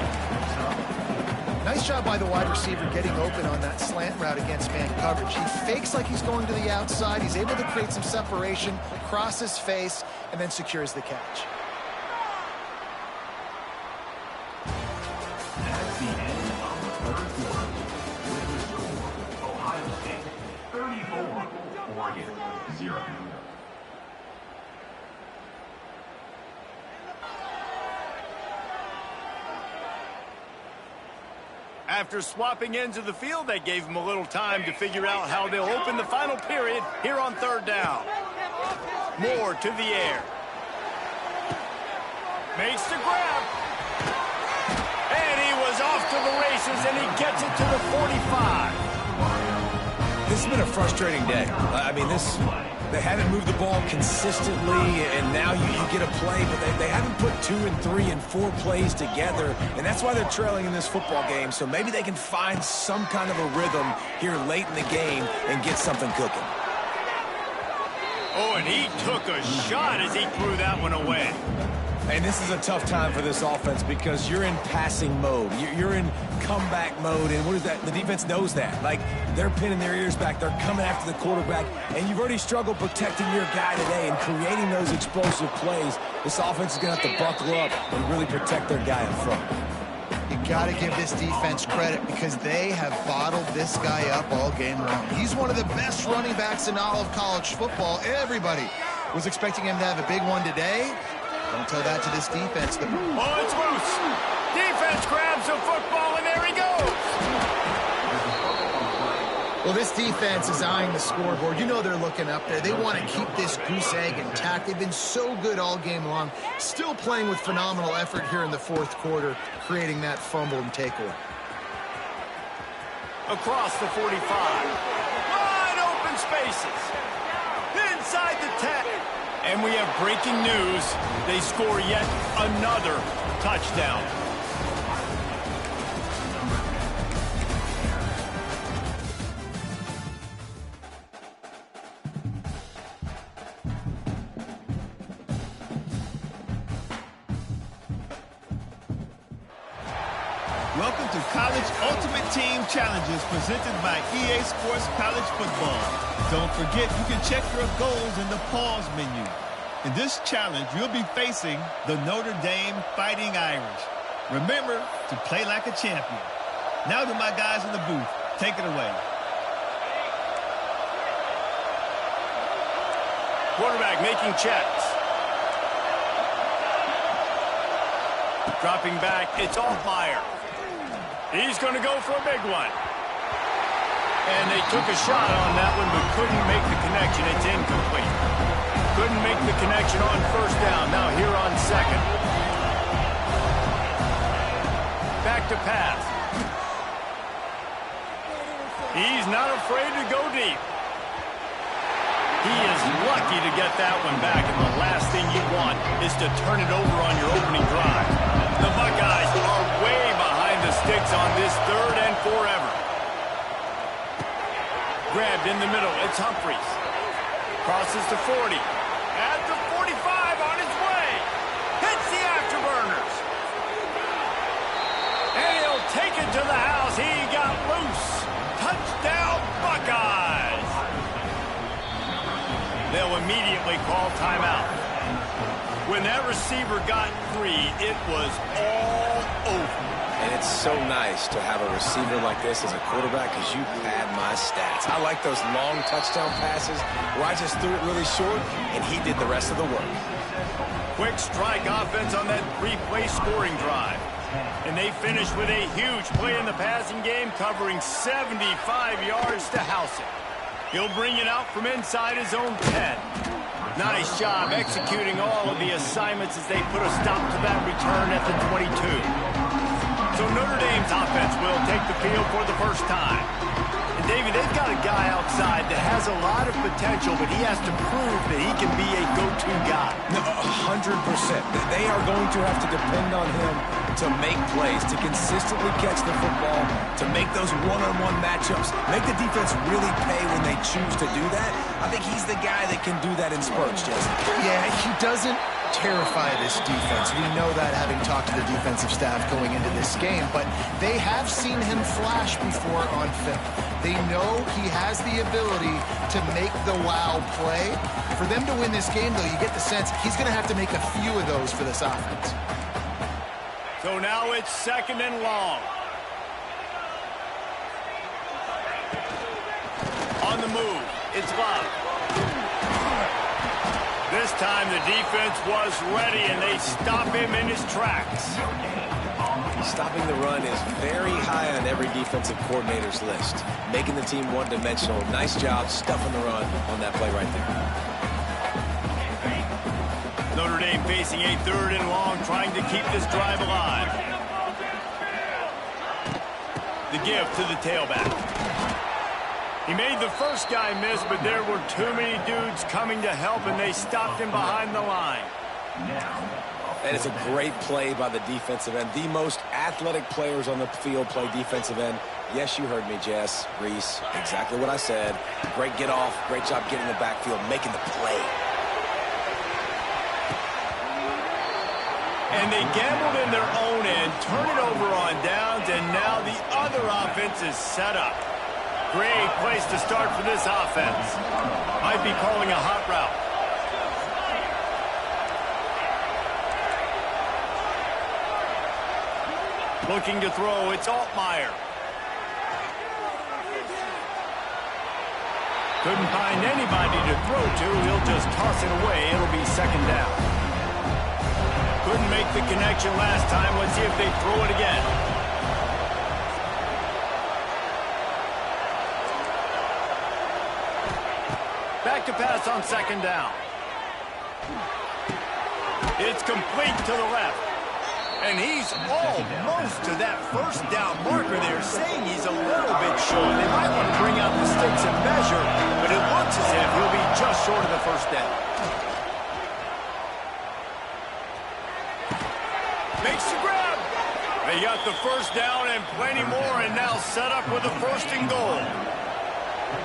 Nice job by the wide receiver getting open on that slant route against man coverage. He fakes like he's going to the outside. He's able to create some separation, cross his face, and then secures the catch. That's the end of the third quarter. With the score, Ohio State 34, Oregon 0. After swapping ends of the field, they gave him a little time to figure out how they'll open the final period here on third down. Moore to the air. Makes the grab. And he was off to the races, and he gets it to the 45. This has been a frustrating day. I mean, they haven't moved the ball consistently, and now you get a play, but they haven't put 2 and 3 and 4 plays together, and that's why they're trailing in this football game. So maybe they can find some kind of a rhythm here late in the game and get something cooking. Oh, and he took a shot as he threw that one away. And this is a tough time for this offense because you're in passing mode. You're in comeback mode, and what is that? The defense knows that. Like, they're pinning their ears back. They're coming after the quarterback, and you've already struggled protecting your guy today and creating those explosive plays. This offense is going to have to buckle up and really protect their guy up front. You got to give this defense credit because they have bottled this guy up all game long. He's one of the best running backs in all of college football. Everybody was expecting him to have a big one today. Don't tell that to this defense. Oh, it's loose. Defense grabs the football, and there he goes. Well, this defense is eyeing the scoreboard. You know they're looking up there. They want to keep this goose egg intact. They've been so good all game long. Still playing with phenomenal effort here in the fourth quarter, creating that fumble and takeaway. Across the 45. Wide open spaces. Inside the 10. And we have breaking news. They score yet another touchdown. Welcome to College Ultimate Team Challenges presented by EA Sports College Football. Don't forget you can check your goals in the pause menu. In this challenge, you'll be facing the Notre Dame Fighting Irish. Remember to play like a champion. Now to my guys in the booth. Take it away. Quarterback making checks. Dropping back, it's Altmaier. He's going to go for a big one. And they took a shot on that one, but couldn't make the connection. It's incomplete. Couldn't make the connection on first down. Now here on second. Back to pass. He's not afraid to go deep. He is lucky to get that one back, and the last thing you want is to turn it over on your opening drive. The Buckeyes are way behind the sticks on this third and forever. Grabbed in the middle, it's Humphries. Crosses to 40. At the 45 on his way. Hits the afterburners. And he'll take it to the house. He got loose. Touchdown, Buckeyes. They'll immediately call timeout. When that receiver got free, it was all over. And it's so nice to have a receiver like this as a quarterback because you pad my stats. I like those long touchdown passes where I just threw it really short and he did the rest of the work. Quick strike offense on that three-play scoring drive. And they finished with a huge play in the passing game, covering 75 yards to house it. He'll bring it out from inside his own 10. Nice job executing all of the assignments as they put a stop to that return at the 22. So Notre Dame's offense will take the field for the first time. And David, they've got a guy outside that has a lot of potential, but he has to prove that he can be a go-to guy. No, 100%. They are going to have to depend on him to make plays, to consistently catch the football, to make those one-on-one matchups, make the defense really pay when they choose to do that. I think he's the guy that can do that in spurts, Jesse. Yeah, he doesn't terrify this defense. We know that, having talked to the defensive staff going into this game, but they have seen him flash before on film. They know he has the ability to make the wow play. For them to win this game, though, you get the sense he's going to have to make a few of those for this offense. So now it's second and long. On the move, it's Love. This time the defense was ready, and they stop him in his tracks. Stopping the run is very high on every defensive coordinator's list. Making the team one-dimensional. Nice job stuffing the run on that play right there. Notre Dame facing a third and long, trying to keep this drive alive. The give to the tailback. He made the first guy miss, but there were too many dudes coming to help, and they stopped him behind the line. And it's a great play by the defensive end. The most athletic players on the field play defensive end. Yes, you heard me, Jess, Reese. Exactly what I said. Great get off. Great job getting the backfield, making the play. And they gambled in their own end, turn it over on downs, and now the other offense is set up. Great place to start for this offense. Might be calling a hot route. Looking to throw, it's Altmaier. Couldn't find anybody to throw to. He'll just toss it away. It'll be second down. Couldn't make the connection last time. Let's see if they throw it again. Back to pass on second down. It's complete to the left. And he's almost to that first down marker there, saying he's a little bit short. They might want to bring out the sticks and measure, but it looks as if he'll be just short of the first down. Makes the grab. They got the first down and plenty more, and now set up with a first and goal.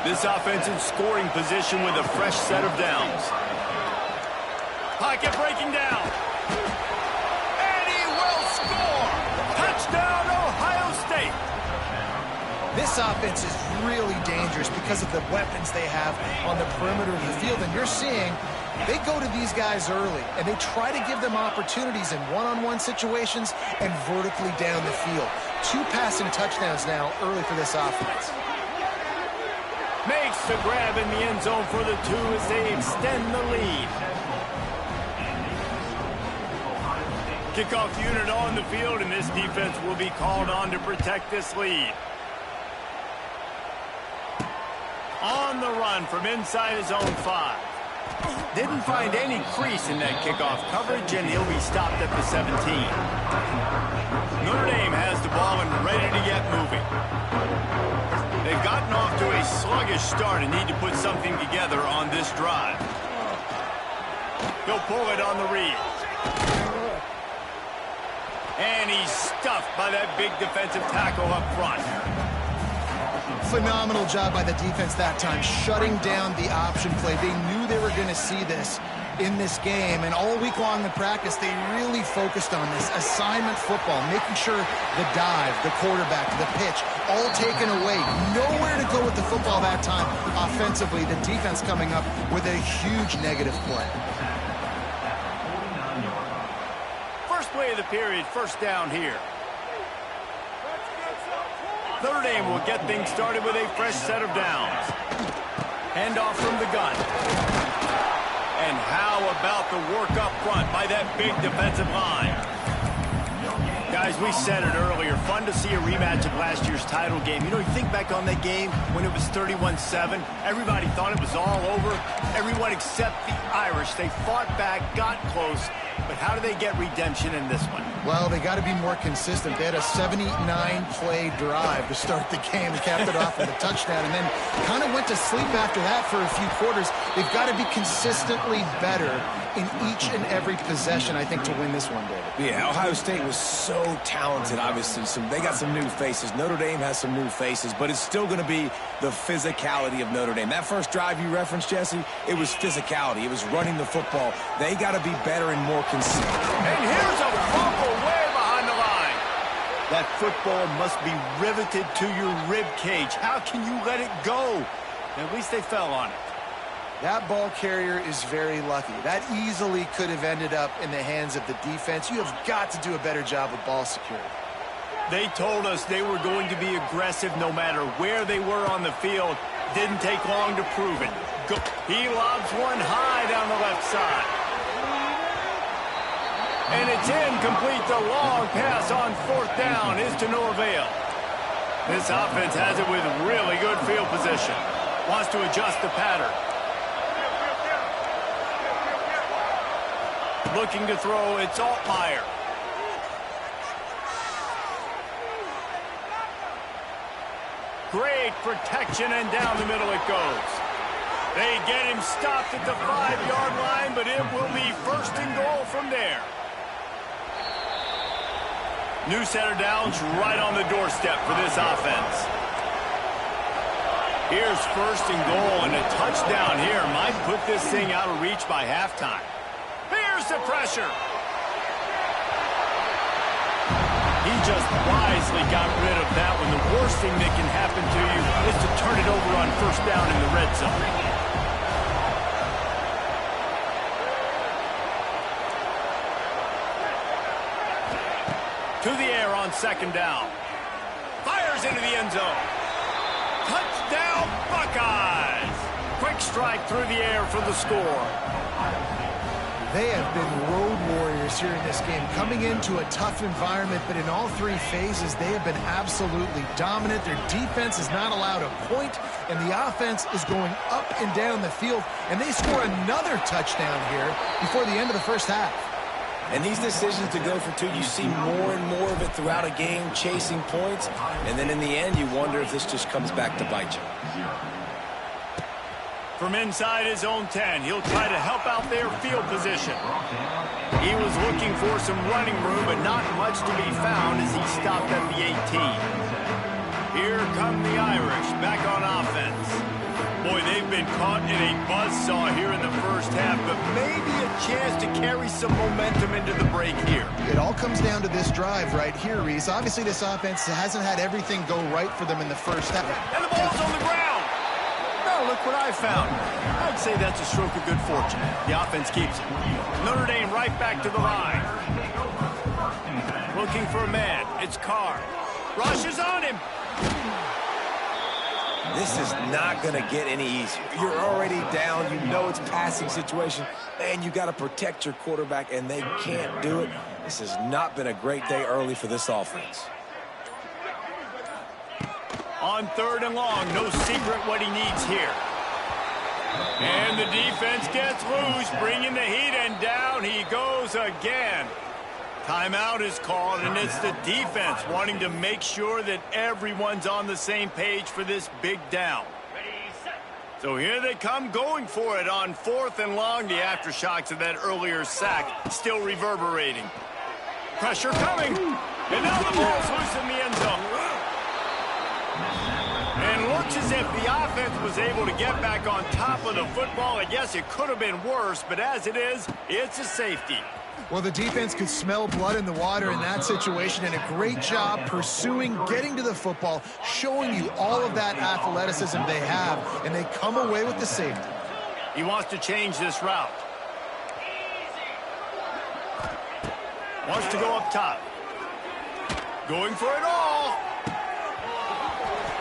This offense in scoring position with a fresh set of downs. Pocket breaking down. And he will score. Touchdown, Ohio State. This offense is really dangerous because of the weapons they have on the perimeter of the field. And you're seeing they go to these guys early, and they try to give them opportunities in one-on-one situations and vertically down the field. 2 passing touchdowns now early for this offense. Makes the grab in the end zone for the 2 as they extend the lead. Kickoff unit on the field, and this defense will be called on to protect this lead. On the run from inside his own 5. Didn't find any crease in that kickoff coverage, and he'll be stopped at the 17. Notre Dame has the ball and ready to get moving. They've gotten off to a sluggish start and need to put something together on this drive. He'll pull it on the read. And he's stuffed by that big defensive tackle up front. Phenomenal job by the defense that time, shutting down the option play. They knew they were going to see this in this game, and all week long in practice, they really focused on this assignment football, making sure the dive, the quarterback, the pitch, all taken away. Nowhere to go with the football that time offensively. The defense coming up with a huge negative play. First play of the period, first down here. Notre Dame will get things started with a fresh set of downs. Handoff from the gun. And how about the work up front by that big defensive line? Guys, we said it earlier, fun to see a rematch of last year's title game. You know, you think back on that game when it was 31-7. Everybody thought it was all over. Everyone except the Irish. They fought back, got close. But how do they get redemption in this one? Well, they got to be more consistent. They had a 79-play drive to start the game and capped it off with a touchdown, and then kind of went to sleep after that for a few quarters. They've got to be consistently better in each and every possession, I think, to win this one, David. Yeah, Ohio State was so talented, obviously. They got some new faces. Notre Dame has some new faces, but it's still going to be the physicality of Notre Dame. That first drive you referenced, Jesse, it was physicality. It was running the football. They got to be better and more consistent. And here's a fumble way behind the line. That football must be riveted to your rib cage. How can you let it go? At least they fell on it. That ball carrier is very lucky. That easily could have ended up in the hands of the defense. You have got to do a better job of ball security. They told us they were going to be aggressive no matter where they were on the field. Didn't take long to prove it. He lobs one high down the left side. And it's incomplete. The long pass on 4th down is to no avail. This offense has it with really good field position. Wants to adjust the pattern. Looking to throw, it's Altmaier. Great protection, and down the middle it goes. They get him stopped at the 5-yard line, but it will be 1st and goal from there. New set of downs right on the doorstep for this offense. Here's 1st and goal, and a touchdown here might put this thing out of reach by halftime. Here's the pressure. He just wisely got rid of that one. The worst thing that can happen to you is to turn it over on 1st down in the red zone. To the air on 2nd down. Fires into the end zone. Touchdown, Buckeyes! Quick strike through the air for the score. They have been road warriors here in this game, coming into a tough environment, but in all 3 phases, they have been absolutely dominant. Their defense is not allowed a point, and the offense is going up and down the field, and they score another touchdown here before the end of the 1st half. And these decisions to go for 2, you see more and more of it throughout a game, chasing points, and then in the end, you wonder if this just comes back to bite you. From inside his own 10, he'll try to help out their field position. He was looking for some running room, but not much to be found as he stopped at the 18. Here come the Irish back on offense. Boy, they've been caught in a buzzsaw here in the first half, but maybe a chance to carry some momentum into the break here. It all comes down to this drive right here, Reese. Obviously, this offense hasn't had everything go right for them in the first half. And the ball's on the ground. Now look what I found. I'd say that's a stroke of good fortune. The offense keeps it. Notre Dame right back to the line. Looking for a man. It's Carr. Rushes on him. This is not going to get any easier. You're already down. You know it's passing situation. Man, you got to protect your quarterback, and they can't do it. This has not been a great day early for this offense. On 3rd and long, no secret what he needs here. And the defense gets loose, bringing the heat, and down he goes again. Timeout is called, and it's the defense wanting to make sure that everyone's on the same page for this big down. So here they come going for it on 4th and long. The aftershocks of that earlier sack still reverberating. Pressure coming. And now the ball's loose in the end zone. And looks as if the offense was able to get back on top of the football. I guess it could have been worse, but as it is, it's a safety. Well, the defense could smell blood in the water in that situation, and a great job pursuing, getting to the football, showing you all of that athleticism they have, and they come away with the safety. He wants to change this route. Wants to go up top. Going for it all.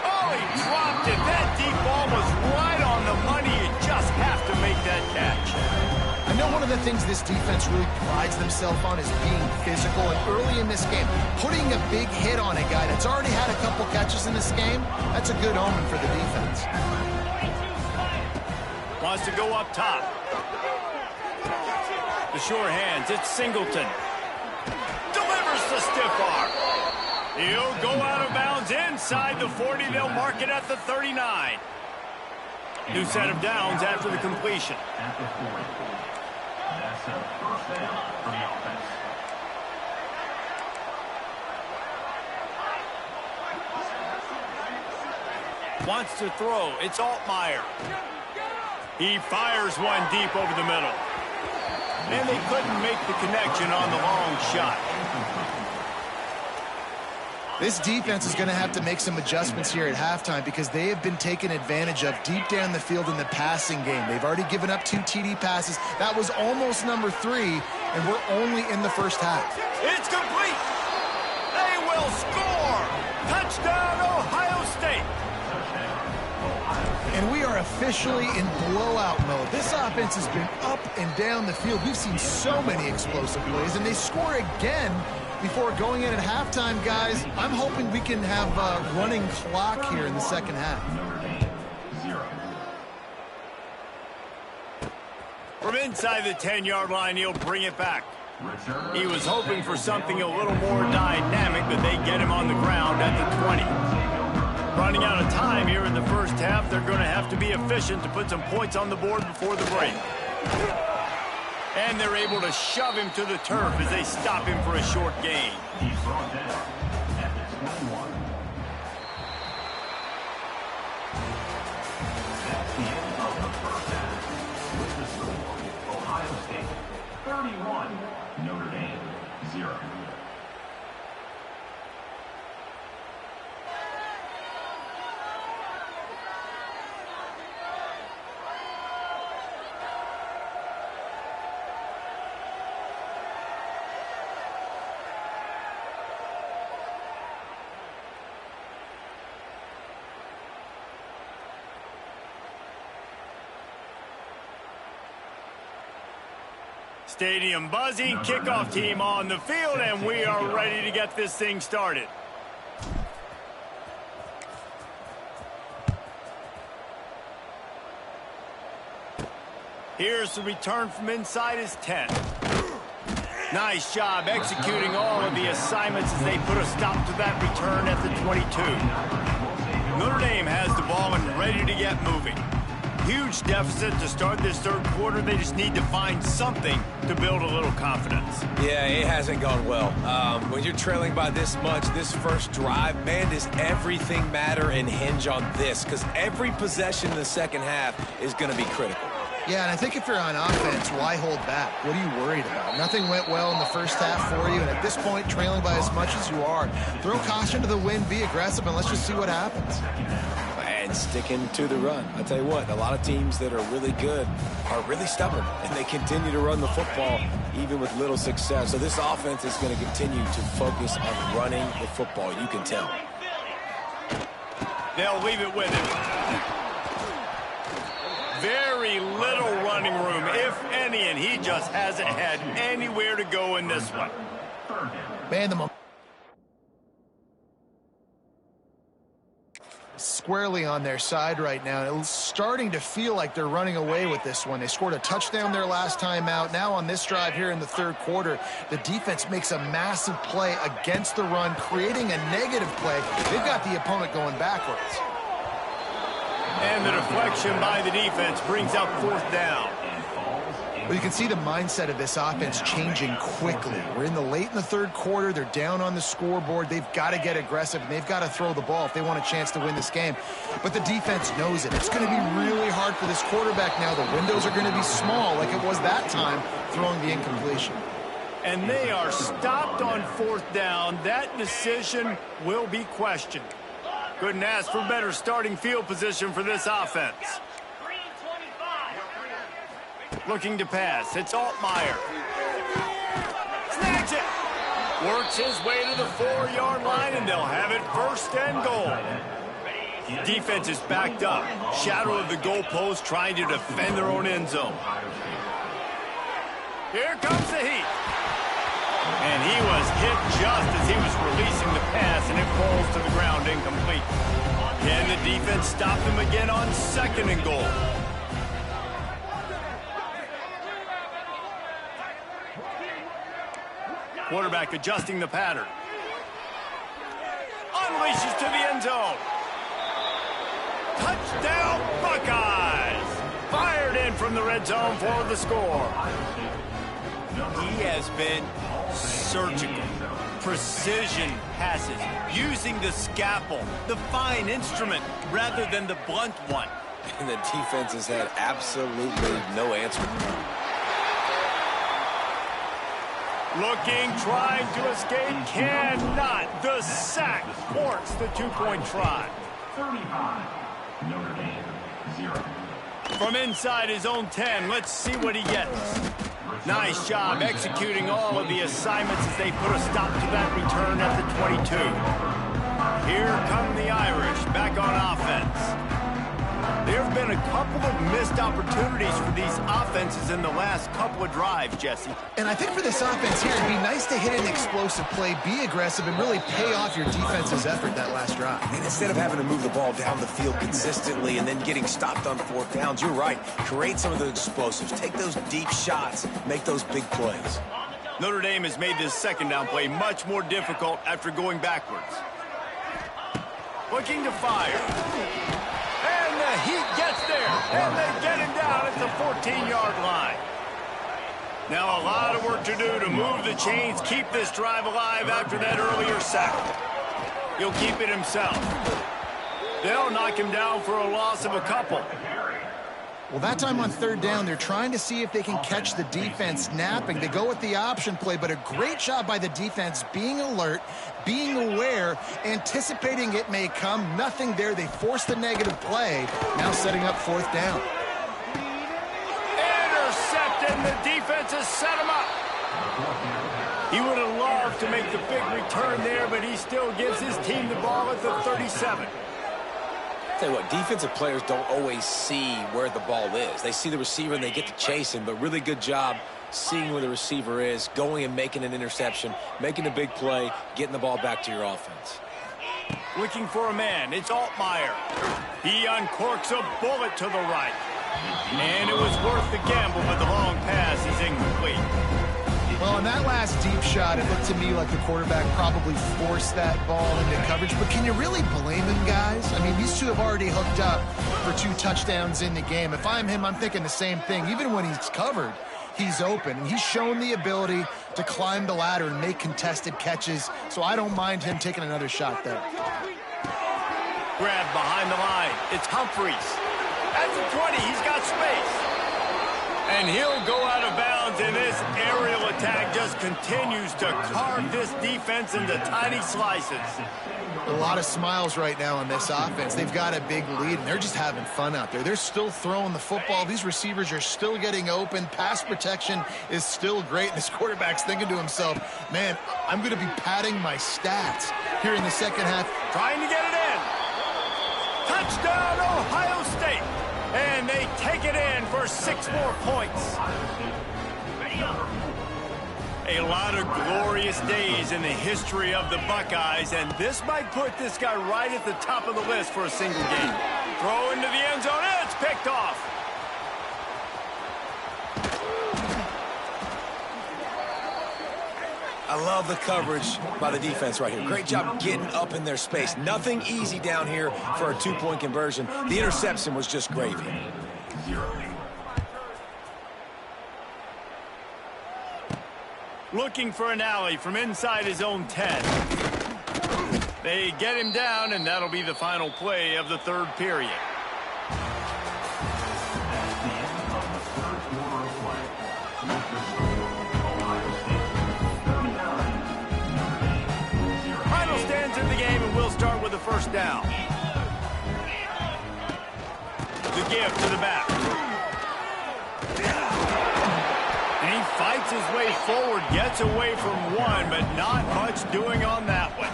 Oh, he dropped it. That deep ball was right on the money. You just have to make that catch. I know one of the things this defense really prides themselves on is being physical, and early in this game, putting a big hit on a guy that's already had a couple catches in this game, that's a good omen for the defense. Wants to go up top. The sure hands, it's Singleton. Delivers the stiff arm. He'll go out of bounds inside the 40. They'll mark it at the 39. New set of downs after the completion. At the 40. That's a first down for the offense. Wants to throw. It's Altmaier. He fires one deep over the middle. And they couldn't make the connection on the long shot. This defense is going to have to make some adjustments here at halftime because they have been taken advantage of deep down the field in the passing game. They've already given up 2 TD passes. That was almost number 3, and we're only in the first half. It's complete. They will score. Touchdown, Ohio State. And we are officially in blowout mode. This offense has been up and down the field. We've seen so many explosive plays, and they score again before going in at halftime, guys. I'm hoping we can have a running clock here in the second half. From inside the 10-yard line, he'll bring it back. He was hoping for something a little more dynamic, but they get him on the ground at the 20. Running out of time here in the first half, they're going to have to be efficient to put some points on the board before the break. And they're able to shove him to the turf as they stop him for a short gain. He's brought down at the 21. That's the end of the first half. With the score, Ohio State 31, Notre Dame 0. Stadium buzzing, kickoff team on the field, and we are ready to get this thing started. Here's the return from inside his 10. Nice job executing all of the assignments as they put a stop to that return at the 22. Notre Dame has the ball and ready to get moving. Huge deficit to start this third quarter. They just need to find something to build a little confidence. Yeah, it hasn't gone well. When you're trailing by this much, this first drive, man, does everything matter and hinge on this? Because every possession in the second half is going to be critical. Yeah, and I think if you're on offense, why hold back? What are you worried about? Nothing went well in the first half for you, and at this point, trailing by as much as you are, throw caution to the wind, be aggressive, and let's just see what happens. And sticking to the run. I'll tell you what, a lot of teams that are really good are really stubborn, and they continue to run the football even with little success. So this offense is going to continue to focus on running the football. You can tell. They'll leave it with him. Very little running room, if any, and he just hasn't had anywhere to go in this one. Man, the squarely on their side right now. It's starting to feel like they're running away with this one. They scored a touchdown their last time out. Now on this drive here in the third quarter, the defense makes a massive play against the run, creating a negative play. They've got the opponent going backwards. And the deflection by the defense brings up fourth down. Well, you can see the mindset of this offense changing quickly. We're late in the third quarter. They're down on the scoreboard. They've got to get aggressive, and they've got to throw the ball if they want a chance to win this game. But the defense knows it. It's going to be really hard for this quarterback now. The windows are going to be small like it was that time throwing the incompletion. And they are stopped on fourth down. That decision will be questioned. Couldn't ask for better starting field position for this offense. Looking to pass. It's Altmaier. Snags it. Works his way to the 4-yard line, and they'll have it first and goal. Defense is backed up. Shadow of the goalpost trying to defend their own end zone. Here comes the heat. And he was hit just as he was releasing the pass, and it falls to the ground incomplete. Can the defense stop him again on second and goal? Quarterback adjusting the pattern. Unleashes to the end zone. Touchdown, Buckeyes! Fired in from the red zone for the score. He has been surgical. Precision passes, using the scalpel, the fine instrument, rather than the blunt one. And the defense has had absolutely no answer. Looking, trying to escape, cannot. The sack thwarts the two-point try. 35, Notre Dame, 0. From inside his own 10, let's see what he gets. Nice job executing all of the assignments as they put a stop to that return at the 22. Here come the Irish back on offense. There have been a couple of missed opportunities for these offenses in the last couple of drives, Jesse. And I think for this offense here, it'd be nice to hit an explosive play, be aggressive, and really pay off your defense's effort that last drive. And instead of having to move the ball down the field consistently and then getting stopped on fourth downs, you're right. Create some of those explosives. Take those deep shots. Make those big plays. Notre Dame has made this second down play much more difficult after going backwards. Looking to fire. And the Heat gets there, and they get him down at the 14-yard line. Now a lot of work to do to move the chains, keep this drive alive after that earlier sack. He'll keep it himself. They'll knock him down for a loss of a couple. Well, that time on third down, they're trying to see if they can catch the defense napping. They go with the option play, but a great job by the defense being alert, being aware, anticipating it may come. Nothing there. They forced the negative play, now setting up fourth down. Intercepted, and the defense has set him up. He would have loved to make the big return there, but he still gives his team the ball at the 37. Tell you what, defensive players don't always see where the ball is. They see the receiver and they get to chase him, but really good job seeing where the receiver is, going and making an interception, making a big play, getting the ball back to your offense. Looking for a man, it's Altmaier. He uncorks a bullet to the right. And it was worth the gamble, but the long pass is incomplete. Well, on that last deep shot, it looked to me like the quarterback probably forced that ball into coverage. But can you really blame him, guys? I mean, these two have already hooked up for 2 touchdowns in the game. If I'm him, I'm thinking the same thing. Even when he's covered, he's open. And he's shown the ability to climb the ladder and make contested catches. So I don't mind him taking another shot there. Grab behind the line. It's Humphries. At the 20, he's got space. And he'll go out of bounds, and this aerial attack just continues to carve this defense into tiny slices. A lot of smiles right now on this offense. They've got a big lead, and they're just having fun out there. They're still throwing the football. These receivers are still getting open. Pass protection is still great. And this quarterback's thinking to himself, man, I'm going to be padding my stats here in the second half. Trying to get it in. Touchdown, Ohio State. And they take it in for 6 more points. A lot of glorious days in the history of the Buckeyes, and this might put this guy right at the top of the list for a single game. Throw into the end zone, and it's picked off. I love the coverage by the defense right here. Great job getting up in their space. Nothing easy down here for a 2-point conversion. The interception was just gravy. Looking for an alley from inside his own 10. They get him down, and that'll be the final play of the 3rd period. Final stands in the game, and we'll start with the 1st down. The give to the back. And he fights his way forward, gets away from one, but not much doing on that one.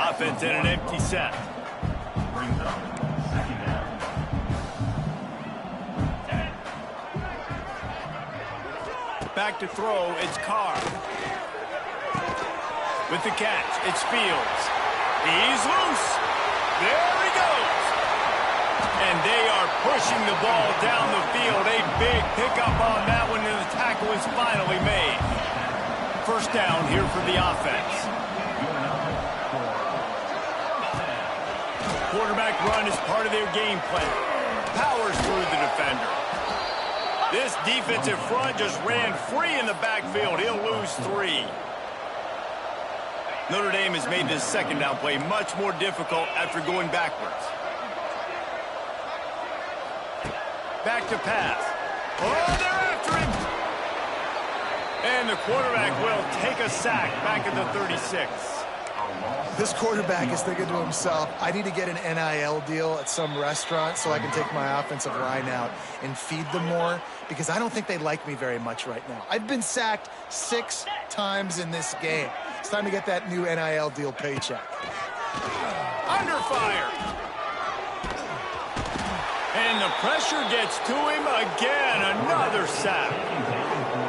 Offense in an empty set. Back to throw, it's Carr. With the catch, it's Fields. He's loose. There he goes. And they are pushing the ball down the field. A big pickup on that one, and the tackle is finally made. 1st down here for the offense. Quarterback run is part of their game plan. Powers through the defender. This defensive front just ran free in the backfield. He'll lose 3. Notre Dame has made this 2nd down play much more difficult after going backwards. Back to pass. Oh, they're after him. And the quarterback will take a sack back at the 36. This quarterback is thinking to himself, I need to get an NIL deal at some restaurant so I can take my offensive line out and feed them more, because I don't think they like me very much right now. I've been sacked 6 times in this game. It's time to get that new NIL deal paycheck. Under fire. And the pressure gets to him again. Another sack.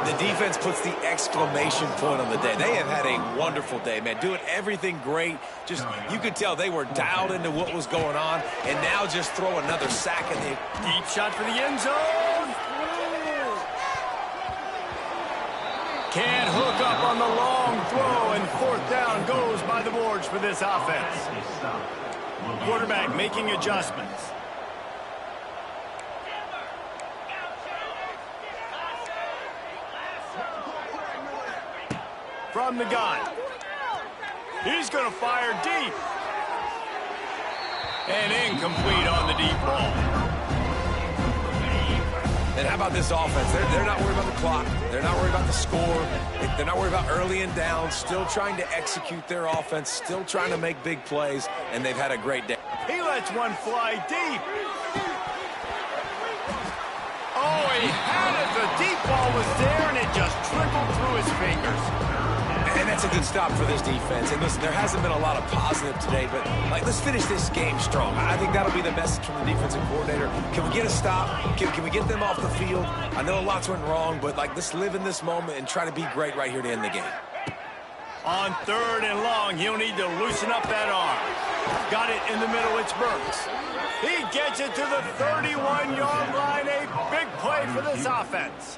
The defense puts the exclamation point on the day. They have had a wonderful day, man. Doing everything great. Just, you could tell they were dialed into what was going on. And now just throw another sack in the deep shot for the end zone. Can't hook up on the long throw, and 4th down goes by the boards for this offense. Quarterback making adjustments. From the gun. He's going to fire deep. And incomplete on the deep ball. And how about this offense? They're not worried about the clock. They're not worried about the score. They're not worried about early and down. Still trying to execute their offense. Still trying to make big plays. And they've had a great day. He lets one fly deep. Oh, he had it. The deep ball was there, and it just trickled through his fingers. And that's a good stop for this defense. And listen, there hasn't been a lot of positive today, but let's finish this game strong. I think that'll be the message from the defensive coordinator. Can we get a stop? Can we get them off the field? I know lots went wrong, but let's live in this moment and try to be great right here to end the game. On 3rd and long, he'll need to loosen up that arm. Got it in the middle, it's Burks. He gets it to the 31-yard line. A big play for this offense.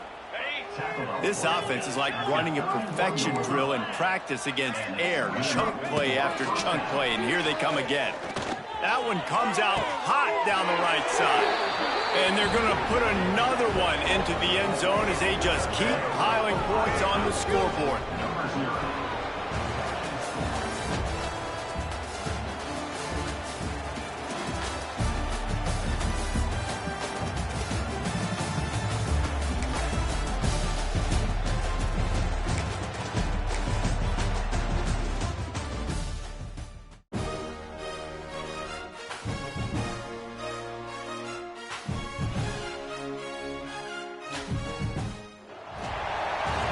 This offense is like running a perfection drill in practice against air, chunk play after chunk play, and here they come again. That one comes out hot down the right side. And they're going to put another one into the end zone as they just keep piling points on the scoreboard.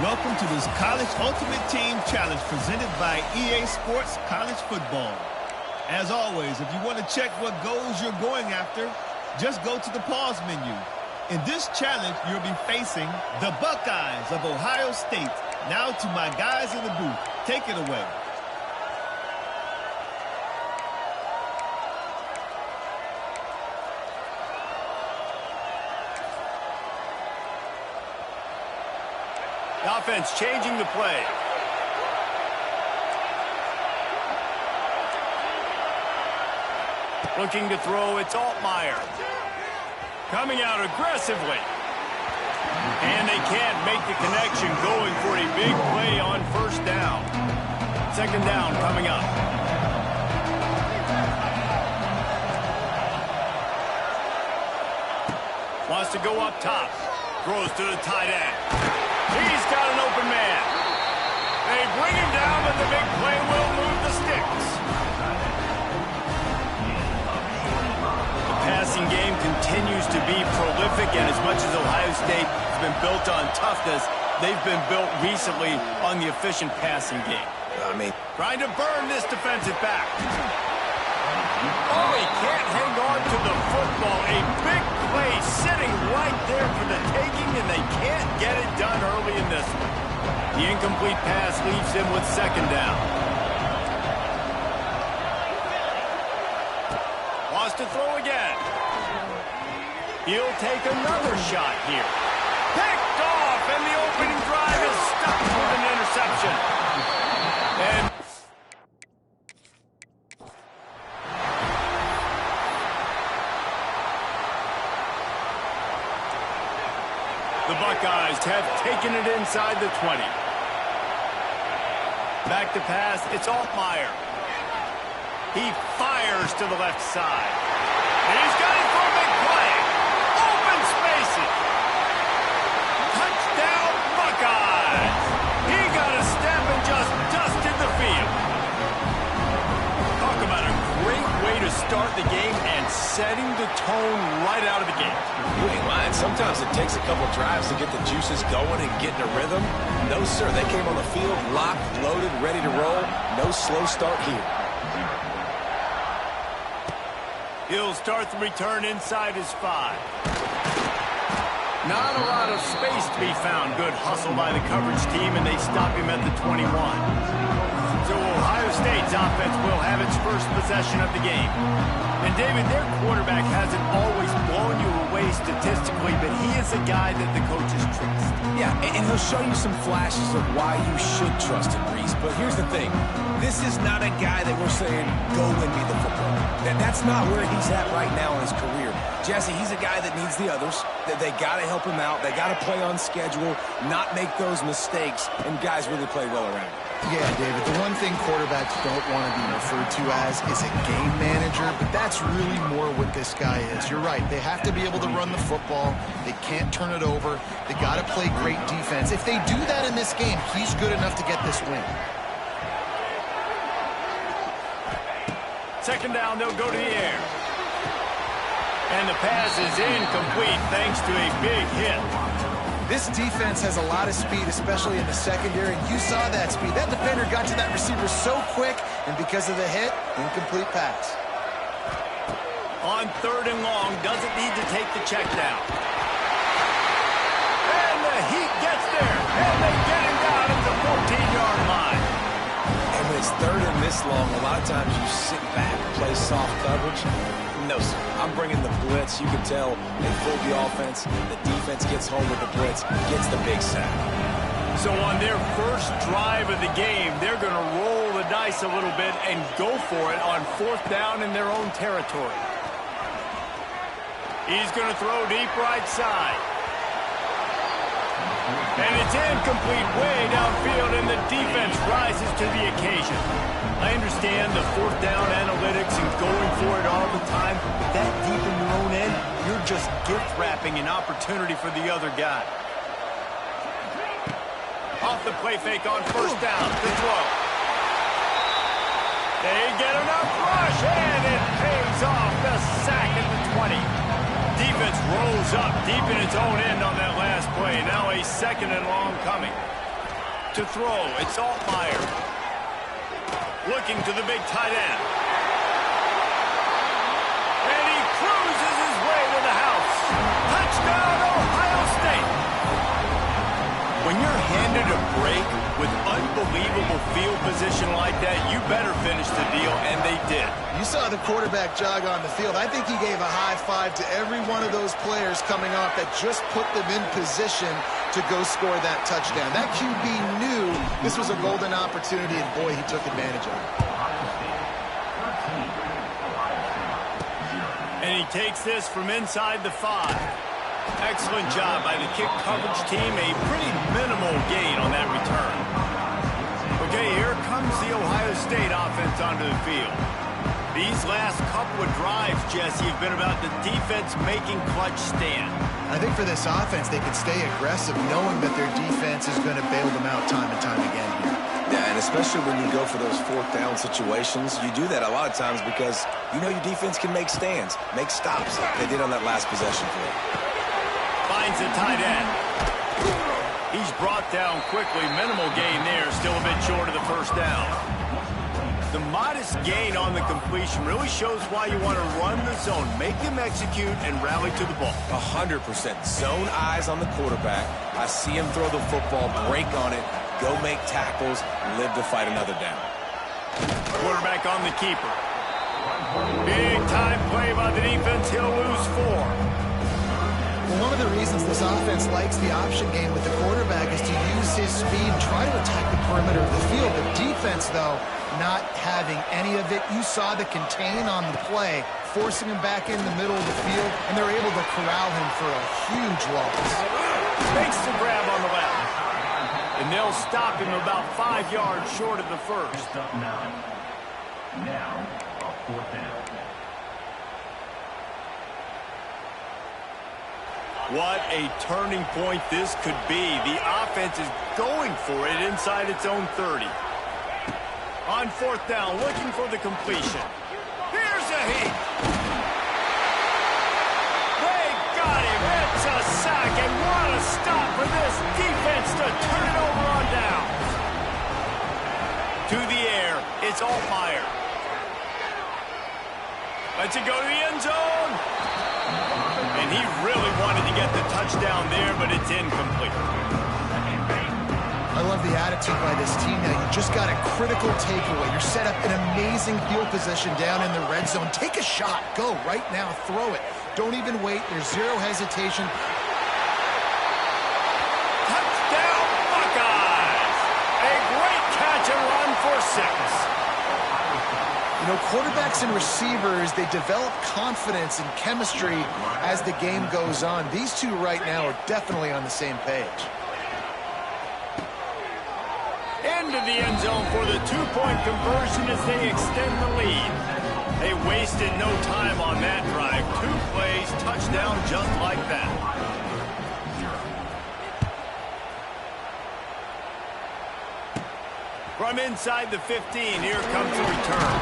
Welcome to this College Ultimate Team Challenge presented by EA Sports College Football. As always, if you want to check what goals you're going after, just go to the pause menu. In this challenge, you'll be facing the Buckeyes of Ohio State. Now to my guys in the booth. Take it away. The offense changing the play. Looking to throw, it's Altmaier. Coming out aggressively. And they can't make the connection, going for a big play on first down. Second down coming up. Wants to go up top. Throws to the tight end. He's got an open man. They bring him down, but the big play will move the sticks. The passing game continues to be prolific, and as much as Ohio State has been built on toughness, they've been built recently on the efficient passing game. Trying to burn this defensive back. Oh, he can't hang on to the football. A big play sitting right there for the taking, and they can't get it done early in this one. The incomplete pass leaves him with second down. Wants to throw again. He'll take another shot here. Picked off, and the opening drive is stopped with an interception. And the Buckeyes have taken it inside the 20. Back to pass, it's Altmaier. He fires to the left side. And he's got it for a big play. Open spaces. Touchdown, Buckeyes. He got a step and just dusted the field. Talk about a great way to start the game and setting the tone right out of the gate. You ain't lying. Sometimes it takes a couple drives to get the juices going and get in a rhythm. No, sir. They came on the field locked, loaded, ready to roll. No slow start here. He'll start the return inside his 5. Not a lot of space to be found. Good hustle by the coverage team, and they stop him at the 21. So Ohio State's offense will have its first possession of the game. And David, their quarterback hasn't always blown you away statistically, but he is a guy that the coaches trust. Yeah, and he'll show you some flashes of why you should trust him, Reese. But here's the thing. This is not a guy that we're saying, go win me the football. That's not where he's at right now in his career. Jesse, he's a guy that needs the others. They got to help him out. They got to play on schedule, not make those mistakes, and guys really play well around him. Yeah, David, the one thing quarterbacks don't want to be referred to as is a game manager, but that's really more what this guy is. You're right. They have to be able to run the football. They can't turn it over. They got to play great defense. If they do that in this game, he's good enough to get this win. Second down, they'll go to the air. And the pass is incomplete thanks to a big hit. This defense has a lot of speed, especially in the secondary, and you saw that speed. That defender got to that receiver so quick, and because of the hit, incomplete pass. On third and long, doesn't need to take the check down. And the heat gets there, and they get him down at the 14-yard line. And when it's third and this long, a lot of times you sit back, play soft coverage. No, sir. I'm bringing the blitz. You can tell they fold the offense. The defense gets home with the blitz, gets the big sack. So on their first drive of the game, they're going to roll the dice a little bit and go for it on 4th down in their own territory. He's going to throw deep right side. And it's incomplete way downfield, and the defense rises to the occasion. I understand the 4th down analytics and going for it all the time, but that deep in your own end, you're just gift-wrapping an opportunity for the other guy. Off the play fake on 1st down, the throw. They get enough rush, and it pays off. The sack at the 20. Defense rolls up deep in its own end on that last play. Now a 2nd and long coming. To throw, it's Altmaier. Looking to the big tight end. And he cruises his way to the house. Touchdown, Ohio State. When you're handed a break with unbelievable field position like that, you better finish the deal, and they did. You saw the quarterback jog on the field. I think he gave a high five to every one of those players coming off that just put them in position to go score that touchdown. That QB knew this was a golden opportunity, and boy, he took advantage of it. And he takes this from inside the 5. Excellent job by the kick coverage team. A pretty minimal gain on that return. Okay, here comes the Ohio State offense onto the field. These last couple of drives, Jesse, have been about the defense making clutch stand. I think for this offense, they can stay aggressive knowing that their defense is going to bail them out time and time again here. Yeah, and especially when you go for those 4th down situations, you do that a lot of times because you know your defense can make stands, make stops like they did on that last possession play. Finds the tight end. He's brought down quickly. Minimal gain there. Still a bit short of the 1st down. The modest gain on the completion really shows why you want to run the zone. Make them execute and rally to the ball. 100%. Zone eyes on the quarterback. I see him throw the football, break on it, go make tackles, live to fight another down. Quarterback on the keeper. Big time play by the defense. He'll lose 4. Well, one of the reasons this offense likes the option game with the quarterback is to use his speed and try to attack the perimeter of the field. The defense, though, not having any of it. You saw the contain on the play, forcing him back in the middle of the field, and they're able to corral him for a huge loss. Makes the grab on the left. And they'll stop him about 5 yards short of the 1st. Now, a 4th down. What a turning point this could be. The offense is going for it inside its own 30. On 4th down, looking for the completion. Here's a heat. They got him. It's a sack, and what a stop for this defense to turn it over on down. To the air, it's Altmaier. Lets it go to the end zone. And he really wanted to get the touchdown there, but it's incomplete. I love the attitude by this team now. You just got a critical takeaway. You're set up in amazing field position down in the red zone. Take a shot. Go right now. Throw it. Don't even wait. There's zero hesitation. Touchdown, Buckeyes! A great catch and run for 6. You know, quarterbacks and receivers, they develop confidence and chemistry as the game goes on. These two right now are definitely on the same page. Into the end zone for the 2-point conversion as they extend the lead. They wasted no time on that drive. 2 plays, touchdown just like that. From inside the 15, here comes the return.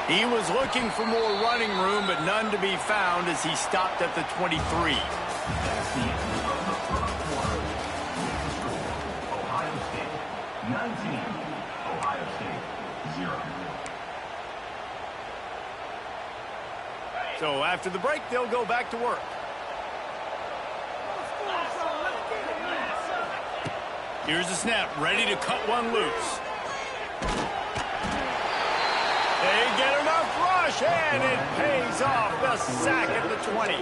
He was looking for more running room, but none to be found as he stopped at the 23. That's the end of the first quarter. Ohio State 19, Ohio State 0. So after the break, they'll go back to work. Here's the snap, ready to cut one loose. They get enough rush, rush, and it pays off. The sack at the 20.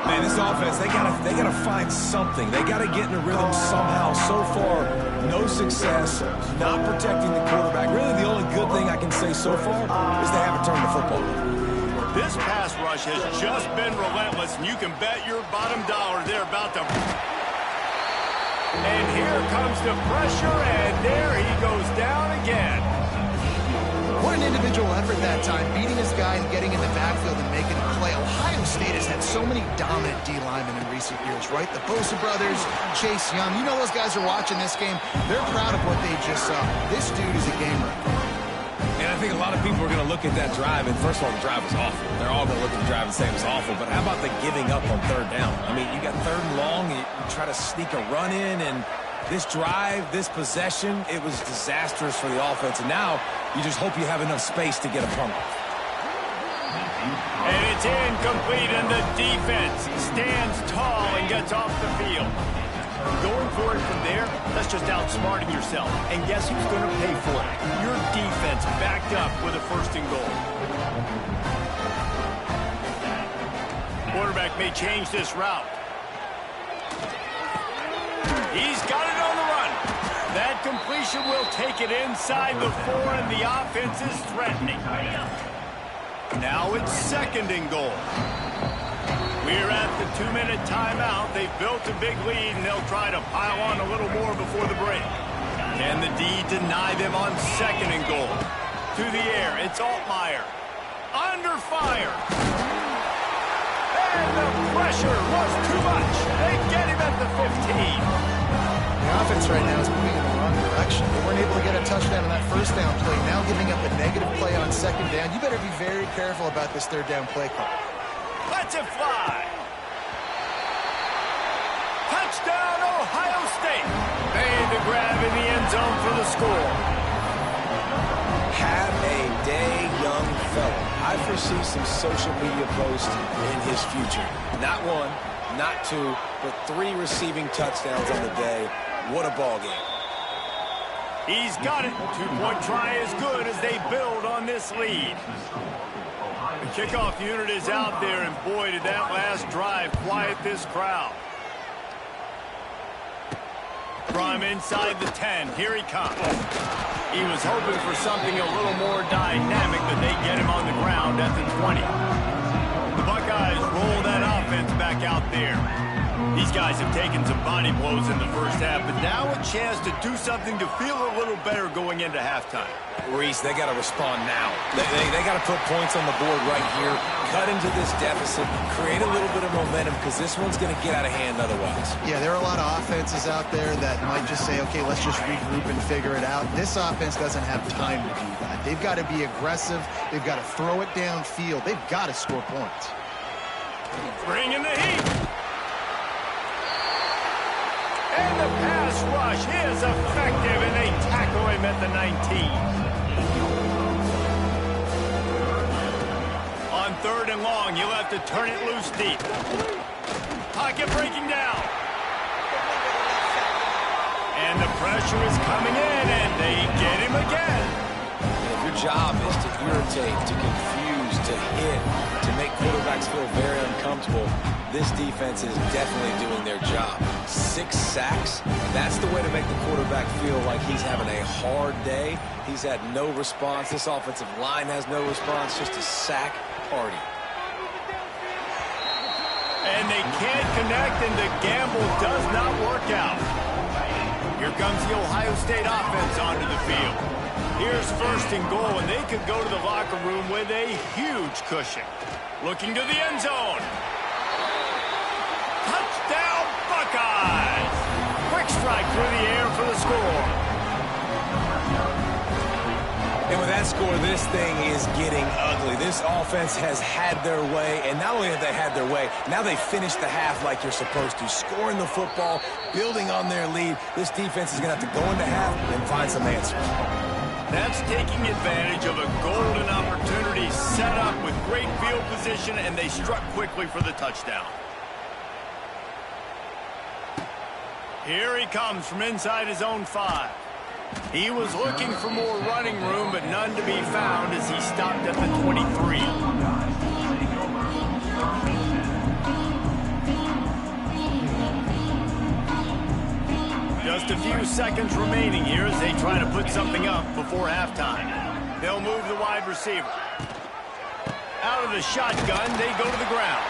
Man, this offense, they gotta find something. They gotta get in a rhythm somehow. So far, no success, not protecting the quarterback. Really, the only good thing I can say so far is they haven't turned the football over. This pass rush has just been relentless, and you can bet your bottom dollar they're about to... And here comes the pressure, and there he goes down again. What an individual effort that time, beating his guy and getting in the backfield and making a play. Ohio State has had so many dominant D-linemen in recent years, right? The Bosa brothers, Chase Young. You know those guys are watching this game. They're proud of what they just saw. This dude is a gamer. And I think a lot of people are going to look at that drive, and first of all, the drive was awful. They're all going to look at the drive and say it was awful, but how about the giving up on third down? I mean, you got third and long, you try to sneak a run in, and this drive, this possession, it was disastrous for the offense, and now you just hope you have enough space to get a punt. And it's incomplete, and the defense stands tall and gets off the field. Going for it from there, that's just outsmarting yourself. And guess who's going to pay for it? Your defense backed up with a first and goal. Quarterback may change this route. He's got it on the run. That completion will take it inside the 4, and the offense is threatening. Now it's second and goal. We're at the 2-minute timeout. They've built a big lead, and they'll try to pile on a little more before the break. Can the D deny them on second and goal? To the air, it's Altmaier. Under fire. And the pressure was too much. They get him at the 15. The offense right now is moving in the wrong direction. They weren't able to get a touchdown on that first down play. Now giving up a negative play on second down. You better be very careful about this third down play call. Lets it fly. Touchdown, Ohio State. Made the grab in the end zone for the score. Have a day, young fella. I foresee some social media posts in his future. Not one, not two, but 3 receiving touchdowns on the day. What a ball game. He's got it. 2-point try is good as they build on this lead. The kickoff unit is out there, and boy, did that last drive quiet this crowd. From inside the 10, here he comes. He was hoping for something a little more dynamic, but they get him on the ground at the 20. The Buckeyes roll that offense back out there. These guys have taken some body blows in the first half, but now a chance to do something to feel a little better going into halftime. Reese, they got to respond now. They got to put points on the board right here, cut into this deficit, create a little bit of momentum, because this one's going to get out of hand otherwise. Yeah, there are a lot of offenses out there that might just say, okay, let's just regroup and figure it out. This offense doesn't have time to do that. They've got to be aggressive. They've got to throw it downfield. They've got to score points. Bring in the heat. And the pass rush is effective, and they tackle him at the 19. On third and long, you'll have to turn it loose deep. Pocket breaking down. And the pressure is coming in, and they get him again. If your job is to irritate, to confuse, to hit, to make quarterbacks feel very uncomfortable, this defense is definitely doing their job. 6 sacks, that's the way to make the quarterback feel like he's having a hard day. He's had no response. This offensive line has no response, just a sack party. And they can't connect, and the gamble does not work out. Here comes the Ohio State offense onto the field. Here's first and goal, and they could go to the locker room with a huge cushion. Looking to the end zone. Touchdown, Buckeyes! Quick strike through the air for the score. And with that score, this thing is getting ugly. This offense has had their way, and not only have they had their way, now they finished the half like you're supposed to, scoring the football, building on their lead. This defense is going to have to go into half and find some answers. That's taking advantage of a golden opportunity set up with great field position, and they struck quickly for the touchdown. Here he comes from inside his own 5. He was looking for more running room, but none to be found as he stopped at the 23. Just a few seconds remaining here as they try to put something up before halftime. They'll move the wide receiver. Out of the shotgun, they go to the ground.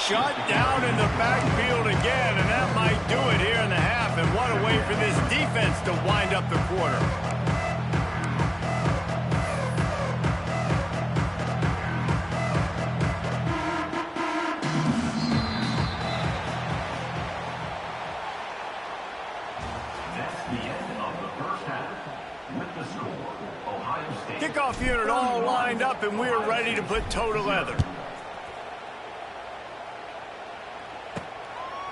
Shut down in the backfield again, and that might do it here in the half. And what a way for this defense to wind up the quarter. That's the end of the first half. With the score, Ohio State. Kickoff unit all lined up, and we're ready to put toe to leather.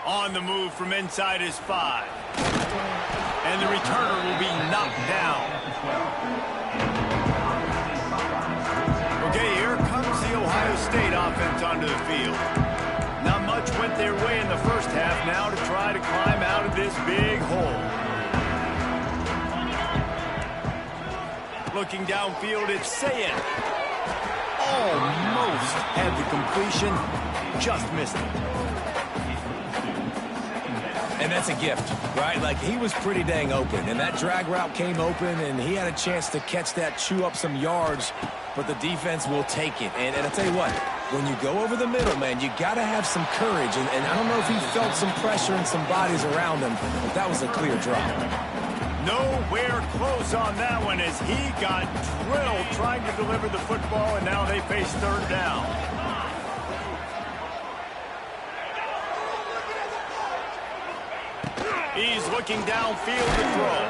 On the move from inside his 5. And the returner will be knocked down. Okay, here comes the Ohio State offense onto the field. Not much went their way in the first half now to try to climb out of this big hole. Looking downfield, it's Sayin. Almost had the completion, just missed it. And that's a gift, right? Like, he was pretty dang open, and that drag route came open, and he had a chance to catch that, chew up some yards, but the defense will take it. And I tell you what, when you go over the middle, man, you got to have some courage, and I don't know if he felt some pressure and some bodies around him, but that was a clear drop. Nowhere close on that one as he got drilled trying to deliver the football, and now they face third down. He's looking downfield to throw.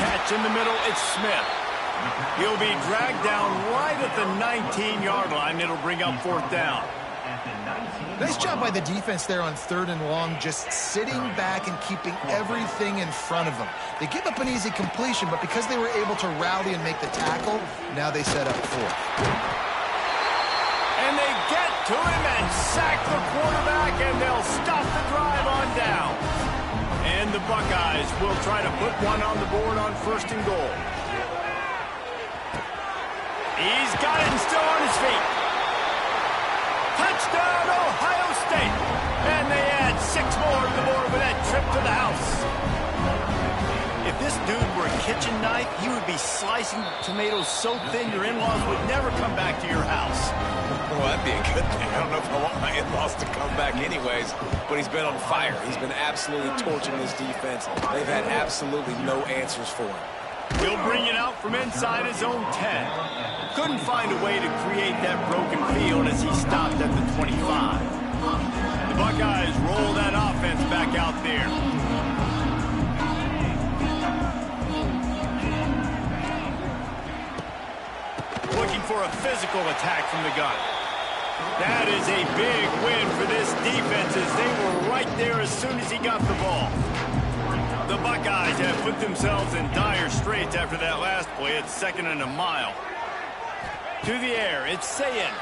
Catch in the middle, it's Smith. He'll be dragged down right at the 19-yard line. It'll bring up fourth down. Nice job by the defense there on 3rd and long, just sitting back and keeping everything in front of them. They give up an easy completion, but because they were able to rally and make the tackle, now they set up 4th. And they get to him and sack the quarterback, and they'll stop the drive on down. And the Buckeyes will try to put one on the board on 1st and goal. He's got it and still on his feet. Touchdown, Ohio State. And they add 6 more to the board with that trip to the house. If this dude were a kitchen knife, he would be slicing tomatoes so thin your in-laws would never come back to your house. Well, that'd be a good thing. I don't know if I want my in-laws to come back anyways, but he's been on fire. He's been absolutely torching this defense. They've had absolutely no answers for him. He'll bring it out from inside his own 10. Couldn't find a way to create that broken field as he stopped at the 25. The Buckeyes roll that offense back out there. Looking for a physical attack from the gun. That is a big win for this defense as they were right there as soon as he got the ball. The Buckeyes have put themselves in dire straits after that last play at 2nd and a mile. To the air, it's Sayin.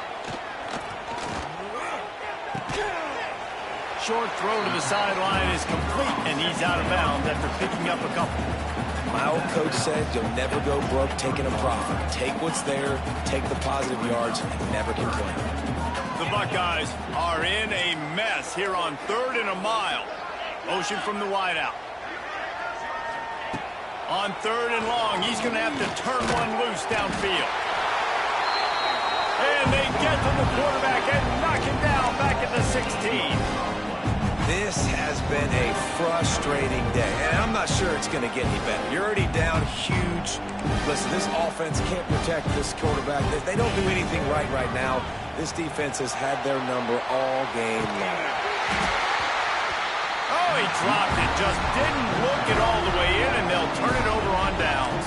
Short throw to the sideline is complete, and he's out of bounds after picking up a couple. My old coach said you'll never go broke taking a profit. Take what's there, take the positive yards, and never complain. The Buckeyes are in a mess here on 3rd and a mile. Motion from the wideout. On 3rd and long, he's going to have to turn one loose downfield. And they get to the quarterback and knock him down back at the 16. This has been a frustrating day, and I'm not sure it's going to get any better. You're already down huge. Listen, this offense can't protect this quarterback. They don't do anything right now. This defense has had their number all game long. Oh, he dropped it. Just didn't look it all the way in, and they'll turn it over on downs.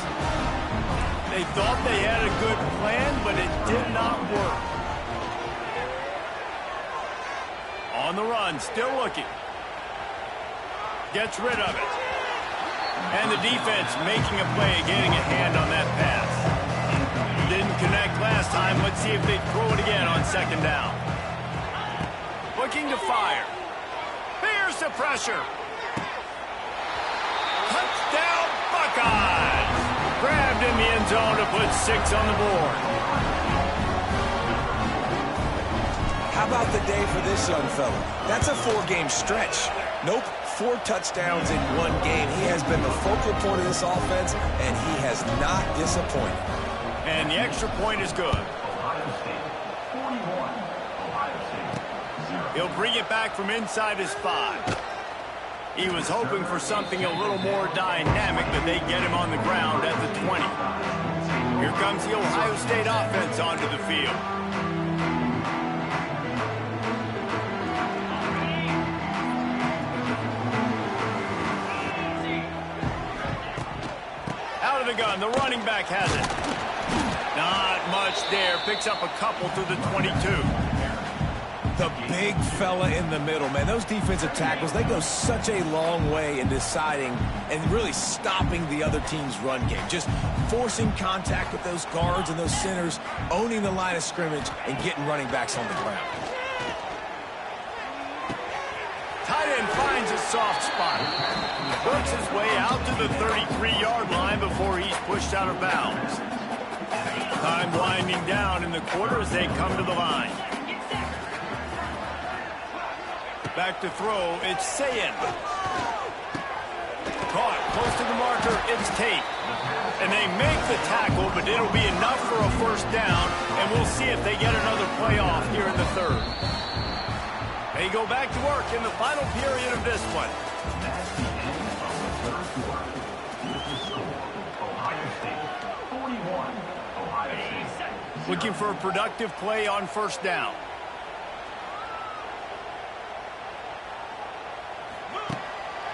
They thought they had a good plan, but it did not work. On the run, still looking. Gets rid of it. And the defense making a play, getting a hand on that pass. Didn't connect last time. Let's see if they throw it again on 2nd down. Looking to fire. Here's the pressure. Touchdown! in the end zone to put 6 on the board. How about the day for this young fella? That's a 4-game stretch. Nope, 4 touchdowns in 1 game. He has been the focal point of this offense, and he has not disappointed. And the extra point is good. Ohio State 41. Ohio State 0. He'll bring it back from inside his 5. He was hoping for something a little more dynamic, but they get him on the ground at the 20. Here comes the Ohio State offense onto the field. Out of the gun, the running back has it. Not much there. Picks up a couple to the 22. The big fella in the middle, man. Those defensive tackles, they go such a long way in deciding and really stopping the other team's run game. Just forcing contact with those guards and those centers, owning the line of scrimmage, and getting running backs on the ground. Tight end finds a soft spot. Works his way out to the 33-yard line before he's pushed out of bounds. Time winding down in the quarter as they come to the line. Back to throw, it's Sayin. Caught, close to the marker, it's Tate. And they make the tackle, but it'll be enough for a first down, and we'll see if they get another play off here in the 3rd. They go back to work in the final period of this one. That's the end of the 3rd quarter. With the score, Ohio State 41. Ohio State 0. Looking for a productive play on first down.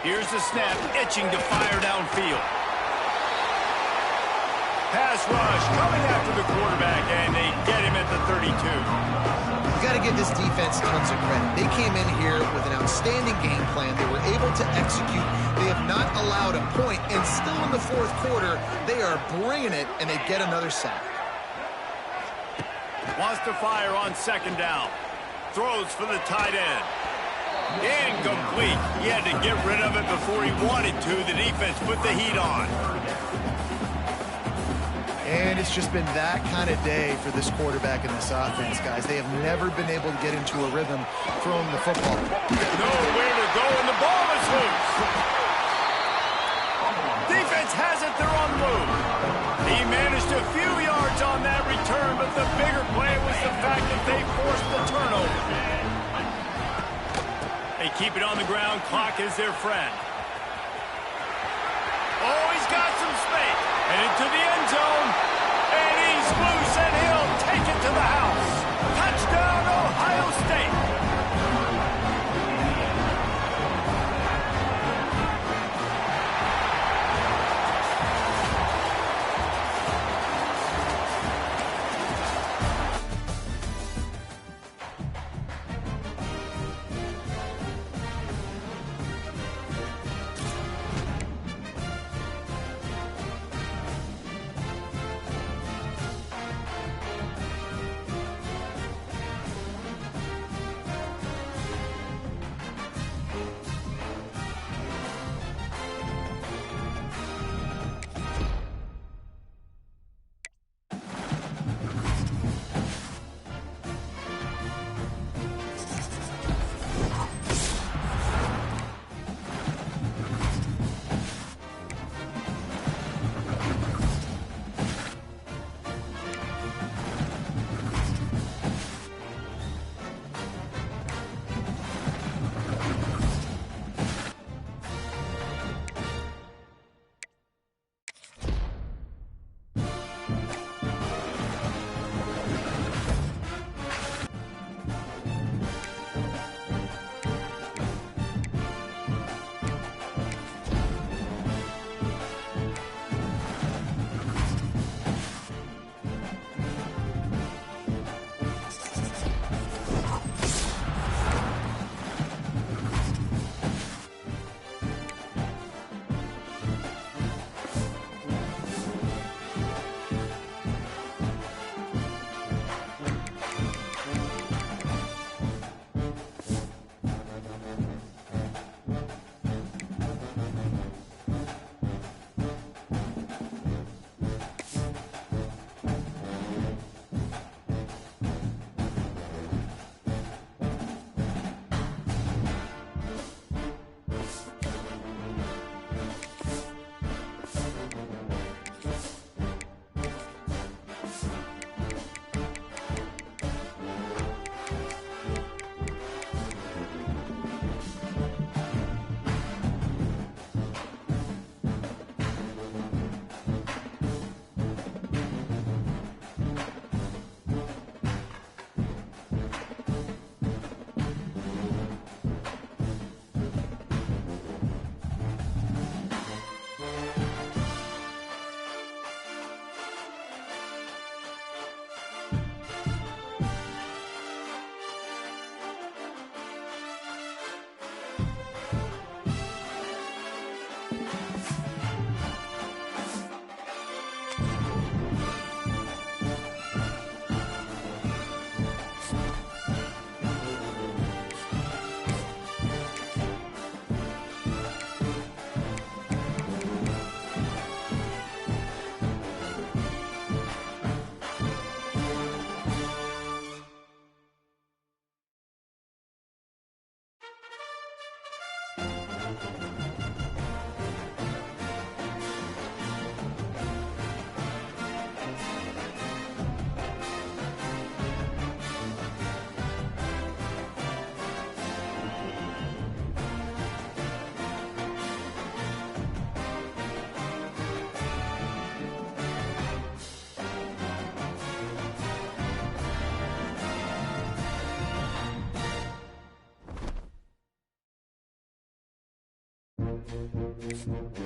Here's the snap, itching to fire downfield. Pass rush coming after the quarterback, and they get him at the 32. You got to give this defense tons of credit. They came in here with an outstanding game plan. They were able to execute. They have not allowed a point, and still in the 4th quarter, they are bringing it, and they get another sack. Wants to fire on 2nd down. Throws for the tight end. Incomplete. He had to get rid of it before he wanted to. The defense put the heat on. And it's just been that kind of day for this quarterback and this offense, guys. They have never been able to get into a rhythm throwing the football. Nowhere to go, and the ball is loose. Defense has it. They're on the move. He managed a few yards on that return, but the bigger play was the fact that they forced the turnover. They keep it on the ground. Clock is their friend. Oh, he's got some space. And into the end zone. And he's loose, and he'll take it to the house. Touchdown, Ohio State. You